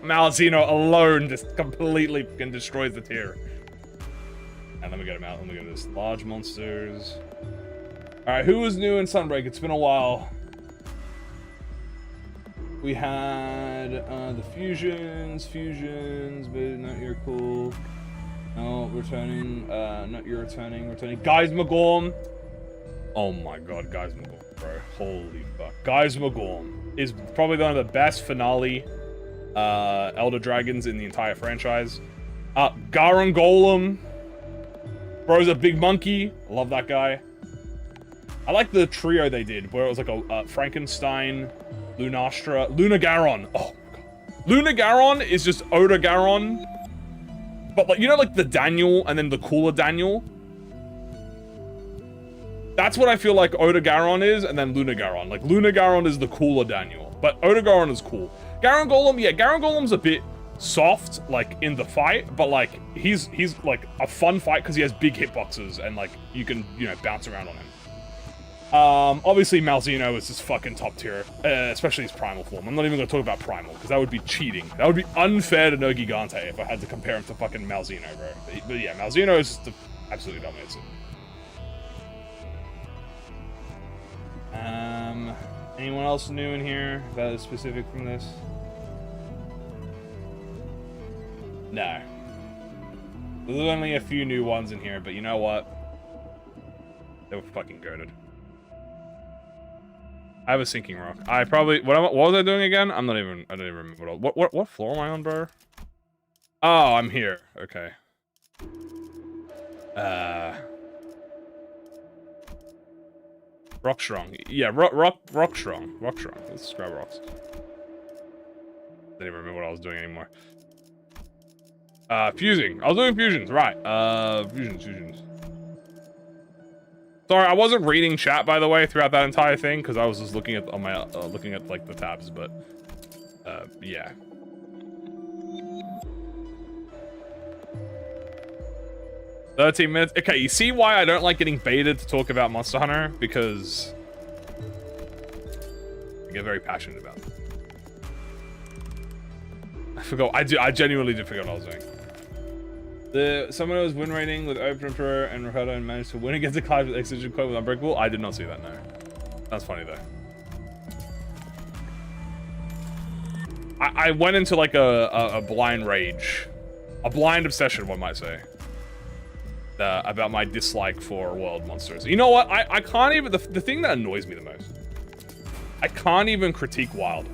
Malzeno alone just completely fucking destroys the tier. And let me get him out. Let me go to this. Large monsters. Alright, who was new in Sunbreak? It's been a while. We had the fusions, but not you're cool. No, returning, not you're returning. Geismagorm. Oh my god, Geismagorm, bro. Holy fuck. Geismagorm is probably one of the best finale Elder Dragons in the entire franchise. Garon Golem. Bro's a big monkey. I love that guy. I like the trio they did, where it was like a Frankenstein, Lunastra, Lunagaron. Oh my god. Lunagaron is just Odogaron. But like, you know, like the Daniel and then the cooler Daniel? That's what I feel like Odogaron is, and then Lunagaron. Like, Lunagaron is the cooler Daniel, but Odogaron is cool. Garon Golem, yeah, Garon Golem's a bit soft, like, in the fight, but like, he's like a fun fight because he has big hitboxes and like, you can, you know, bounce around on him. Obviously Malzeno is just fucking top tier, especially his primal form. I'm not even gonna talk about primal, because that would be cheating. That would be unfair to No Gigante if I had to compare him to fucking Malzeno, bro. But yeah, Malzeno is just absolutely dominates it. Anyone else new in here that is specific from this? No. There's only a few new ones in here, but you know what? They were fucking goated. I have a sinking rock. I probably what was I doing again? I don't even remember what floor am I on, bro? Oh, I'm here. Okay. Rock strong. Yeah, rock strong. Let's grab rocks. Didn't even remember what I was doing anymore. Fusing. I was doing fusions, right. Fusions. Sorry, I wasn't reading chat, by the way, throughout that entire thing, because I was just looking at on my looking at like the tabs, but yeah. $13 Okay, you see why I don't like getting baited to talk about Monster Hunter? Because I get very passionate about it. I forgot. I genuinely did forget what I was doing. Someone who was win rating with Open Pro and Ricardo and managed to win against the Clive with Exigent Quote with Unbreakable. I did not see that, no. That's funny though. I went into like a blind rage. A blind obsession, one might say. About my dislike for world monsters. You know what? I can't even... The thing that annoys me the most. I can't even critique Wild.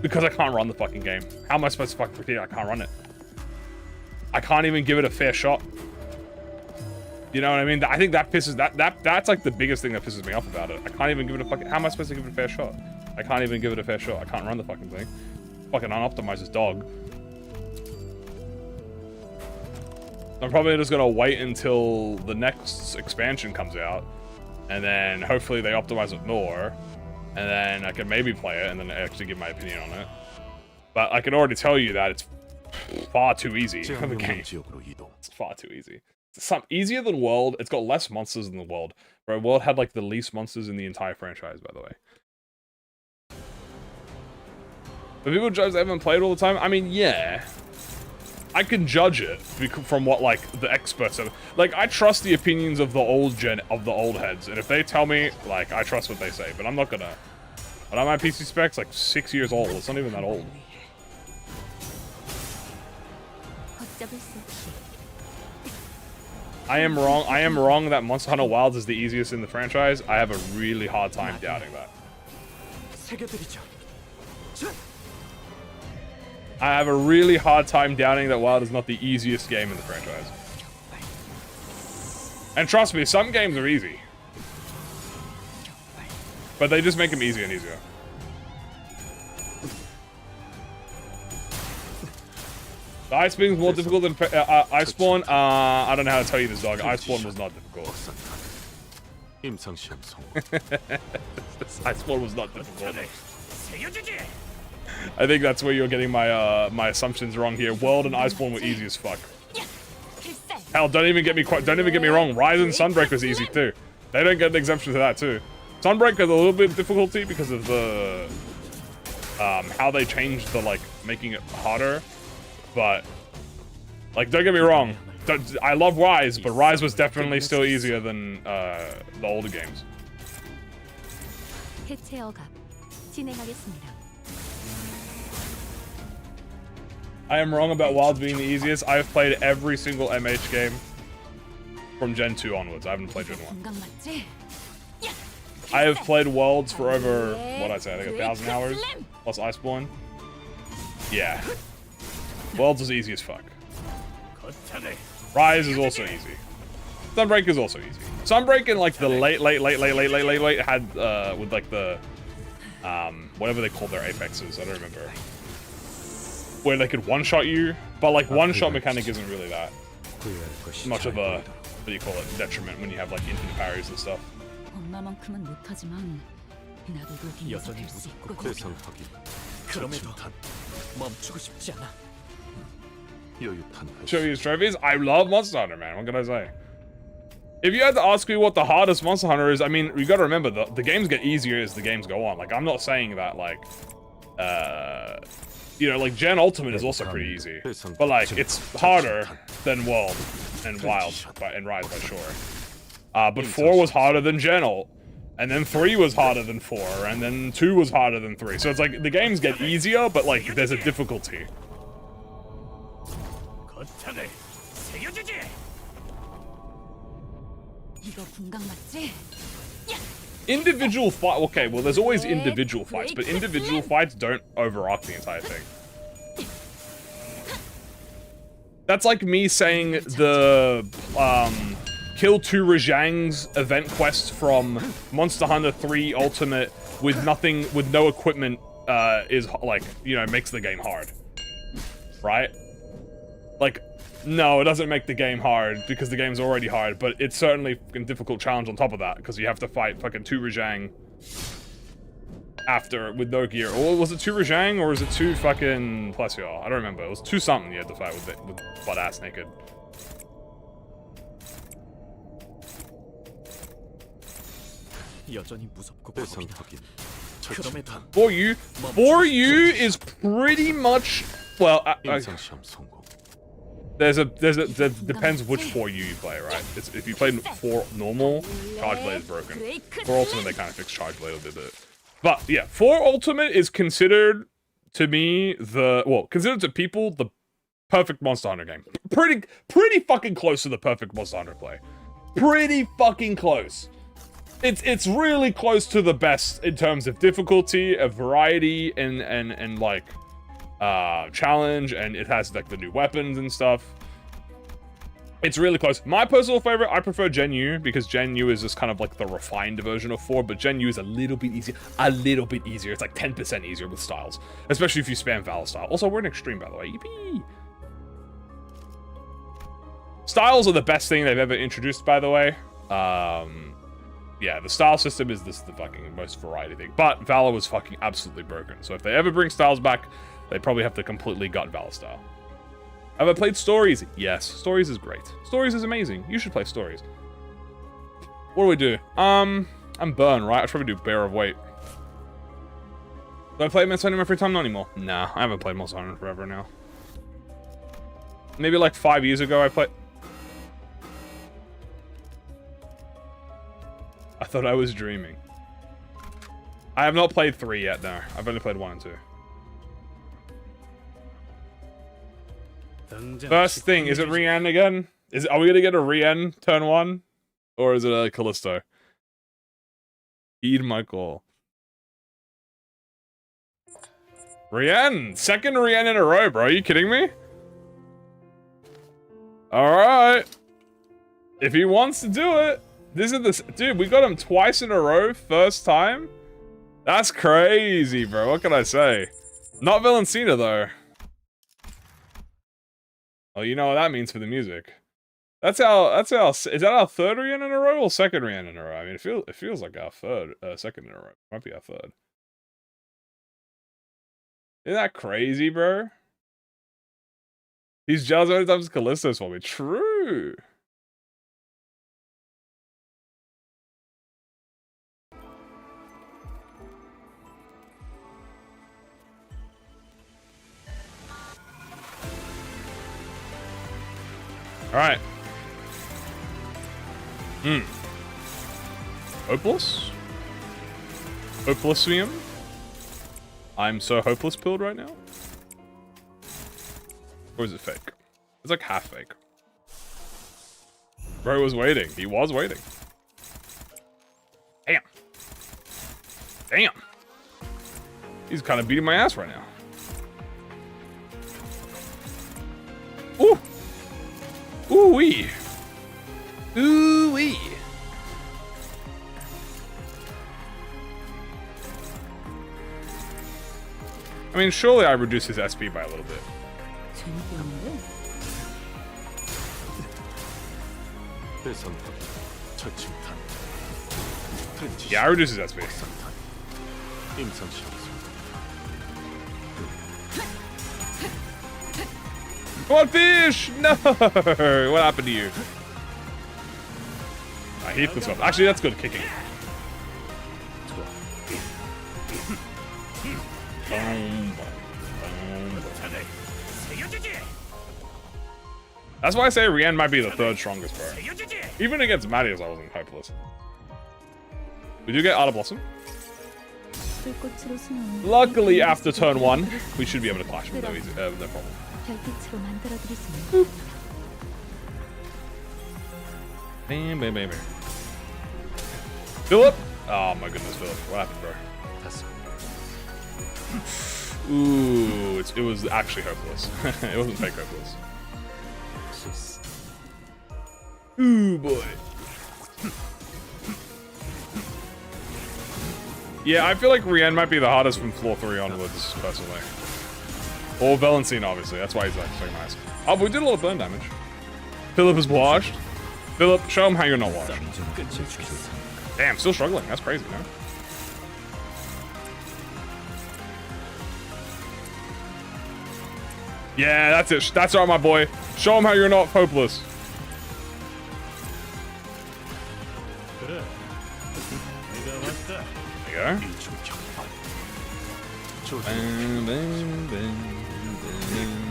Because I can't run the fucking game. How am I supposed to fucking critique? I can't run it. I can't even give it a fair shot. You know what I mean? I think that pisses... That's like the biggest thing that pisses me off about it. I can't even give it a fucking... How am I supposed to give it a fair shot? I can't even give it a fair shot. I can't run the fucking thing. Fucking unoptimized as dog. I'm probably just gonna wait until the next expansion comes out, and then hopefully they optimize it more, and then I can maybe play it and then actually give my opinion on it. But I can already tell you that it's far too easy for the game. It's far too easy. It's easier than World. It's got less monsters than the World. Bro, World had like the least monsters in the entire franchise, by the way. But people judge they haven't played all the time. I mean, yeah. I can judge it from what, like, the experts have. Like, I trust the opinions of the old heads, and if they tell me, like, I trust what they say, but I'm not gonna. But my PC spec's like 6 years old. It's not even that old. I am wrong that Monster Hunter Wilds is the easiest in the franchise. I have a really hard time doubting that. I have a really hard time doubting that Wild is not the easiest game in the franchise. And trust me, some games are easy. But they just make them easier and easier. The Icebeam is more difficult than Iceborne. I don't know how to tell you this, dog. Iceborne was not difficult. Iceborne was not difficult. I think that's where you're getting my my assumptions wrong here. World and Iceborne were easy as fuck. Hell, don't even get me wrong. Rise and Sunbreak was easy too. They don't get an exemption to that too. Sunbreak has a little bit of difficulty because of the how they changed the like making it harder. But like, don't get me wrong. I love Rise, but Rise was definitely still easier than the older games. 해체 억압 진행하겠습니다. I am wrong about Wilds being the easiest. I've played every single MH game from Gen 2 onwards. I haven't played Gen 1. 건강 맞지? I have played Worlds for over, what I say, like 1,000 hours, plus Iceborne. Yeah. Worlds is easy as fuck. Rise is also easy. Sunbreak is also easy. Sunbreak in like the late had, with like the, whatever they call their apexes, I don't remember. Where they could one-shot you, but like one-shot mechanic isn't really that much of a, what do you call it, detriment when you have like infinite parries and stuff. 엄마만큼은 못하지만 나도 로딩 여전히 할수 있고. 대상 확인. 그럼에도 멈추고 싶지 않아. 여유탄 Show 회수. you his trophies? I love Monster Hunter, man. What can I say? If you had to ask me what the hardest Monster Hunter is, I mean, you gotta remember, the games get easier as the games go on. Like, I'm not saying that, like, you know, like, Gen Ultimate is also pretty easy. But, like, it's harder than World and Wild and Rise by sure. But 4 was harder than Gen Ult. And then 3 was harder than 4. And then 2 was harder than 3. So it's like, the games get easier, but, like, there's a difficulty. 이거 건강 맞지? Individual fight. Okay, well, there's always individual fights, but individual fights don't overarch the entire thing. That's like me saying the kill 2 Rajang's event quest from Monster Hunter 3 Ultimate with nothing, with no equipment, is like, you know, makes the game hard, right? Like, no, it doesn't make the game hard because the game's already hard, but it's certainly a difficult challenge on top of that because you have to fight fucking 2 Rajang after with no gear. Or was it 2 Rajang or was it 2 fucking Plesio? I don't remember. It was 2 something you had to fight with butt ass naked. 여전히 무섭고 대상 겁이다. 확인. 그럼에도 For you is pretty much, well, 임상 시험 성공. there depends which 4U you play, right? If you played 4 normal, Charge Blade is broken. 4 Ultimate, they kind of fixed Charge Blade a little bit. But yeah, 4 Ultimate is considered to me considered to people the perfect Monster Hunter game. Pretty fucking close to the perfect Monster Hunter play. Pretty fucking close. It's really close to the best in terms of difficulty, of variety, and like challenge, and it has like the new weapons and stuff. It's really close. My personal favorite, I prefer Gen U because Gen U is just kind of like the refined version of 4, but Gen U is a little bit easier. It's like 10% easier with styles, especially if you spam Valor style. Also, we're in Extreme, by the way. Yippee! Styles are the best thing they've ever introduced, by the way. Yeah, the style system is the fucking most variety thing. But Valor was fucking absolutely broken. So if they ever bring styles back, they probably have to completely gut Valor style. Have I played Stories? Yes, Stories is great. Stories is amazing. You should play Stories. What do we do? I'm Burn, right? I should probably do Bear of Weight. Do I play Monster Hunter in my free time? Not anymore. Nah, I haven't played Monster Hunter in forever now. Maybe like 5 years ago I played... I thought I was dreaming. I have not played 3 yet, no. I've only played 1 and 2. First thing, is it Rian again? Are we gonna get a Rian turn 1? Or is it a Callisto? Heed my call. Rian! Second Rian in a row, bro. Are you kidding me? Alright. If he wants to do it. This is the... Dude, we got him twice in a row, first time? That's crazy, bro. What can I say? Not Valencina, though. Oh, you know what that means for the music. Is that our 3rd Rian in a row or 2nd Rian in a row? I mean, it feels like our 2nd in a row. Might be our 3rd. Isn't that crazy, bro? He's jealous every time Callisto's for me. True. Alright. Hopeless? Hopelessium? I'm so hopeless pilled right now? Or is it fake? It's like half fake. Bro was waiting. He was waiting. Damn. Damn. He's kind of beating my ass right now. Ooh. Ooh-wee. Ooh-wee. I mean, surely I reduced his SP by a little bit. 재밌겠는데? 대상탑 처침탄 튼지 Yeah, I reduced his SP. 상탄 임상시험소 Come on, fish! No! What happened to you? I hate this one. Actually, that's good kicking. That's why I say Rian might be the third strongest, bro. Even against Marius, I wasn't hopeless. We do get Art of Blossom. 불꽃으로 수놓은 Luckily, after turn 1, we should be able to clash with no, no problem. 별빛으로 만들어드리지는 Bam, bam, bam, bam. Philip? Oh my goodness, Philip. What happened, bro? 다섯 Ooh, it was actually hopeless. It wasn't fake hopeless. 실수 Ooh, boy. Yeah, I feel like Rian might be the hardest from floor 3 onwards, personally. Or Valencine, obviously. That's why he's like so nice. Oh, but we did a lot of burn damage. Philip is washed. Philip, show him how you're not washed. 끝을 주겠어 Damn, still struggling. That's crazy, man. Yeah, that's it. That's right, my boy. Show him how you're not hopeless. 그래 내가 왔다 There you go. 이중격파 조준 Bam, bam, bam, bam,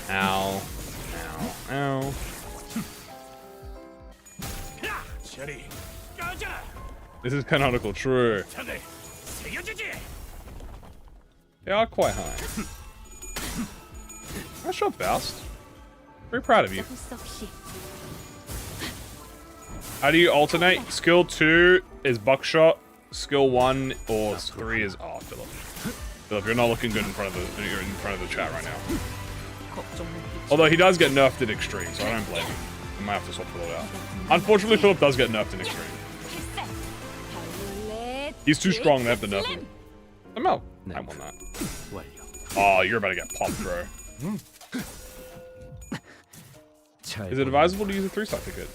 Ow. Ow. Ow. This is canonical, true. They are quite high. Nice job, Faust. Very proud of you. How do you alternate? Skill 2 is buckshot. Skill 1 or 3 is Philip. Philip, you're not looking good in front of the chat right now. Although he does get nerfed in extreme, so I don't blame him. I might have to swap Philip out. Unfortunately, Philip does get nerfed in extreme. He's too strong, they have to nerf him. Somehow, I won that. 완료 Oh, you're about to get popped, bro. Is it advisable to use a 3-star ticket?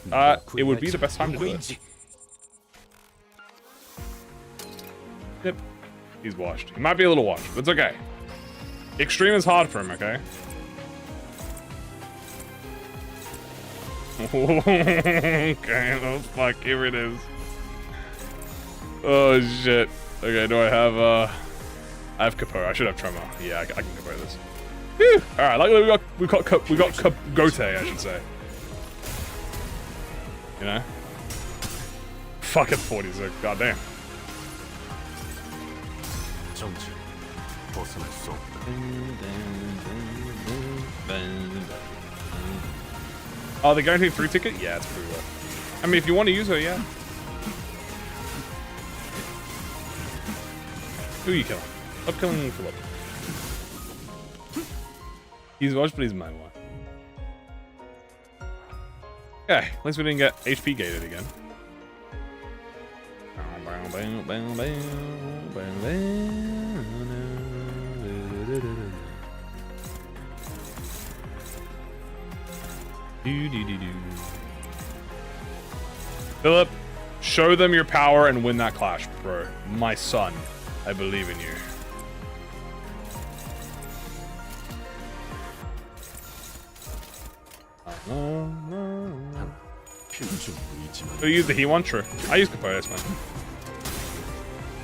It would be the best time to do it. Yep. He's washed. He might be a little washed, but it's okay. Extreme is hard for him, okay? Okay, oh fuck, here it is. Oh shit. Okay, do I have I have Capo. I should have Tremor. Yeah, I can Capo this. Whew. Alright, luckily we got Gote, I should say. You know? Fucking 46, goddamn. 정치 벗어날 수 없다 Oh, the guaranteed 3 ticket? Yeah, it's pretty well. I mean, if you want to use her, yeah. Who are you killing? Stop killing Philip. He's watched, but he's my one. Okay, at least we didn't get HP gated again. Philip, show them your power and win that clash, bro. My son, I believe in you. 필중 의지만 So you use the he one? True. I use Capoeira, man.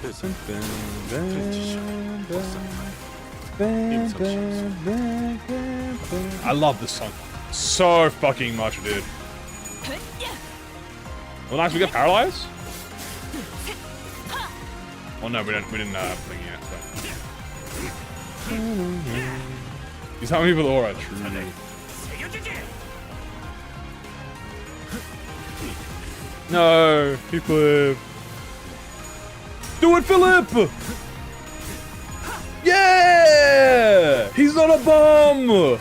회사 프렌치셔 임상시험소 I love this song so fucking much, dude. Well, nice, we get paralyzed? Well, no, we didn't bling yet, so. He's helping me with aura, true. No, he flipped. Do it, Philip! Yeah! He's not a bum!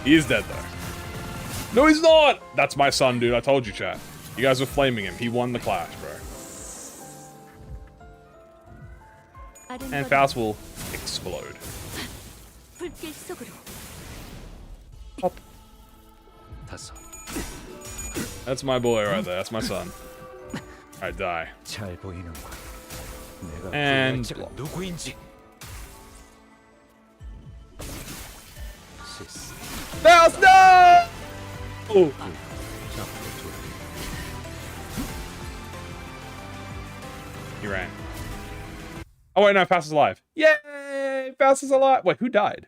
He is dead, though. No, he's not! That's my son, dude. I told you, chat. You guys were flaming him. He won the clash, bro. And Faust will explode. 불길 속으로. Pop. 5 That's my boy right there. That's my son. Alright, die. 잘 보이는군 내가 And 그 여자가 누구인지 실수 Faust, no! Oh. 앞으로 돌아 He ran. Oh wait, no, Faust is alive. Yay! Faust is alive. Wait, who died?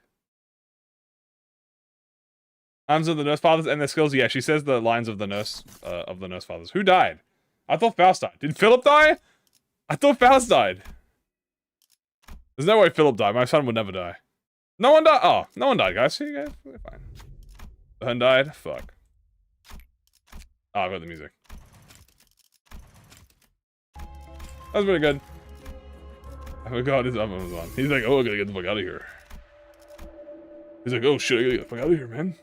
Arms of the Nurse Fathers and their skills. Yeah, she says the lines of the Nurse Fathers. Who died? I thought Faust died. Did Philip die? I thought Faust died. There's no way Philip died. My son would never die. No one died. Oh, no one died, guys. See, guys, we're fine. Hun died. Fuck. Oh, I got the music. That was pretty good. I forgot his album was on. He's like, oh, I gotta get the fuck out of here. He's like, oh shit, I gotta get the fuck out of here, man.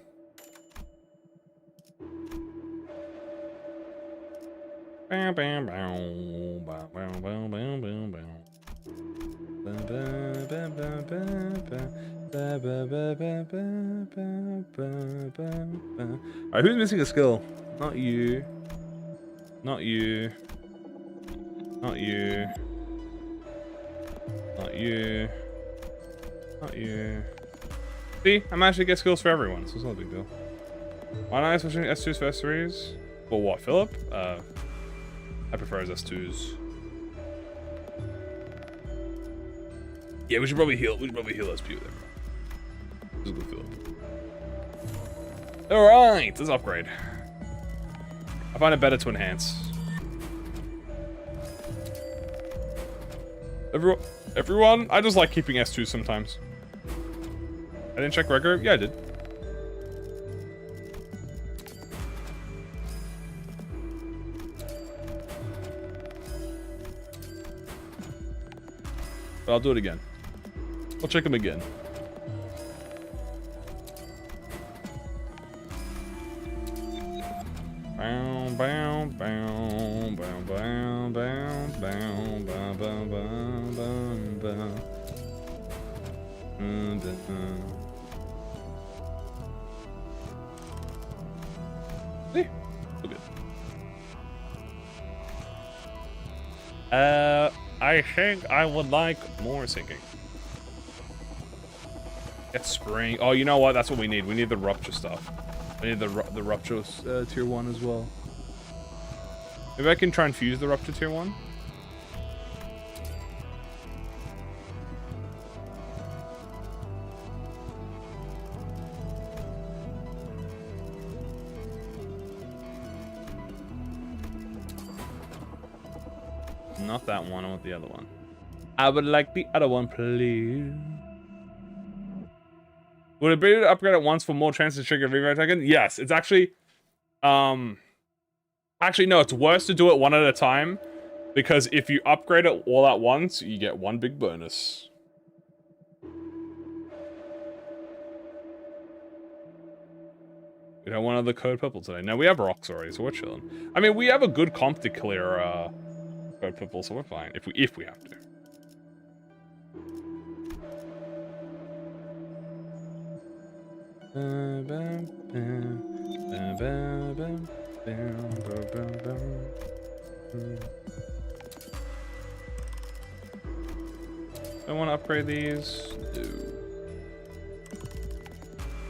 Bam, bam, bam, bam, bam, bam, bam, bam, bam. Alright, who's missing a skill? Not you. Not you. Not you. Not you. Not you. See, I managed to get skills for everyone, so it's not a big deal. Why not I switching S2s for S3s? For what, Philip? I prefer his S2s. Yeah, we should probably heal. We should probably heal SP with him. This is a good Philip. Alright, let's upgrade. I find it better to enhance. Everyone? I just like keeping S2s sometimes. I didn't check record? Yeah, I did. But I'll do it again. I'll check them again. Bow, bow, bow, bow, bow, bow, bow, bow, bow, bow, bow, See? Look good. I think I would like more sinking. Get spring. Oh, you know what? That's what we need. We need the rupture stuff. We need the rupture tier 1 as well. Maybe I can try and fuse the rupture tier 1. Not that one, I want the other one. I would like the other one, please. Would it be able to upgrade it once for more chances to trigger revive token? Yes, it's actually... Actually, no, it's worse to do it one at a time. Because if you upgrade it all at once, you get one big bonus. We don't want another code purple today. No, we have rocks already, so we're chilling. I mean, we have a good comp to clear, code purple, so we're fine. If we have to. I want to upgrade these. No.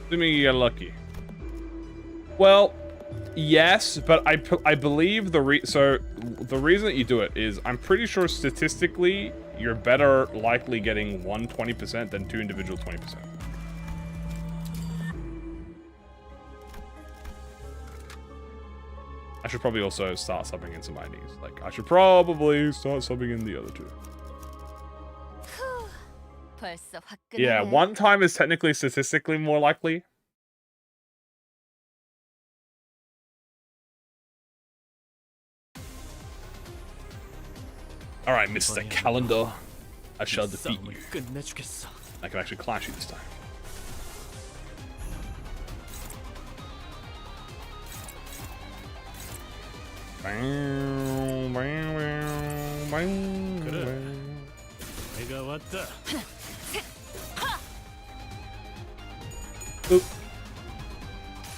Assuming you get lucky. Well, yes, but I believe so the reason that you do it is I'm pretty sure statistically you're better likely getting 20% than 2 individual 20%. I should probably also start subbing in some IDs. Like, I should probably start subbing in the other 2. 벌써 화끈하네. Yeah, 1 time is technically statistically more likely. Alright, Mr. Calendar. I shall defeat you. 싸움을 끝내주겠어. I can actually clash you this time. 그래. 내가 왔다. Oop.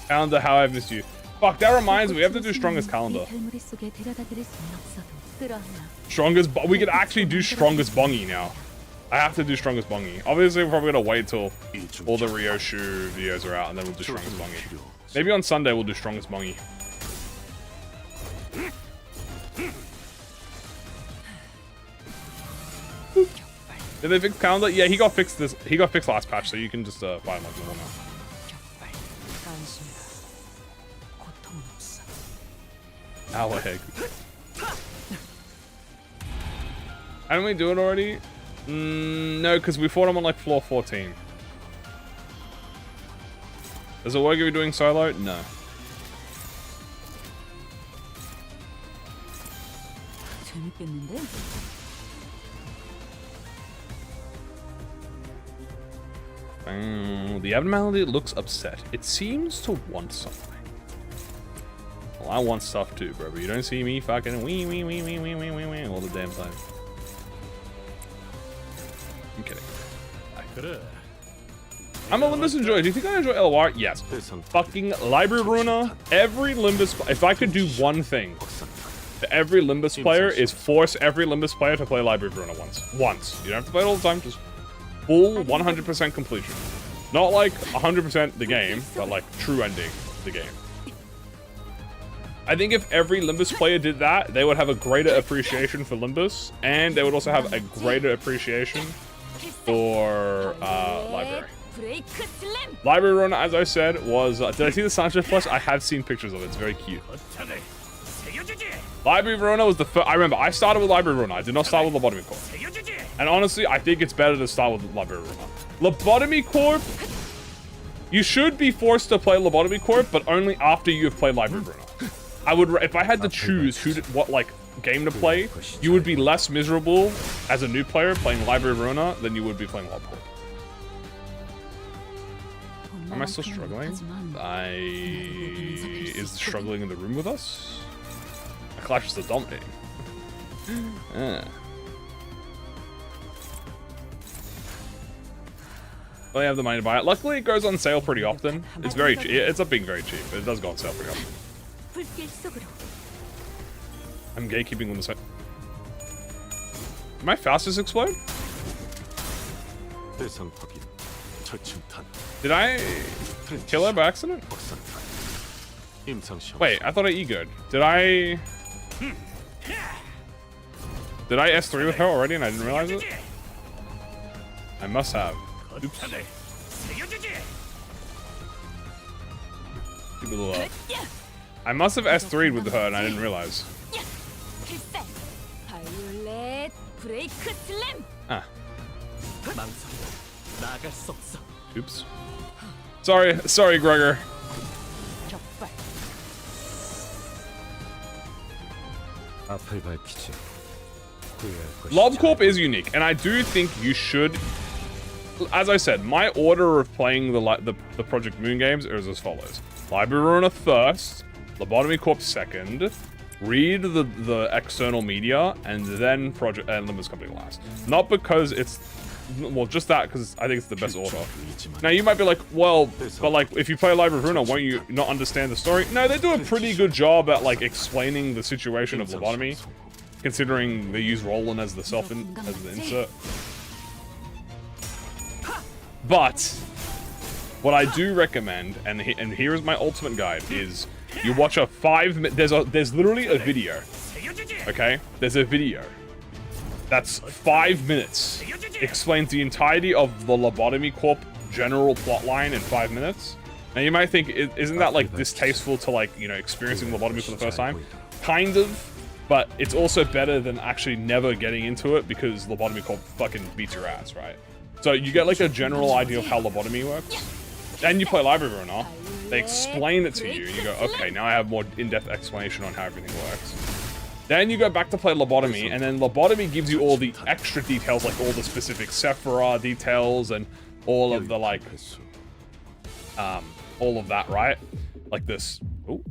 Calendar, how I've missed you. Fuck, that reminds me, we have to do strongest calendar. 별무리 속에 데려다드릴 수는 없어도 끌어안아. Strongest, we could actually do strongest bongy now. I have to do strongest bongy. Obviously, we're probably gonna wait till all the Ryoshu videos are out, and then we'll do strongest bongy. Maybe on Sunday we'll do strongest bongy. Did they fix calendar? Yeah, he got fixed this. He got fixed last patch, so you can just fight him like normal now. Our heck. Hadn't we do it already? No, because we fought him on like floor 14. Does it work if you're doing solo? No. 재밌겠는데? The abnormality looks upset. It seems to want something. Well, I want stuff too, bro, but you don't see me fucking wee all the damn time. I'm kidding. 그래. I'm a Limbus enjoyer. Do you think I enjoy LOR? Yes. Fucking Library Ruiner. Every Limbus... If I could do one thing to every Limbus player is force every Limbus player to play Library Ruiner once. Once. You don't have to play it all the time, just full 100% completion. Not like 100% the game, but like true ending the game. I think if every Limbus player did that, they would have a greater appreciation for Limbus, and they would also have a greater appreciation for Library. Library Runner, as I said, was... did I see the Sanchez Plus? I have seen pictures of it. It's very cute. Library Runner was the first... I remember, I started with Library Runner. I did not start with Lobotomy Corp. And honestly, I think it's better to start with Library Runner. Lobotomy Corp... You should be forced to play Lobotomy Corp, but only after you have played Library Runner. I would... If I had to choose what, like, game to play, you would be less miserable as a new player playing Library Runner than you would be playing Lob Corp. Am I still struggling? Is struggling in the room with us? My Clash is still dominating. Well, I have the money to buy it. Luckily, it goes on sale pretty often. It's very cheap. It's up being very cheap, but it does go on sale pretty often. I'm gatekeeping on the side. Did my fastest explode? Did I kill her by accident? Wait, I thought I egoed. Did I S3 with her already and I didn't realize it? I must have. Oops. Keep a little up. I must have S3'd with her and I didn't realize. Ah. Oops. Sorry, Gregor. Lob Corp is unique, and I do think you should. As I said, my order of playing the Project Moon games is as follows: Library Runner first, Lobotomy Corp second, read the external media, and then Project and Limbus Company last. Not because it's, well, just that, because I think it's the best order. Now you might be like, well, but like if you play Library Ruiner, won't you not understand the story? No, they do a pretty good job at like explaining the situation of Lobotomy, considering they use Roland as the as the insert. But what I do recommend, and here is my ultimate guide, is you watch a there's literally a video Okay? There's a video. That's 5 minutes. Explains the entirety of the Lobotomy Corp general plotline in 5 minutes. Now you might think, isn't that like distasteful to like, you know, experiencing lobotomy for the first time? Kind of, but it's also better than actually never getting into it because Lobotomy Corp fucking beats your ass, right? So you get like a general idea of how lobotomy works. And you play Library Runner, they explain it to you, and you go, okay, now I have more in-depth explanation on how everything works. Then you go back to play Lobotomy, and then Lobotomy gives you all the extra details, like all the specific Sephira details and all of the like, all of that, right? Like this, oh,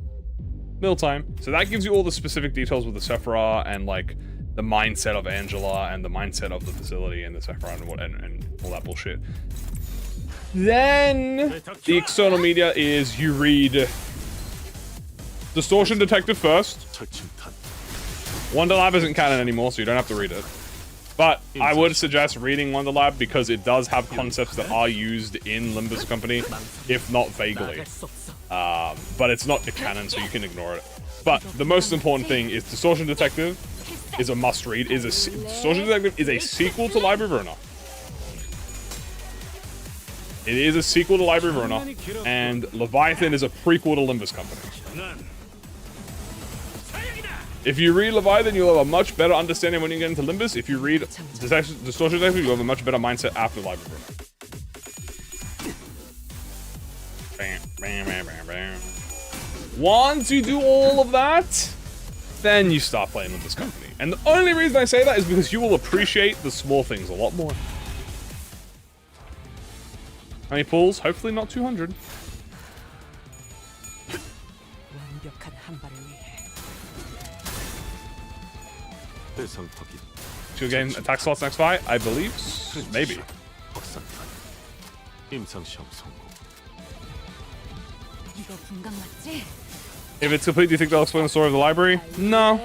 mealtime. So that gives you all the specific details with the Sephira and like the mindset of Angela and the mindset of the facility and the Sephira and all that bullshit. Then the external media is you read Distortion Detective first. Wonderlab isn't canon anymore, so you don't have to read it. But I would suggest reading Wonderlab because it does have concepts that are used in Limbus Company, if not vaguely. But it's not a canon, so you can ignore it. But the most important thing is Distortion Detective is a must-read. Distortion Detective is a sequel to Library Runner. It is a sequel to Library Runner, and Leviathan is a prequel to Limbus Company. If you read Leviathan, you'll have a much better understanding when you get into Limbus. If you read Distortion Detective, you'll have a much better mindset after Library Runner. Once you do all of that, then you start playing Limbus Company. And the only reason I say that is because you will appreciate the small things a lot more. How many pulls? Hopefully not 200. Two game attack slots next fight? I believe. Maybe. If it's complete, do you think they'll explain the story of the library? No.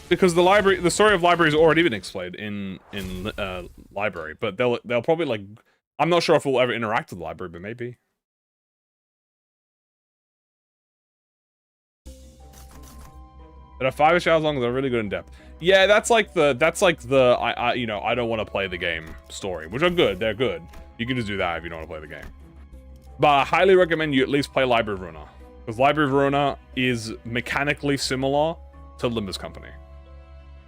Because the story of library has already been explained in library, but they'll probably like, I'm not sure if we'll ever interact with the library, but maybe. That are 5-ish hours long, they're really good in depth. Yeah, that's like the you know, I don't want to play the game story, which are good, they're good. You can just do that if you don't want to play the game. But I highly recommend you at least play Library Runner, because Library Runner is mechanically similar to Limbus Company.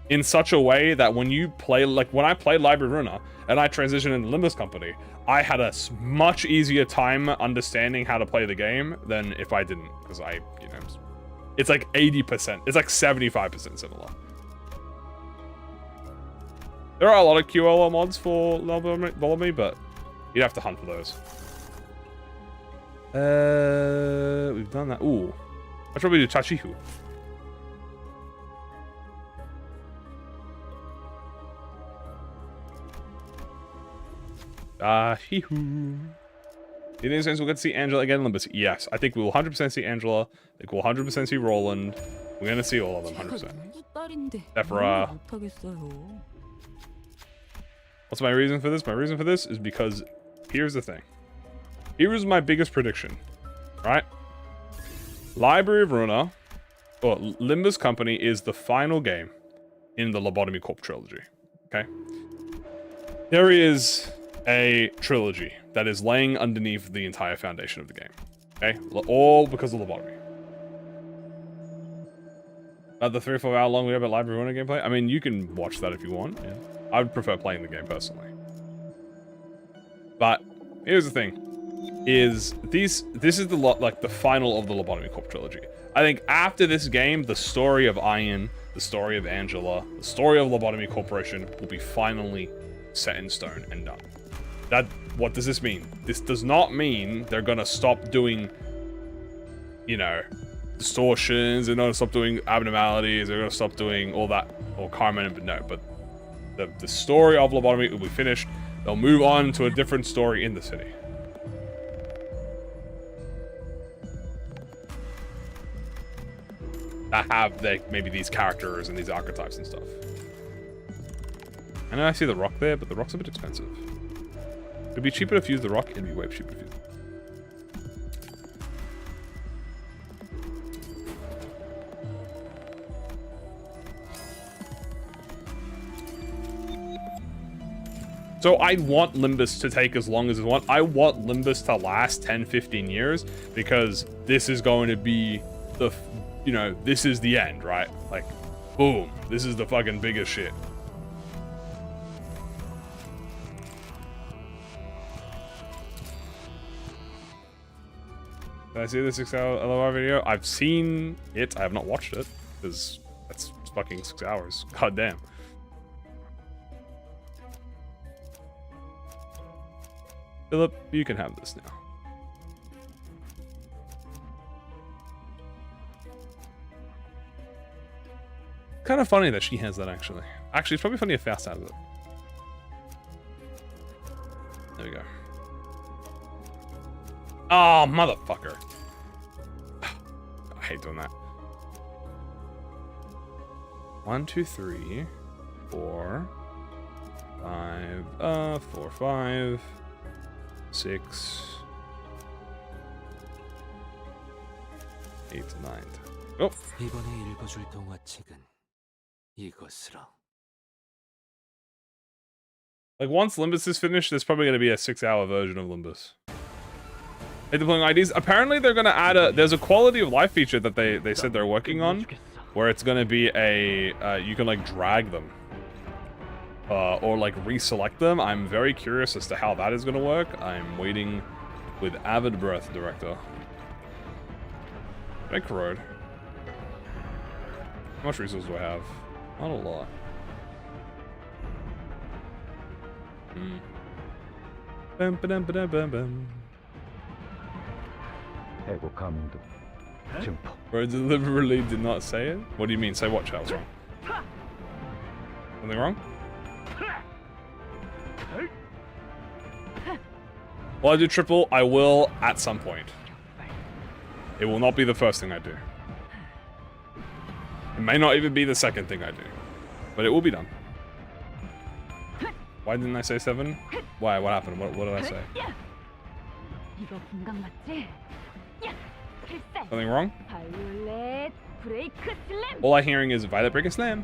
In such a way that when you play, like when I played Library Runner and I transitioned into Limbus Company, I had a much easier time understanding how to play the game than if I didn't, because I, you know, it's like 80%, it's like 75% similar. There are a lot of QLR mods for Lobotomy, but you'd have to hunt for those. We've done that. Ooh, I'll probably do Tachihu. Tachihu. In any sense, we'll get to see Angela again in Limbus. Yes, I think we will 100% see Angela. I think we'll 100% see Roland. We're going to see all of them, 100%. Sephira. What's my reason for this? My reason for this is because here's the thing. Here is my biggest prediction, right? Library of Runner, or Limbus Company, is the final game in the Lobotomy Corp trilogy, okay? There is a trilogy that is laying underneath the entire foundation of the game, okay? All because of Lobotomy. The 3 or 4 hour long video about Library Runner gameplay? I mean, you can watch that if you want, yeah. I would prefer playing the game personally. But here's the thing. This is the final of the Lobotomy Corp trilogy. I think after this game, the story of Ian, the story of Angela, the story of Lobotomy Corporation will be finally set in stone and done. What does this mean? This does not mean they're gonna stop doing, you know, distortions, they're gonna stop doing abnormalities, they're gonna stop doing all that, or Carmen, but no, but the story of Lobotomy will be finished. They'll move on to a different story in the city. That have maybe these characters and these archetypes and stuff. I know I see the rock there, but the rock's a bit expensive. It'd be cheaper to use the rock, it'd be way cheaper to use. So I want Limbus to take as long as it wants. I want Limbus to last 10, 15 years because this is going to be the, you know, this is the end, right? Like, boom, this is the fucking biggest shit. Did I see the 6-hour LOR video? I've seen it. I have not watched it because that's fucking 6 hours. God damn. Philip, you can have this now. Kind of funny that she has that, actually. Actually, it's probably funny if Faust has it. There we go. Oh, motherfucker. I hate doing that. 1, 2, 3, 4, 5, 4, 5, 6, 8, 9. Oh. 이번에 읽어줄 동화책은 이것으로. Like, once Limbus is finished, there's probably going to be a 6-hour version of Limbus. Hey, deploying IDs. Apparently, they're going to add a... There's a quality of life feature that they said they're working on, where it's going to be a... you can, like, drag them. Or, like, reselect them. I'm very curious as to how that is going to work. I'm waiting with avid breath, Director. I corrode. How much resources do I have? Not a lot. Bum, ba-dum, ba-dum, bum, bum. Bro, deliberately did not say it? What do you mean? Say what, Charles? Wrong? Something wrong? Well, I do triple. I will at some point. It will not be the first thing I do. It may not even be the second thing I do. But it will be done. Why didn't I say 7? Why? What happened? What did I say? Something wrong? All I'm hearing is Violet Breaker Slam.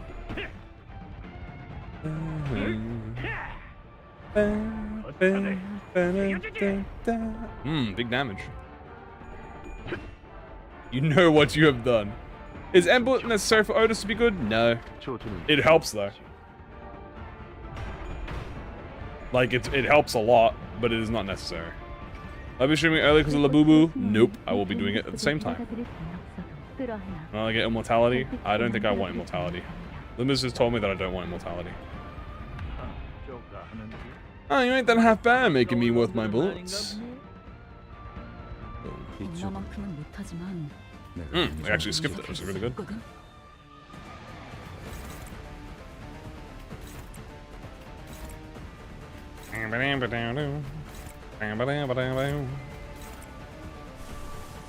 Big damage. You know what you have done. Is Ember necessary for Otis to be good? No. It helps though. Like, it helps a lot, but it is not necessary. I'll be streaming early because of Labubu. Nope, I will be doing it at the same time. Will I get immortality? I don't think I want immortality. Limbus has told me that I don't want immortality. Oh, you ain't that half bad making me worth my bullets. I actually skipped it, which is really good.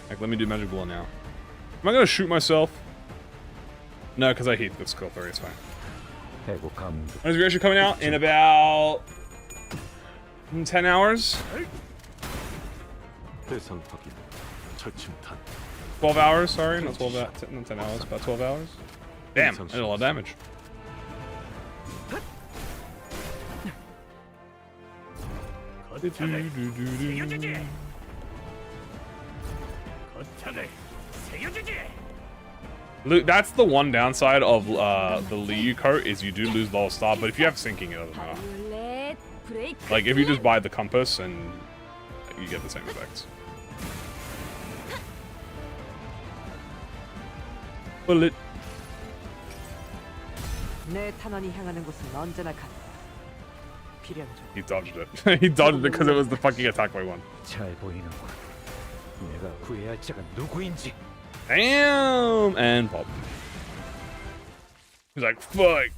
Like, let me do Magic Ball now. Am I gonna shoot myself? No, because I hate this skill 3, it's fine. When is Reaction coming out? In about 10 hours? 12 hours, sorry, not 12 not 10 hours, about 12 hours. Damn, I did a lot of damage. That's the one downside of the Liu coat is you do lose lower star, but if you have sinking, it doesn't matter. Like, if you just buy the compass and you get the same effects. Bullet. He dodged it. He dodged it because it was the fucking attack by 1. Damn! And pop. He's like, fuck!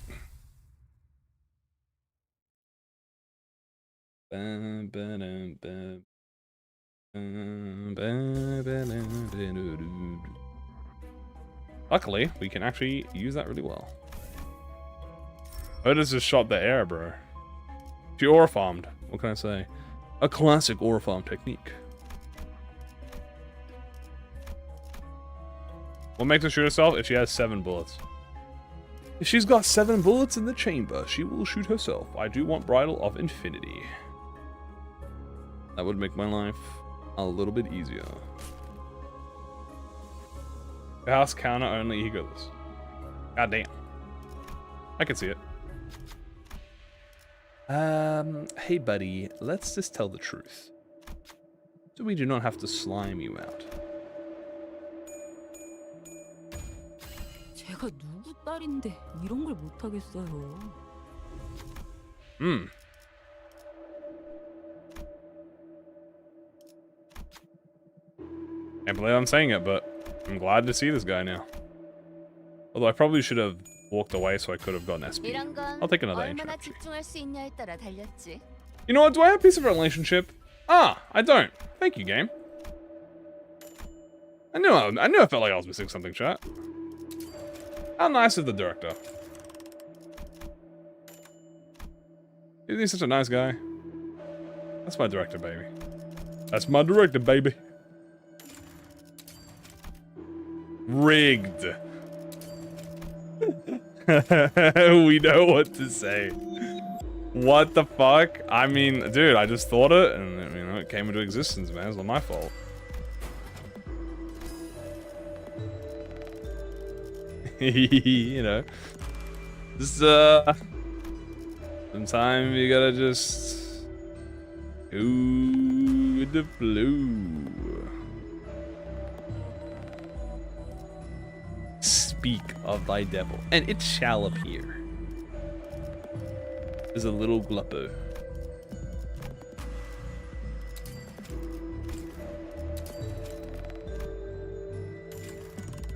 Luckily, we can actually use that really well. Otis just shot the air, bro. She aura farmed. What can I say? A classic aura farm technique. What makes her shoot herself? If she has 7 bullets. If she's got 7 bullets in the chamber, she will shoot herself. I do want Bridal of Infinity. That would make my life a little bit easier. The house counter only egoless. God damn. I can see it. Hey buddy, let's just tell the truth. So we do not have to slime you out. 제가 누구 딸인데 이런 걸 못 하겠어요. Can't believe I'm saying it, but I'm glad to see this guy now. Although I probably should have walked away so I could have gotten SP. 이런 건 I'll take another 얼마나 entry. 집중할 수 있냐에 따라 달렸지. You know what? Do I have a piece of relationship? Ah, I don't. Thank you, game. I knew I felt like I was missing something, chat. How nice of the director. Isn't he such a nice guy? That's my director, baby. That's my director, baby. Rigged. We know what to say. What the fuck? I mean, dude, I just thought it, and you know, it came into existence, man. It's not my fault. You know, just sometimes you gotta just go with the flow. Speak of thy devil, and it shall appear. There's a little gluppo.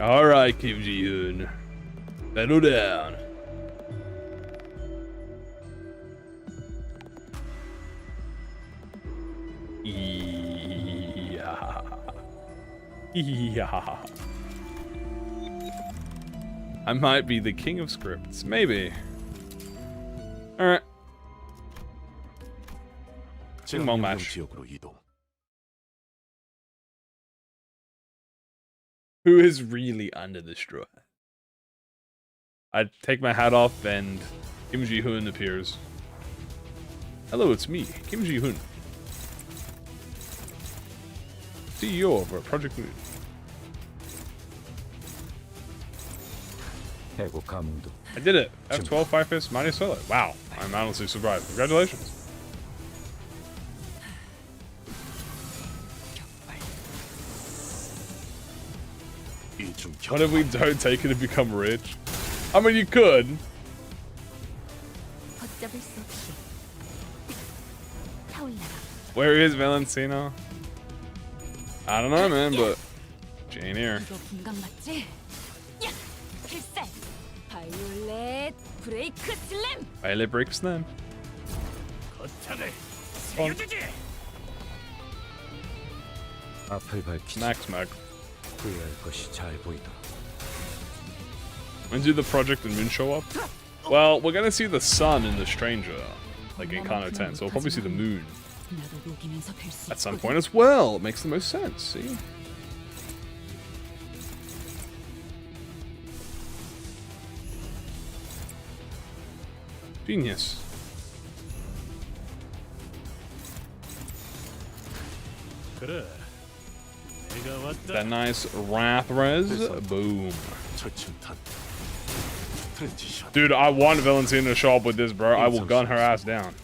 Alright, Kim Ji-hoon. Settle down. Yeah. Yeah. I might be the king of scripts. Maybe. Alright. 제한 멍 명령 match. 지역으로 이동. Who is really under the straw? I take my hat off and Kim Ji-hoon appears. Hello, it's me, Kim Ji-hoon. CEO over at ProjectMoon. I did it. F12 5 fist minus solo. Wow, I'm honestly surprised. Congratulations. What if we don't take it to become rich? I mean, you could. 걷잡을 수 없이 타올라라. Where is Valentino? I don't know, man, but Jane here. 이거 분강 맞지? 야! 필살! 바이올렛 브레이크 슬램! Violet breaks them. Max Mag. When do the Project and Moon show up? Well, we're gonna see the sun in the Stranger, like in Kano 10, so we'll probably see the moon 나도 녹이면서 뵐수 at some 있거든. point as well. It makes the most sense, see? Genius. 그래. 내가 왔다. That nice Wrath Res. Boom. 철침탄. 트랜지션. Dude, I want Valentina to show up with this, bro. I will gun her ass down.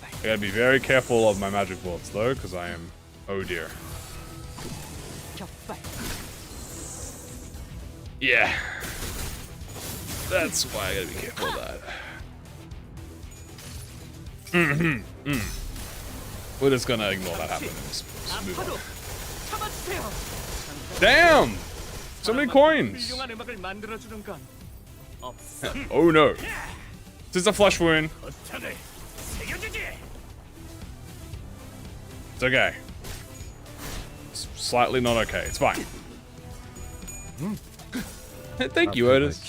I gotta be very careful of my magic bullets, though, because I am... Oh, dear. 격발. Yeah. That's why I gotta be careful of that. We're just gonna ignore that happening. Just move on. Damn! So many coins! 훌륭한 음악을 만들어주는 건 없어. Oh no. This is a flesh wound. 거창을 새겨주지. It's okay. It's slightly not okay. It's fine. Thank you, Otis.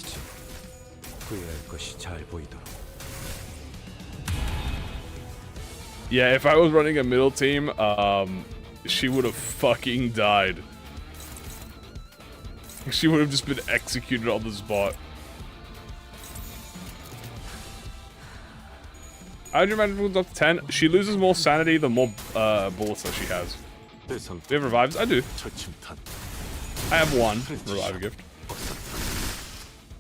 Yeah, if I was running a middle team, she would have fucking died. She would have just been executed on the spot. How'd you imagine it goes up to 10? She loses more sanity the more bullets that she has. 대상 Do you have revives? I do. 처침탄 I have one revive gift.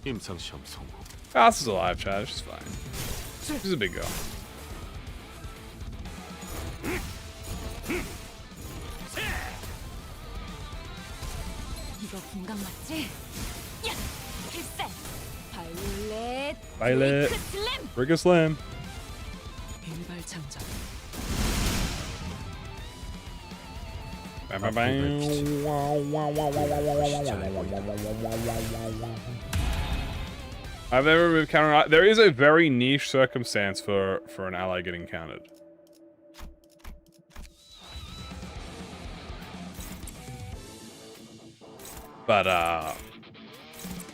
임상 시험 성공. Fast is alive, Chad. She's fine. She's a big girl. 이거 분강 맞지? 야! 필살! 바이올렛! Violet. 브레이크 슬램! Break a slam. 일발 장전. Bam, bam, bam. Wow, wow, wow, wow, wow. I've never been countered. There is a very niche circumstance for an ally getting countered. But I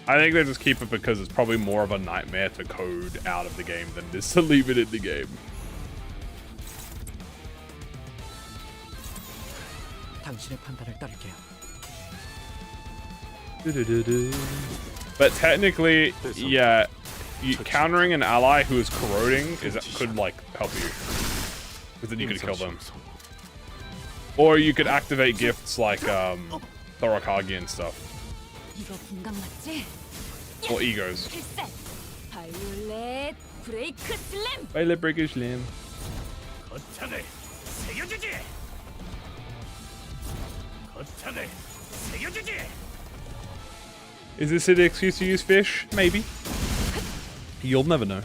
think they just keep it because it's probably more of a nightmare to code out of the game than it is to leave it in the game. 당신의 판단을 따를게요. But technically, yeah, countering an ally who is corroding could like help you, because then you could kill them. Or you could activate gifts like Thorakagi and stuff, 이거 분강 맞지? or egos. 필살! 바이올렛! 브레이크 슬램! Violet breakage slam. 거창을 새겨주지. 거창을 새겨주지. Is this an excuse to use fish? Maybe. You'll never know.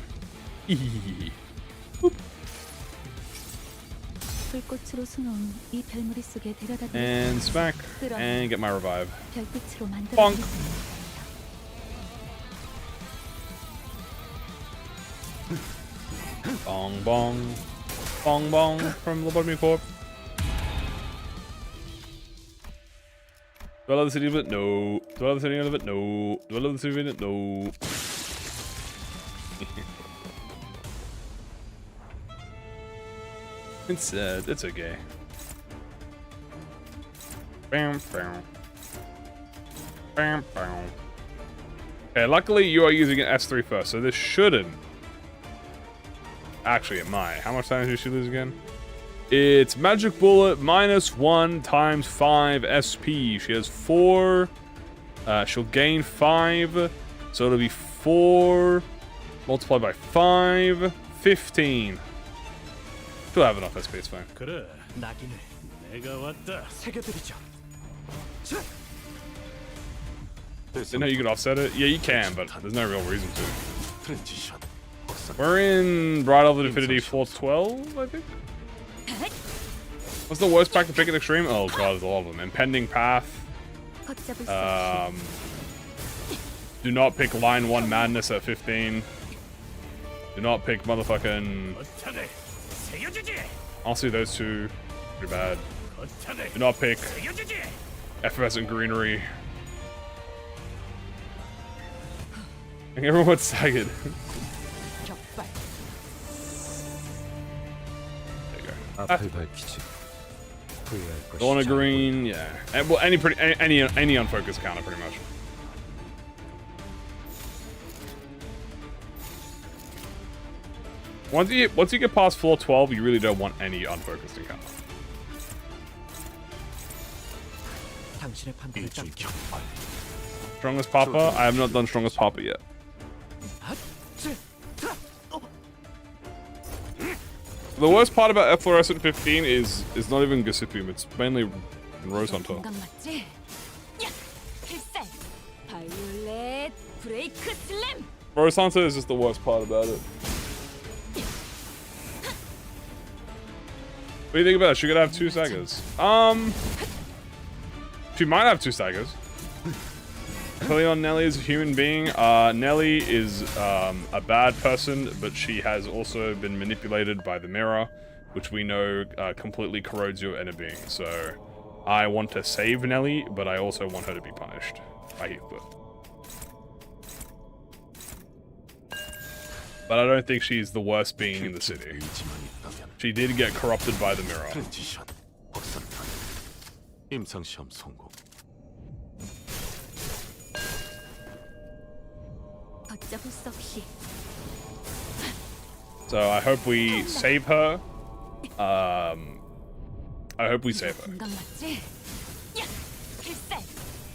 불꽃으로 수놓은 이 별무리 속에 데려다 And smack. And get my revive. 별빛으로 만들어 Bonk. Bong bong. Bong bong from Lobotomy Corp. Do I love the city of it? No. Do I love the city of it? No. Do I love the city of it? No. It's okay. Bam, bam. Bam, bam. Okay, luckily you are using an S3 first, so this shouldn't. Actually, it might. How much damage did she lose again? It's Magic Bullet -1 times 5 SP. She has 4. She'll gain 5. So it'll be 4 multiplied by 5. 15. She'll have enough SP, it's fine. 그래, 낙인을 내가 왔다. 새겨드리죠. Didn't know you could offset it? Yeah, you can, but there's no real reason to. 트랜지션. We're in Bright Elf Infinity 412, I think? What's the worst pack to pick at Extreme? Oh god, there's a lot of them. Impending Path. 걷잡을 수 없이 Do not pick Line 1 Madness at 15. Do not pick motherfucking... 거창을 새겨주지. Honestly, those two, pretty bad. 거창을 Do not pick 새겨주지. Effervescent Greenery. I think everyone's staggered. 격발! There you go. 앞을 밝히지. 후회할 것이 Dawn of Green, yeah. And, well, any unfocused counter, pretty much. Once you get past floor 12, you really don't want any unfocused encounter. 당신의 판단을 일주일 따를게요. 격발. Strongest Papa? I have not done Strongest Papa yet. The worst part about Efflorescent 15 is not even Gossipium, it's mainly in Rose Hunter. 분강 맞지? 야! 필살! 바이올렛! 브레이크 슬램! Rose Hunter is just the worst part about it. What do you think about it? She could have 2 sagas. She might have 2 sagas. Cleon Nelly is a human being. Nelly is a bad person, but she has also been manipulated by the mirror, which we know completely corrodes your inner being. So I want to save Nelly, but I also want her to be punished by Heathcliff. But I don't think she's the worst being in the city. 의지만 있다면 She did get corrupted by the mirror. 트랜지션. 확산탄. 임상 시험 성공. 걷잡을 수 없이 So I hope we save her. I hope we save her. 공감 맞지? 야! 필살!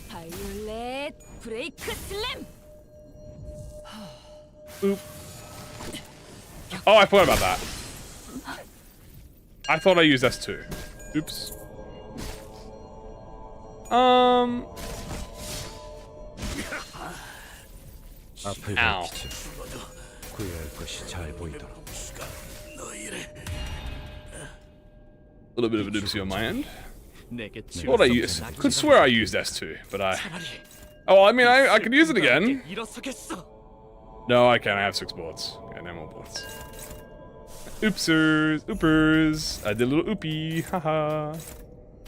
바이올렛 브레이크 슬램! Oop. Oh, I forgot about that. I thought I used S2. Oops. 앞을 Ow. 밝히지. 구해할 것이 잘 보이도록. A little bit of a dipsy on my end. 내게 What I use? Could swear I used S2, but I. Oh, I mean, I could use it again. 일어서겠어. No, I can't. I have 6 bullets. Yeah, no more bullets. Oopsers, oopers. I did a little oopie. Haha.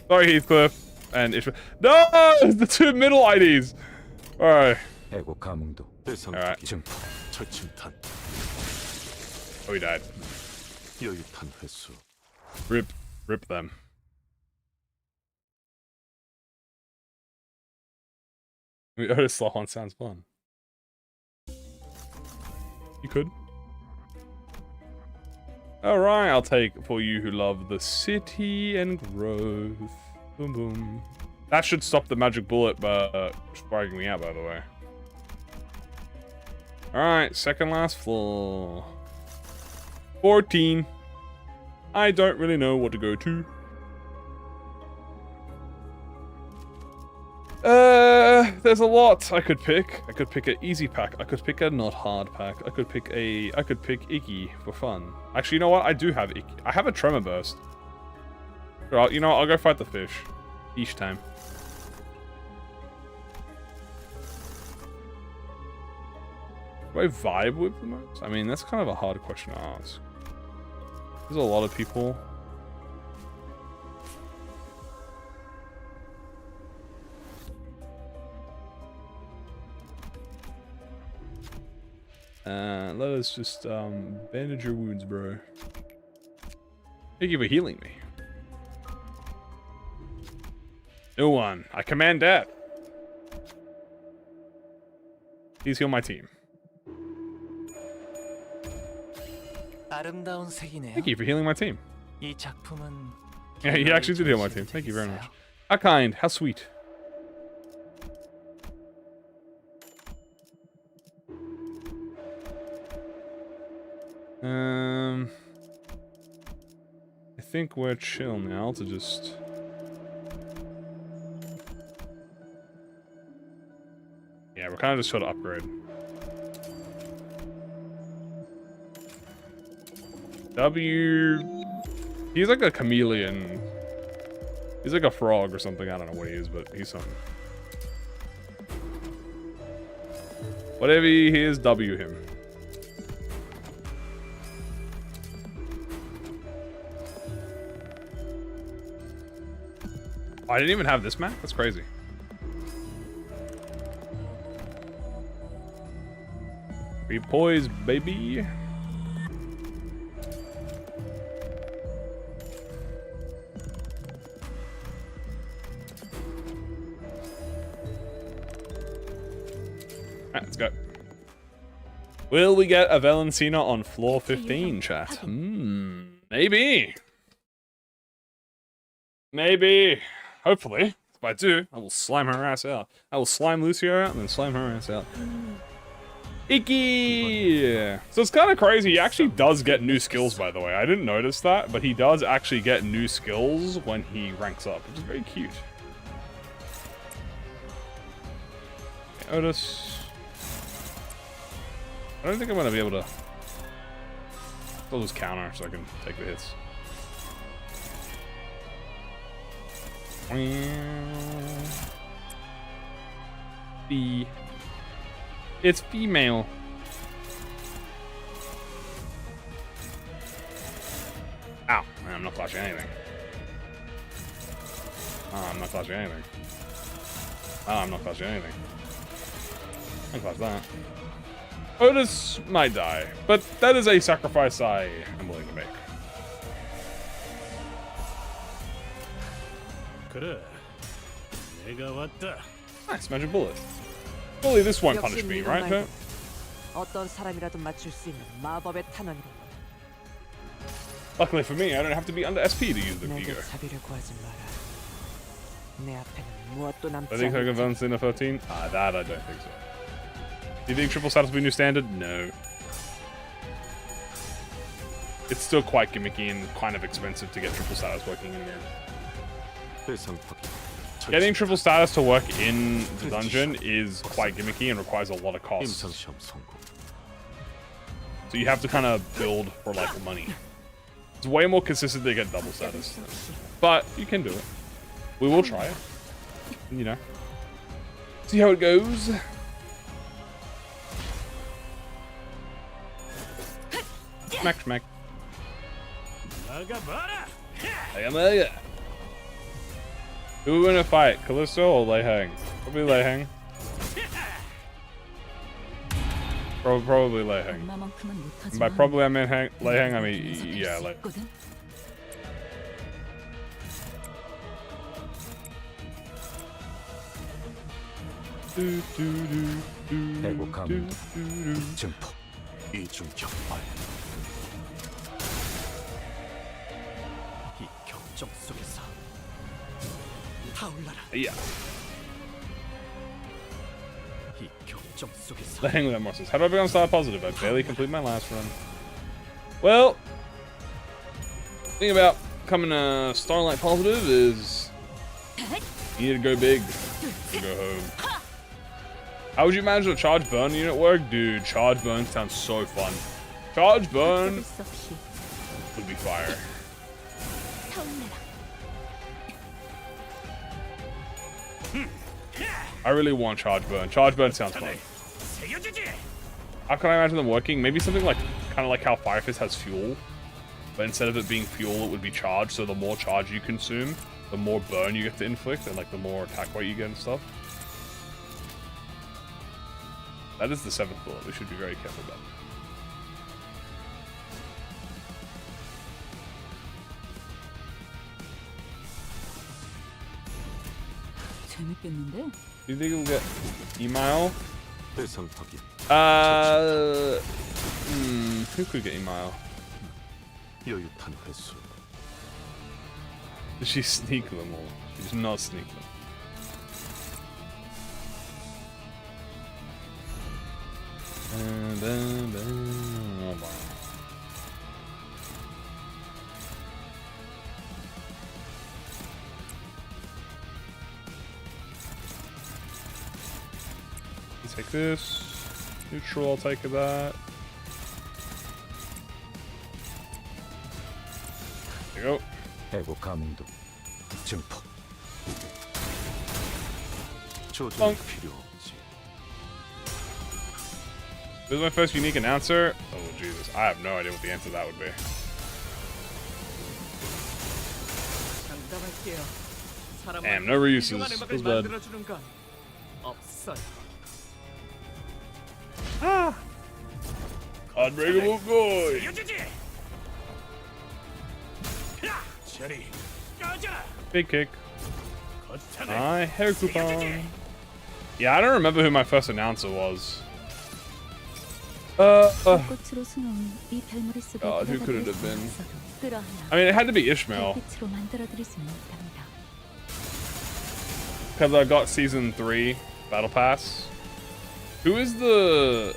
Sorry, Heathcliff. And Ishmael. No! The 2 middle IDs. Alright. 해고 감흥도 대상 Alright. 증폭 철침탄 Oh, he died. 여유탄 횟수 Rip them. I mean, Otis Slohan sounds fun. You could. Alright, I'll take for you who love the city and growth. Boom boom. That should stop the magic bullet striking me out, by the way. Alright, second last floor. 14. I don't really know what to go to. There's a lot I could pick. I could pick an easy pack. I could pick a not hard pack. I could pick Icky for fun. Actually, you know what? I do have Icky. I have a Tremor Burst. Right, you know what? I'll go fight the fish. Each time. Do I vibe with the most? I mean, that's kind of a hard question to ask. There's a lot of people. Let us just bandage your wounds, bro. Thank you for healing me. No one. I command death. Please heal my team. 아름다운 색이네요. Thank you for healing my team. 이 작품은 Yeah, he actually did heal my team. Thank you very much. How kind. How sweet. I think we're chill now to just... Yeah, we're kind of just trying to upgrade. W... He's like a chameleon. He's like a frog or something. I don't know what he is, but he's something. Whatever he is, W him. Oh, I didn't even have this map? That's crazy. Be poised, baby. Alright, let's go. Will we get a Valencina on floor 15, chat? Maybe. Maybe. Hopefully. If I do, I will slime her ass out. I will slime Lucio out and then slime her ass out. Icky! So it's kind of crazy. He actually does get new skills, by the way. I didn't notice that, but he does actually get new skills when he ranks up, which is very cute. Okay, Otis. I don't think I'm going to be able to... I'll just counter so I can take the hits. B. It's female. Ow. I'm not flashing anything. Oh, I'm not flashing anything. Oh, I'm not flashing anything. I can flash that. Otis might die, but that is a sacrifice I am willing to make. 그래. 내가 왔다. Nice, magic bullet. Surely this won't punish me, right, Pet? 어떤 사람이라도 맞출 수 있는 마법의 탄원이래. Luckily for me, I don't have to be under SP to use the 내게 Vigo. 자비를 구하지 마라. 내 앞에는 무엇도 남지 I think I 않을 can advance in a 13. Ah, that I don't think so. Do you think triple status will be new standard? No. It's still quite gimmicky and kind of expensive to get triple status working in there. 대상 확인. Getting triple status to work in the dungeon is quite gimmicky and requires a lot of costs. 임상 시험 성공. So you have to kind of build for like money. It's way more consistent to get double status. But you can do it. We will try it. You know. See how it goes. Smack, smack. Who will win a fight? Callisto or Lei Hang? Probably Lei Hang. Probably Lei Hang. 엄마만큼은 못하지만 By probably I mean Lei Hang, I mean, yeah, like. 있거든? 해고 감도. 증폭. 이중 격발. 이 격정 속에서 타올라라. Yeah. 이 격정 속에서 The hang with that more says, how do I become star positive? I barely complete my last run. Well, thing about becoming a Starlight positive is you need to go big to go home. How would you imagine a charge burn unit work? Dude, charge burn sounds so fun. Charge burn 어쩔 수 없이 would be fire. 타올라라. I really want charge burn. Charge burn sounds fun. How can I imagine them working? Maybe something like, kind of like how Fire Fist has fuel. But instead of it being fuel, it would be charge. So the more charge you consume, the more burn you get to inflict, and like the more attack weight you get and stuff. That is the 7th bullet. We should be very careful about it. 재밌겠는데? Do you think we'll get email? 대상 확인. Who could get email? 여유탄 회수. Does she sneak them all? She does not sneak them. Oh, wow. You take this. Neutral, I'll take that. There you go. 해고 감도. 증폭. 조준 뻥. 필요 없지. This is my first unique announcer. Oh, Jesus. I have no idea what the answer to that would be. 장담할게요. Damn, no reuses. 훌륭한 음악을 Feels bad. 만들어주는 건 없어요. Unbreakable boy. 저리 꺼져라. Big kick. My hair coupon. Yeah, I don't remember who my first announcer was. 꽃으로 수놓은 이 별무리 속에 God, who could it 들어가드릴 have been? 수는 없어도 끌어안아 I mean, it had to be Ishmael. 별빛으로 만들어드릴 수는 있답니다. Because I got season 3 battle pass. Who is the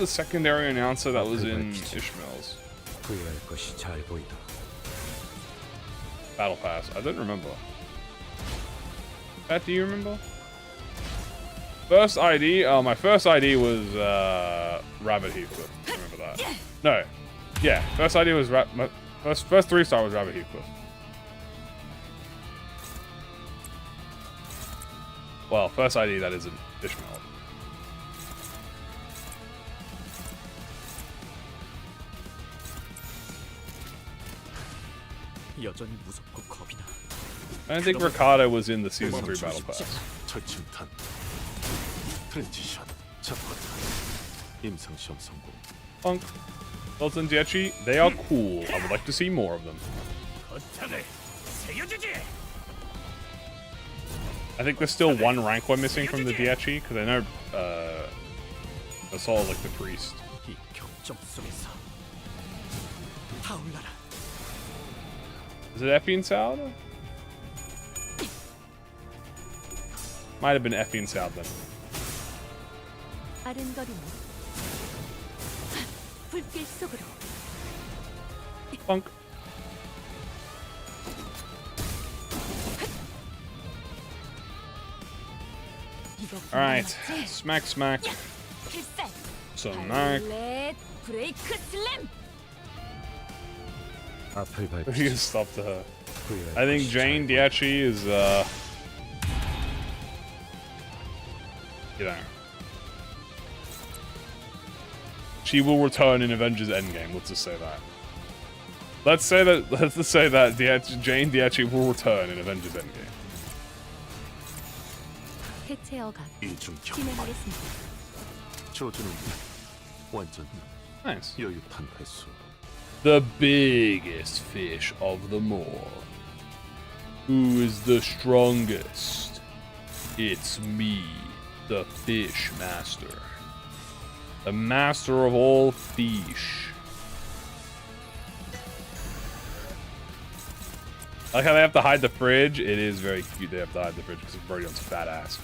secondary announcer that was in Ishmael's 후회할 것이 잘 보이다. battle pass? I don't remember. Pat, do you remember? First ID? Oh, my first ID was Rabbit Heathcliff. I remember that. No. Yeah, first ID was my first 3-star was Rabbit Heathcliff. Well, first ID that isn't Ishmael. 여전히 무섭고 겁이 나. I don't think Ricardo was in the season 3 battle pass. 철침탄. 트랜지션. 자포탄. 임상 시험 성공. Punk. Sultan Dietchi, they are cool. I would like to see more of them. 거창을 세워주지. I think there's still one rank we're missing from the Dietchi, because I know Assault like the priest. 이 격정 속에서 타올라라. Is it Effie and Salad? Might have been Effie and Salad then. 아른거리는 불길 속으로. Funk. Alright. Smack, smack. 필살. So knock. 발렛 브레이크 슬램. 앞을 밟. We can stop to her. I think Jane Diachi is, you know. She will return in Avengers Endgame, let's just say that. Let's say that Jane Diachi will return in Avengers Endgame. 해체 어감 이중 격. 진행하겠습니다. 저주는 완전 Nice. 여유탄 횟수. The biggest fish of them all. Who is the strongest? It's me, the fish master. The master of all fish. Like how they have to hide the fridge. It is very cute they have to hide the fridge because of Brodion's fat ass.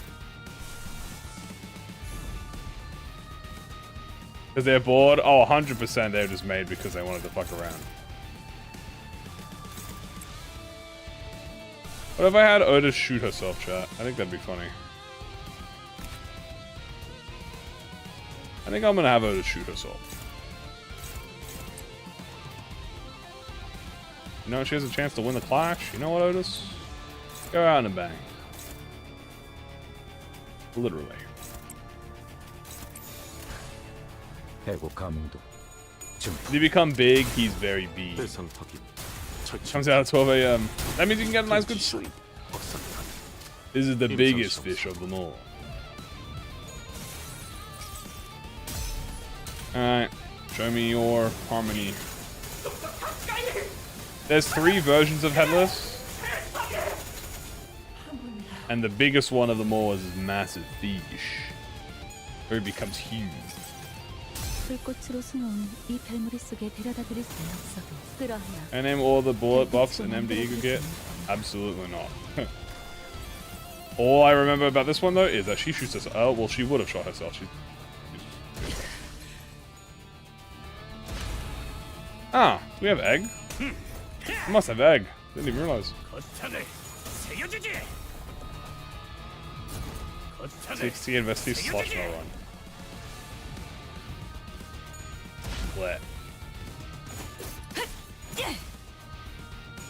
Because they're bored? Oh, 100% they're just made because they wanted to fuck around. What if I had Oda shoot herself, chat? I think that'd be funny. I think I'm gonna have Oda shoot herself. You know, she has a chance to win the clash. You know what, Otis? Go out and bang. Literally. 해고 감도. If you become big, he's very big. 대상 터기. Comes out at 12 a.m. That means you can get a nice good sleep. 박살탄. This is the biggest fish of them all. Alright, show me your harmony. There's 3 versions of Headless. And the biggest one of them all is this massive fish. Where it becomes huge. 불꽃으로 숨어온 이 별무리 속에 데려다 드릴 수는 없어도 끌어안아. I name all the bullet buffs an empty eagle get? Absolutely not. All I remember about this one though is that she shoots herself. Oh, well, she would have shot herself. Ah, we have egg? We must have egg. Didn't even realize. 거탄을 새겨주지. 60 investing slush no run. Split.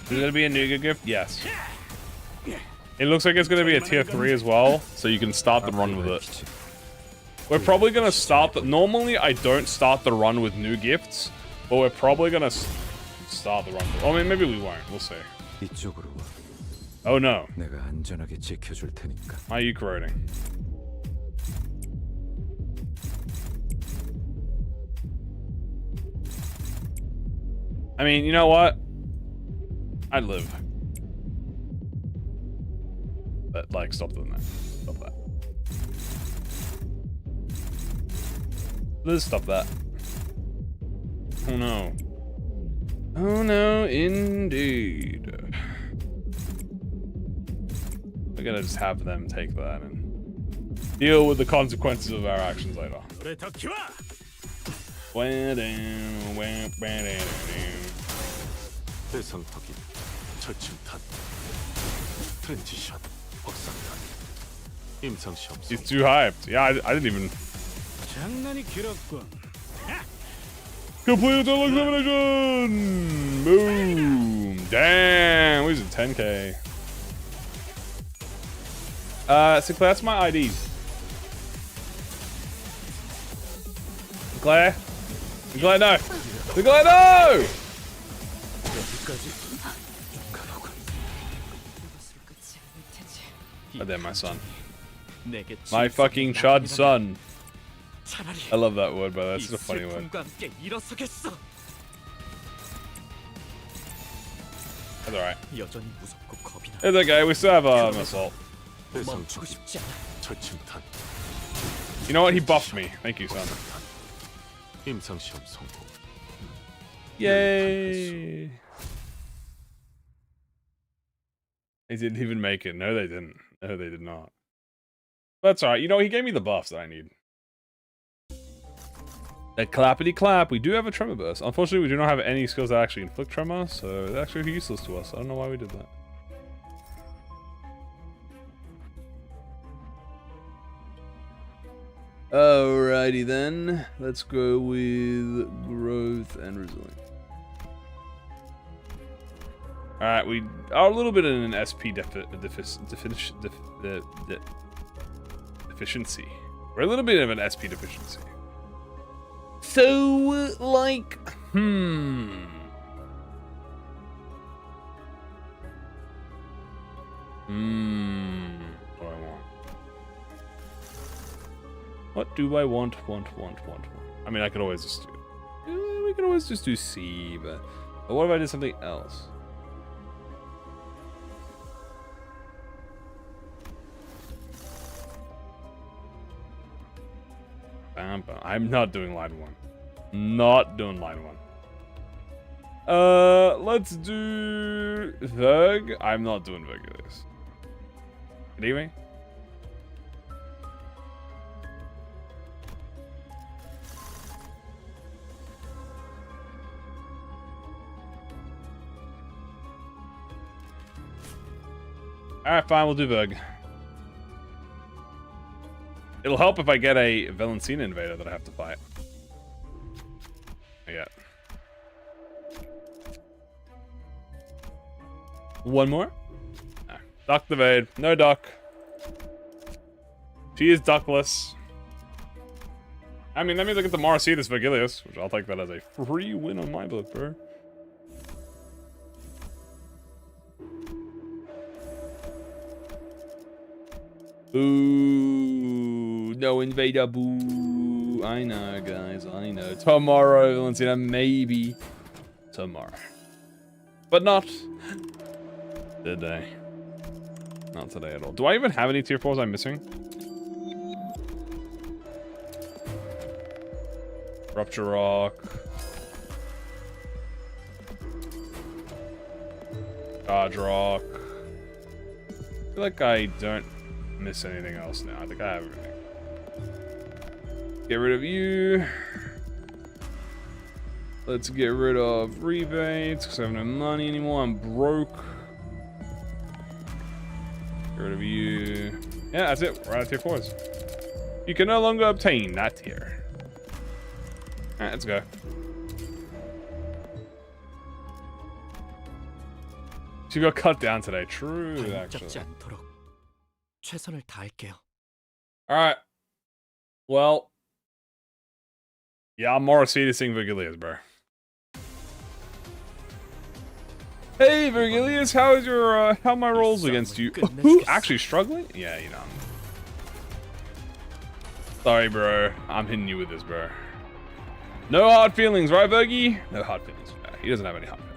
Is it gonna be a Nuga gift? Yes. It looks like it's gonna be a tier 3 as well, so you can start the run with it. We're probably gonna start the. Normally, I don't start the run with new gifts, but we're probably gonna start the run. I mean, maybe we won't. We'll see. 이쪽으로 와. Oh no. 내가 안전하게 지켜줄 테니까. Why are you corroding? I mean, you know what? I'd live. But, like, stop doing that. Stop that. Let's stop that. Oh no. Oh no, indeed. We're gonna just have them take that and deal with the consequences of our actions later. 노래 더 키워. 대상 터기. 절침탄. 트렌치샷. 박살탄. 임상시 없어. He's too hyped. Yeah, I didn't even 장난이 길었군. complete the elimination. Boom. Damn, we just 10k. Sinclair, that's my ID. Sinclair? Sinclair, no! Sinclair, no! Oh, there, my son. 내게 My fucking chud son. 차라리 I love that word, brother. That's 이 a funny word. 슬픔과 함께 일어서겠어. That's alright. 여전히 무섭고 겁이 나. It's okay, we still have assault. 대상 멈추고 터기. 싶지 않아. 절침탄. You know what? He buffed me. Thank you, son. 임상 시험 성공. Yay! They didn't even make it. No, they didn't. No, they did not. That's alright. You know, he gave me the buffs that I need. That clappity clap. We do have a tremor burst. Unfortunately, we do not have any skills that actually inflict tremor, so it's actually useless to us. I don't know why we did that. Alrighty then. Let's go with growth and resilience. Alright, we are a little bit in an SP deficiency. We're a little bit of an SP deficiency. So, like, What do I want? What do I want? I mean, I could always just do... we could always just do C, but what if I did something else? I'm not doing line 1. Not doing line 1. Let's do Verg. I'm not doing Vergilius. Anyway. Alright, fine, we'll do Verg. It'll help if I get a Valencina invader that I have to fight. I get. One more? No. Duck the Vade. No duck. She is duckless. I mean, that means I get the Marcitus Vergilius, which I'll take that as a free win on my book, bro. Ooh, no invader, boo. I know, guys, I know. Tomorrow, Valentina, maybe tomorrow. But not today. Not today at all. Do I even have any tier 4s I'm missing? Rupture Rock. Charge Rock. I feel like I don't miss anything else now. I think I have everything. Get rid of you. Let's get rid of rebates because I have no money anymore. I'm broke. Get rid of you. Yeah, that's it. We're out of tier 4s. You can no longer obtain that tier. Alright, let's go. She got cut down today. True, actually. 최선을 다할게요. Alright. Well. Yeah, I'm more Marcitus Vergilius, bro. Hey, Vergilius, how is your, how are my rolls against you? Who? Actually struggling? Yeah, you know. Sorry, bro. I'm hitting you with this, bro. No hard feelings, right, Vergie? No hard feelings. No, he doesn't have any hard feelings.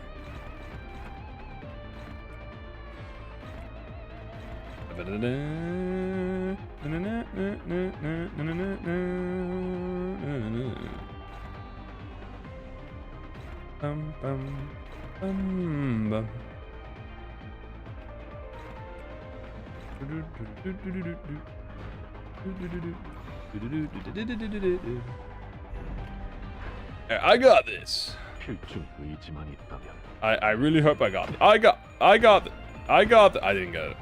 I got this. I really hope I got it. I got it. I didn't get it.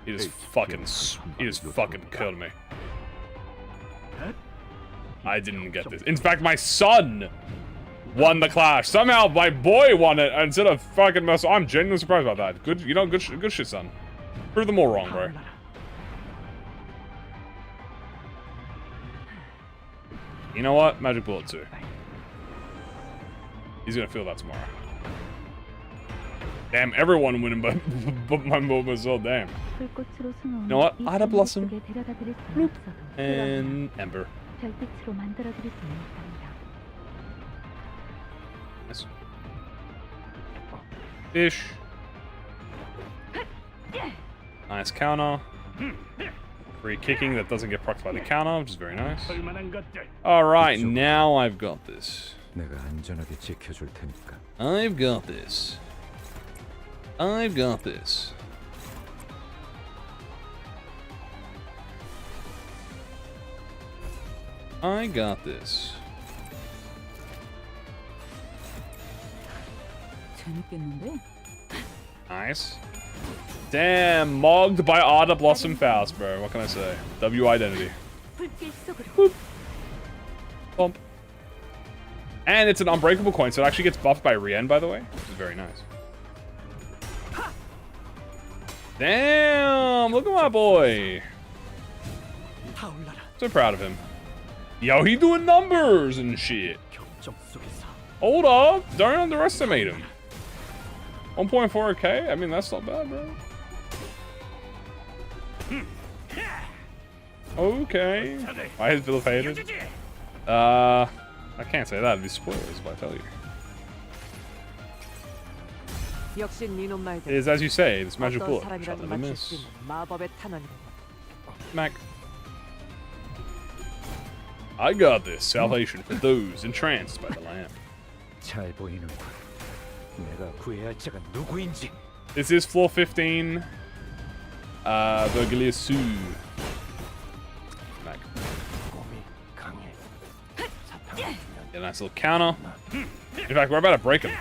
He just fucking killed me. I didn't get this. In fact, my son won the clash. Somehow my boy won it instead of fucking Mercer. I'm genuinely surprised about that. Good, you know, good shit, son. Prove them all wrong, bro. You know what? Magic Bullet 2. He's gonna feel that tomorrow. Damn, everyone winning, but my move was so damn. You know what? Ida Blossom. Bloop. And Ember. Nice. Fish. Nice counter. Free kicking that doesn't get procced by the counter, which is very nice. Alright, now I've got this. 내가 안전하게 지켜줄 테니까. I've got this. I've got this. I got this. 재밌겠는데? Nice. Damn, mogged by Arda Blossom Faust, bro. What can I say? W identity. 불길 속으로. Boop. Bump. And it's an unbreakable coin, so it actually gets buffed by Rien, by the way, which is very nice. Damn, look at my boy. 타올라라. So proud of him. Yo, he doing numbers and shit. 격정 속에서 Hold up, don't underestimate him. 1.4k? I mean, that's not bad, bro. Okay. Why is Philip hated? I can't say that. It'd be spoilers if I tell you. 역시 네 놈말들. It is as you say, this magic 어떤 bullet. 사람이라도 Shot never 맞출 수 miss. 있는 마법의 탄환이다. Mac. I got this. Salvation for those entranced by the lamp. 잘 보이는군. 내가 구해야 할 자가 누구인지. This is floor 15. Burglia Sue. Mac. 몸이 강해. Yeah, nice little counter. In fact, we're about to break him.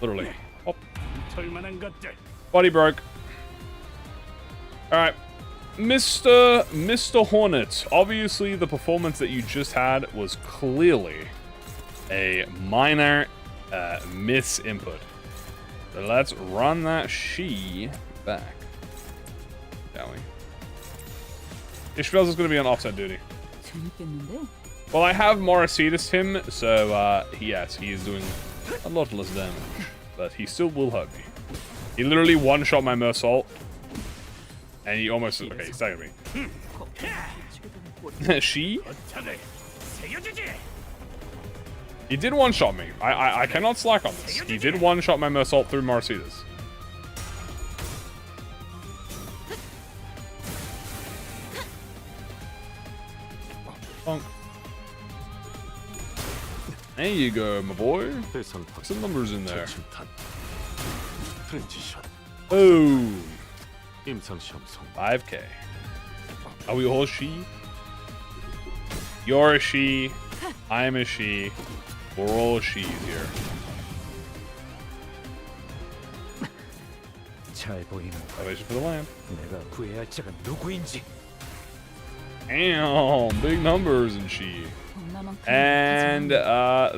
Literally. Oh. Body broke. Alright. Mr. Hornet. Obviously, the performance that you just had was clearly a minor misinput. So let's run that she back. Shall we? Ishbel's is going to be on offset duty. 재밌겠는데? Well, I have Morricetus him, so yes, he is doing a lot less damage. But he still will hurt me. He literally one-shot my Mersault. And he almost... Okay, he's staggered me. She? He did one-shot me. I cannot slack on this. He did one-shot my Mersault through Morricetus. Bonk. There you go, my boy. 대상 Put some numbers in there. 침탄. 트랜지션. Boom. 임상 시험 성. 5k. Are we all she? You're a she. I'm a she. We're all she's here. 잘 보이는. Salvation for the lamp. 내가 구해야 할 자가 누구인지. Damn, big numbers and she. 동남만큼 And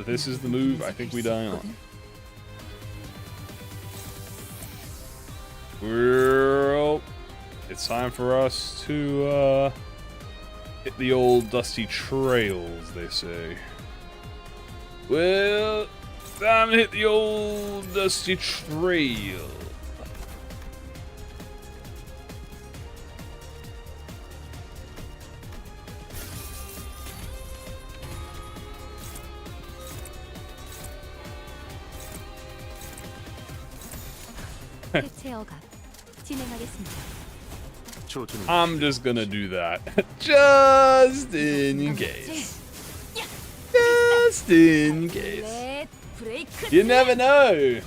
this is the move I think we die on. Well, it's time for us to hit the old dusty trails, they say. Well, time to hit the old dusty trail. 해체 억압 진행하겠습니다. 조준은 I'm just gonna do that. Just in case. Just in case. 렛 브레이크. You never know.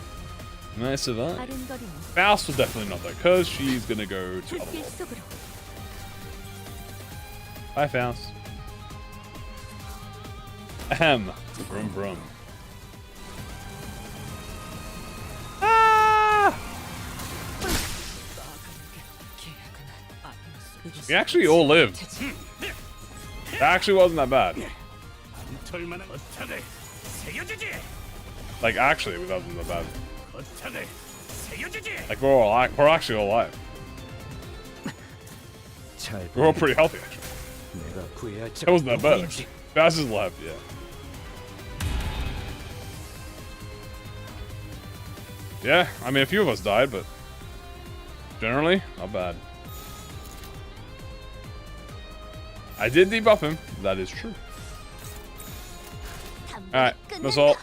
Might survive. 아른거리는 Faust will definitely not though, because she's gonna go to 불길 other. 속으로. Bye, Faust. Ahem. Brum brum. Ah! We actually all lived. That actually wasn't that bad. Like actually, it wasn't that bad. Like we're actually all alive. 잘 We're all 보이는. pretty healthy actually. 내가 구해야 할 It 자가 wasn't that bad. 누구인지. Faust is alive, yeah. Yeah, I mean a few of us died, but generally, not bad. I did debuff him, that is true. Alright, assault.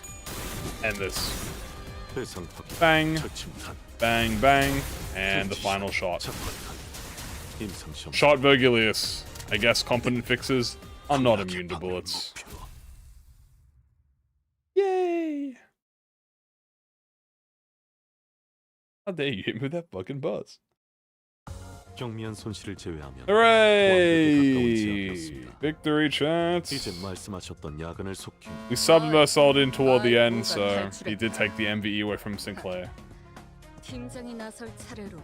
End this. 대상 확인. Bang, 저 침탄. bang, bang, and the final shot. 첫번탄. 임상시험 Shot Virgilius. I guess competent fixes. I'm not immune to bullets. Yay! How dare you hit me with that fucking buzz? 경미한 손실을 제외하면 Hooray! Victory chance. 이제 말씀하셨던 야근을 속히 We submersoled in toward the end, so he did take the MVE away from Sinclair. 팀장이 나설 차례로.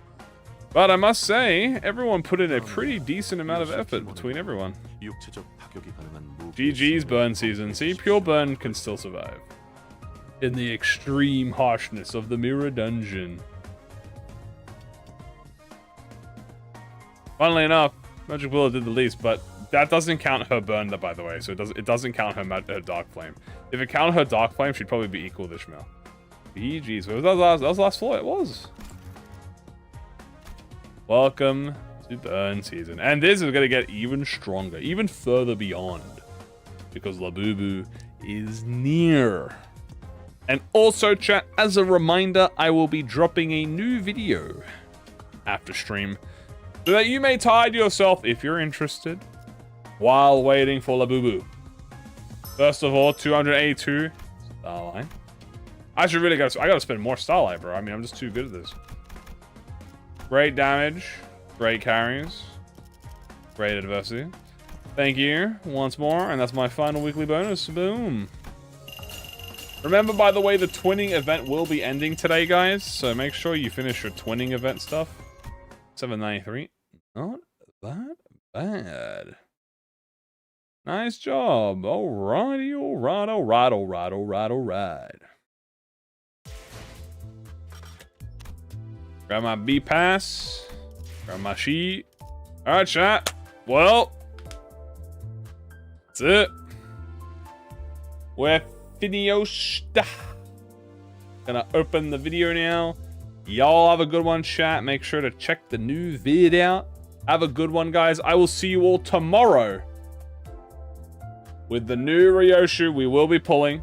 But I must say, everyone put in a pretty decent amount of effort between everyone. 육체적 파격이 가능한 무기 GG's burn season. See, pure burn can still survive. In the extreme harshness of the mirror dungeon. Funnily enough, Magic Willow did the least, but that doesn't count her burn, by the way, so it doesn't count her Dark Flame. If it counted her Dark Flame, she'd probably be equal to Ishmael. GG's. That was the last floor. It was. Welcome to burn season. And this is going to get even stronger, even further beyond. Because Labubu is near. And also, chat, as a reminder, I will be dropping a new video after stream, so that you may tide yourself, if you're interested, while waiting for Labubu. First of all, 282 Starlight. I gotta spend more Starlight, bro. I mean, I'm just too good at this. Great damage, great carries, great adversity. Thank you once more, and that's my final weekly bonus. Boom. Remember, by the way, the twinning event will be ending today, guys, so make sure you finish your twinning event stuff. 793. Not that bad. Nice job. Alrighty, alright. Grab my B pass. Grab my sheet. Alright, chat. Well, that's it. We're finished. Gonna open the video now. Y'all have a good one, chat. Make sure to check the new vid out. Have a good one, guys. I will see you all tomorrow with the new Ryoshu we will be pulling.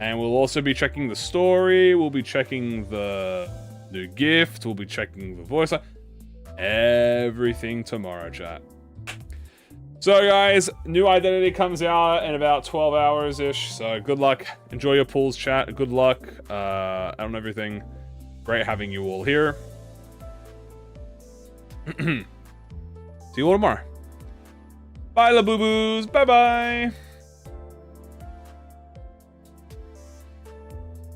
And we'll also be checking the story. We'll be checking the new gift. We'll be checking the voice. Everything tomorrow, chat. So, guys, new identity comes out in about 12 hours-ish. So, good luck. Enjoy your pulls, chat. Good luck on everything. Great having you all here. See you all tomorrow. Bye, Labubu's. Bye-bye.